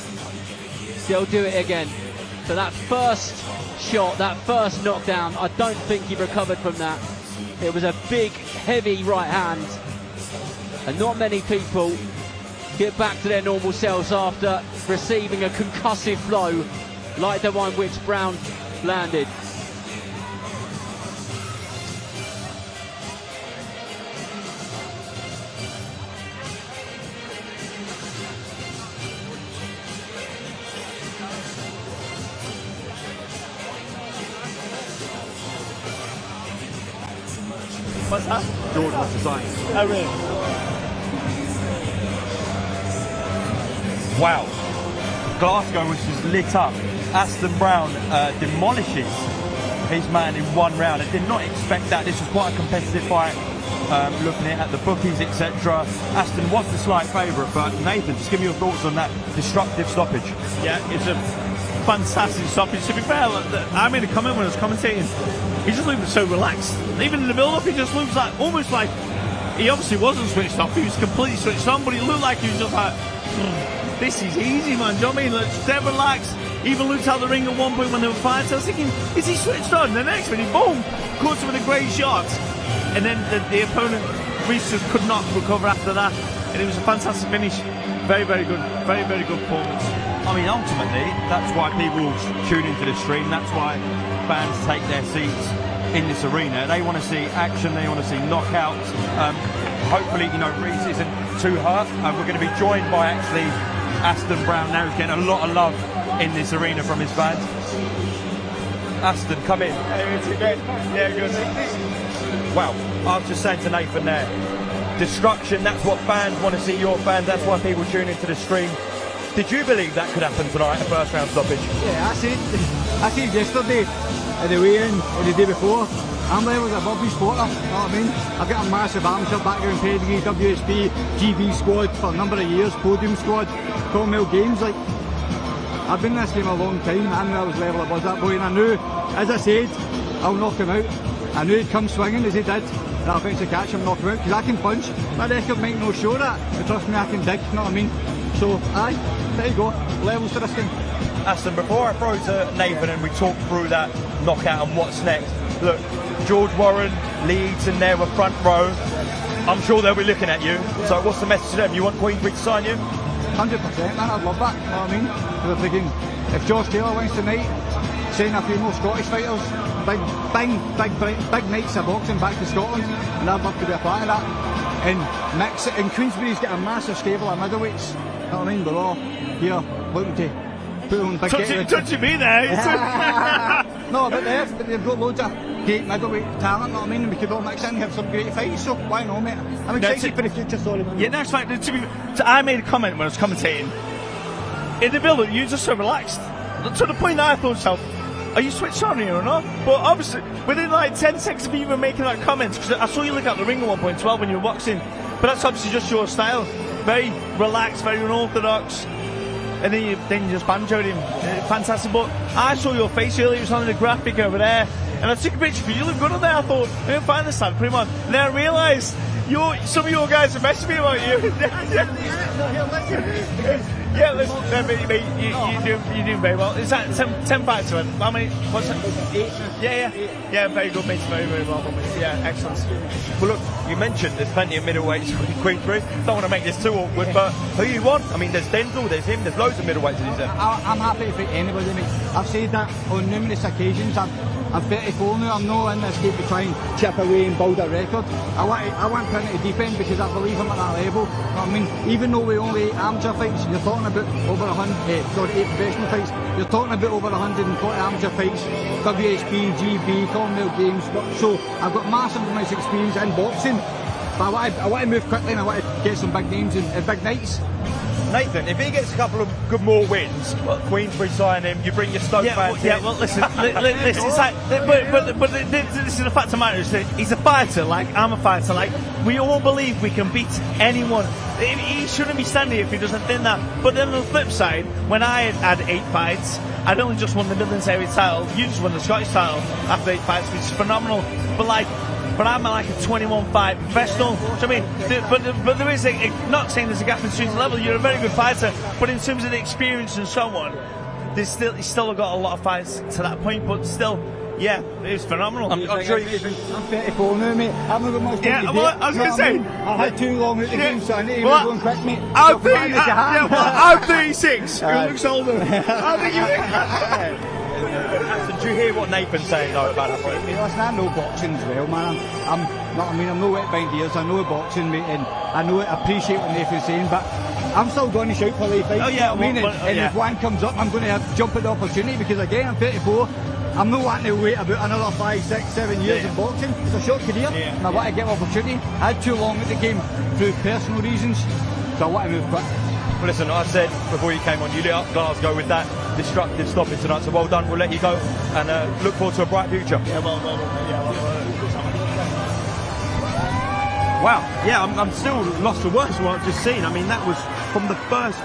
they'll do it again. So that first shot, that first knockdown, I don't think he recovered from that. It was a big, heavy right hand, and not many people get back to their normal selves after receiving a concussive blow like the one which Brown landed. What's that? George wants to sign. Oh, really? Wow. Glasgow, which is lit up. Aston Brown demolishes his man in one round. I did not expect that. This was quite a competitive fight. Looking at the bookies, etc. Aston was the slight favourite, but Nathan, just give me your thoughts on that destructive stoppage. Yeah, it's a fantastic stoppage. To be fair, I made a comment when I was commentating. He just looked so relaxed. Even in the build-up, he just looks like almost like he obviously wasn't switched off. He was completely switched on, but he looked like he was just like, this is easy, man. Do you know what I mean? Like, dead relaxed. Even looked out the ring at one point when they were fighting. So I was thinking, is he switched on? And the next minute, boom, caught him with a great shot. And then the opponent, Reece, just could not recover after that. And it was a fantastic finish. Very, very good. Very, very good performance. I mean, ultimately, that's why people tune into the stream. That's why fans take their seats in this arena. They want to see action. They want to see knockouts. Hopefully, you know, Reece isn't too hurt. We're going to be joined by actually Aston Brown now. He's getting a lot of love in this arena from his fans. Aston, come in. Yeah, good. Wow, I was just saying to Nathan there, destruction, that's what fans want to see, your fans, that's why people tune into the stream. Did you believe that could happen tonight, a first round stoppage? Yeah, I said yesterday, at the weigh-in, or the day before, I'm levels above me spotter, you know what I mean? I've got a massive amateur background pedigree, WSB, GB squad for a number of years, podium squad, Commonwealth Games, like, I've been in this game a long time. I knew I was level above that boy, and I knew, as I said, I'll knock him out. I knew he'd come swinging as he did, and I'll eventually catch him and knock him out, because I can punch. My record might not show that, but trust me, I can dig, you know what I mean? So, aye, there you go, levels to this game. Aston, before I throw to Nathan and we talk through that knockout and what's next, look, George Warren, Lee Eaton there were front row. I'm sure they'll be looking at you. So what's the message to them? You want Queensbridge to sign you? 100%, man, I'd love that, you know what I mean? Because I'm thinking, if Josh Taylor wins tonight, send a few more Scottish fighters, big nights of boxing back to Scotland, and I'd love to be a part of that. And mix it, and Queensbury's got a massive stable of middleweights, you know what I mean? We're all here looking to put on big touching me there. No, but they've got loads of great middleweight talent, you know what I mean? And we could all mix in and have some great fights, so why not, mate? I'm excited for the future, sorry, man. Yeah, that's right. I made a comment when I was commentating. In the build-up, you were just so relaxed. To the point that I thought to myself, are you switched on here or not? But obviously, within like 10 seconds of you even making that comment, because I saw you look out the ring at one point as well when you were boxing, but that's obviously just your style. Very relaxed, very unorthodox. And then you just banjoed him. Fantastic. But I saw your face earlier, it was on the graphic over there, and I took a picture for you. You look good on there. I thought, I'm going to find this lad, put him on. And then I realised some of your guys are messaging me about you. Yeah, listen, mate, you're doing very well. Is that 10 fights to win? How many? What's that? 8. Yeah, very good, mate. Very, very well done, mate. Yeah, excellent. Well, look, you mentioned there's plenty of middleweights in Queensbury. Don't want to make this too awkward, but who you want? I mean, there's Denzel, there's him, there's loads of middleweights in his end. I'm happy to fight anybody, mate. I've said that on numerous occasions. I'm 34 now, I'm not in this game to try and chip away and build a record. I want to put it to deep end because I believe I'm at that level. You know what I mean? Even though we only 8 amateur fights, you're talking about over 8 professional fights, you're talking about over 140 amateur fights, WSB, GB, Commonwealth Games. So I've got massive amounts of experience in boxing, but I want to move quickly and I want to get some big names and big nights. Nathan, if he gets a couple of good more wins, Queensbury sign him, you bring your Stoke fans in. Yeah, well, listen, it's like, but this is the fact of the matter is that he's a fighter, like I'm a fighter, like we all believe we can beat anyone. He shouldn't be standing here if he doesn't think that. But then on the flip side, when I had 8 fights, I'd only just won the Midlands area title. You just won the Scottish title after 8 fights, which is phenomenal. But I'm like a 21 fight professional. So I mean, but there is not saying there's a gap between the level. You're a very good fighter, but in terms of the experience and so on, he's still got a lot of fights to that point. But still, yeah, it's phenomenal. I'm sure I'm 34 now, mate. I've not got much time to do. I was going to say, I've had too long at the game, so I need to go and quick, mate. I'm 36. Who looks older? I think you. Do you hear what Nathan's saying though about that? Listen, I know boxing as well, man. I'm no wet behind ears. I know boxing, mate, and I appreciate what Nathan's saying, but I'm still going to shout for life fights. Oh yeah, and if one comes up, I'm going to jump at the opportunity because again, I'm 34. I'm not wanting to wait about another 5, 6, 7 years in boxing. It's a short career, and I want to get an opportunity. I had too long at the game through personal reasons, so I want to move quick. Well, listen, I said before you came on, you lit up Glasgow with that destructive stopping tonight, so well done. We'll let you go and look forward to a bright future. Wow, yeah, I'm still lost for words from what I've just seen. I mean, that was from the first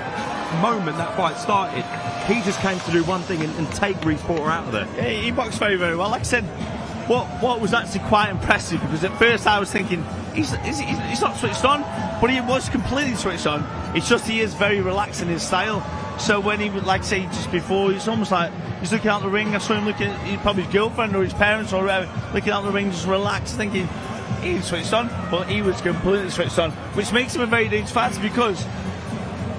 moment that fight started. He just came to do one thing and take Reece Porter out of there. Yeah, he boxed very, very well. Like I said, what was actually quite impressive, because at first I was thinking he's not switched on, but he was completely switched on. It's just he is very relaxed in his style. So when he would, like say, just before, it's almost like he's looking out the ring. I saw him looking at probably his girlfriend or his parents or whatever, looking out the ring, just relaxed, thinking he switched on, but he was completely switched on, which makes him a very dangerous fighter because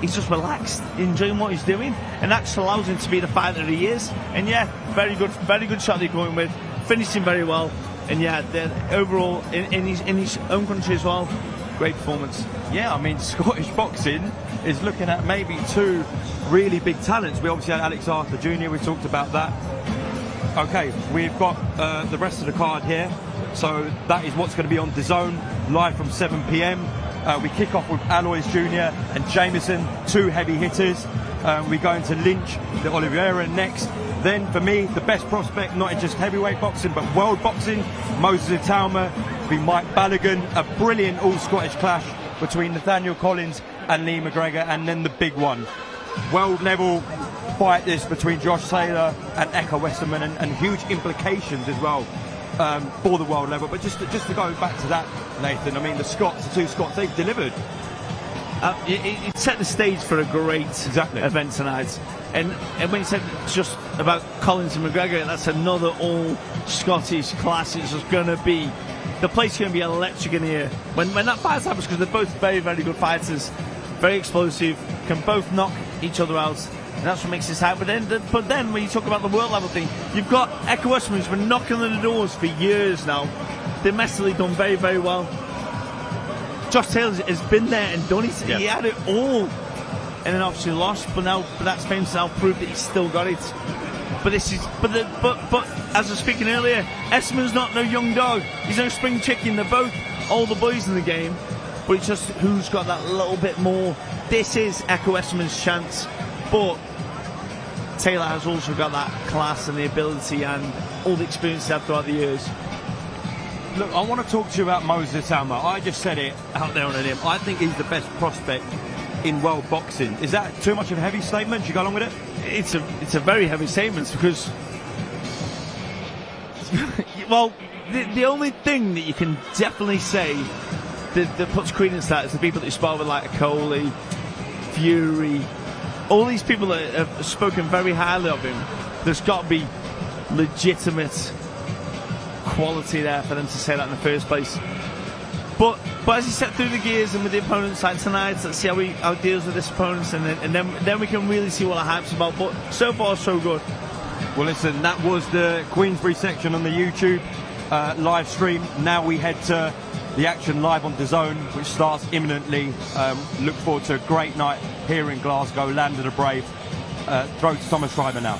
he's just relaxed, enjoying what he's doing, and that allows him to be the fighter he is. And yeah, very good shot they're going with, finishing very well, and yeah, overall in his own country as well, great performance. Yeah, I mean, Scottish boxing is looking at maybe 2 really big talents. We obviously had Alex Arthur Jr., we talked about that. Okay, we've got the rest of the card here, so that is what's going to be on DAZN, live from 7 p.m. We kick off with Alois Jr. and Jameson, 2 heavy hitters. We go into Lynch, the Oliveira next. Then, for me, the best prospect, not in just heavyweight boxing, but world boxing, Moses Itauma, be Mike Ballaghan, a brilliant all-Scottish clash between Nathaniel Collins and Lee McGregor, and then the big one, world level fight this between Josh Taylor and Ekow Essuman, and huge implications as well for the world level. But just to go back to that, Nathan, I mean, the 2 Scots, they've delivered. It set the stage for a great event tonight. And when you said just about Collins and McGregor, that's another all-Scottish clash. It's just going to be, the place is going to be electric in here when that fight happens, because they're both very, very good fighters, very explosive, can both knock each other out. And that's what makes this happen. But then when you talk about the world level thing, you've got Ekow Essuman, who's been knocking on the doors for years now, domestically done very, very well. Josh Taylor has been there and done it. He had it all, and then obviously lost. But that's famous now proved that he's still got it. But this is, but as I was speaking earlier, Essuman's not no young dog. He's no spring chicken. They're both all the boys in the game. But it's just who's got that little bit more. This is Ekow Essuman's chance, but Taylor has also got that class and the ability and all the experience he had throughout the years. Look, I want to talk to you about Moses Itauma. I just said it out there on him. I think he's the best prospect in world boxing. Is that too much of a heavy statement? Do you go along with it? It's a very heavy statement, because well, the only thing that you can definitely say that puts credence to that is the people that you spar with, like Coley, Fury, all these people that have spoken very highly of him. There's got to be legitimate quality there for them to say that in the first place. But as he set through the gears and with the opponents like tonight, let's see how he deals with this opponents, and then we can really see what the hype's about. But so far, so good. Well, listen, that was the Queensbury section on the YouTube live stream. Now we head to the action live on DAZN, which starts imminently. Look forward to a great night here in Glasgow, land of the brave. Throw to Thomas Schreiber now.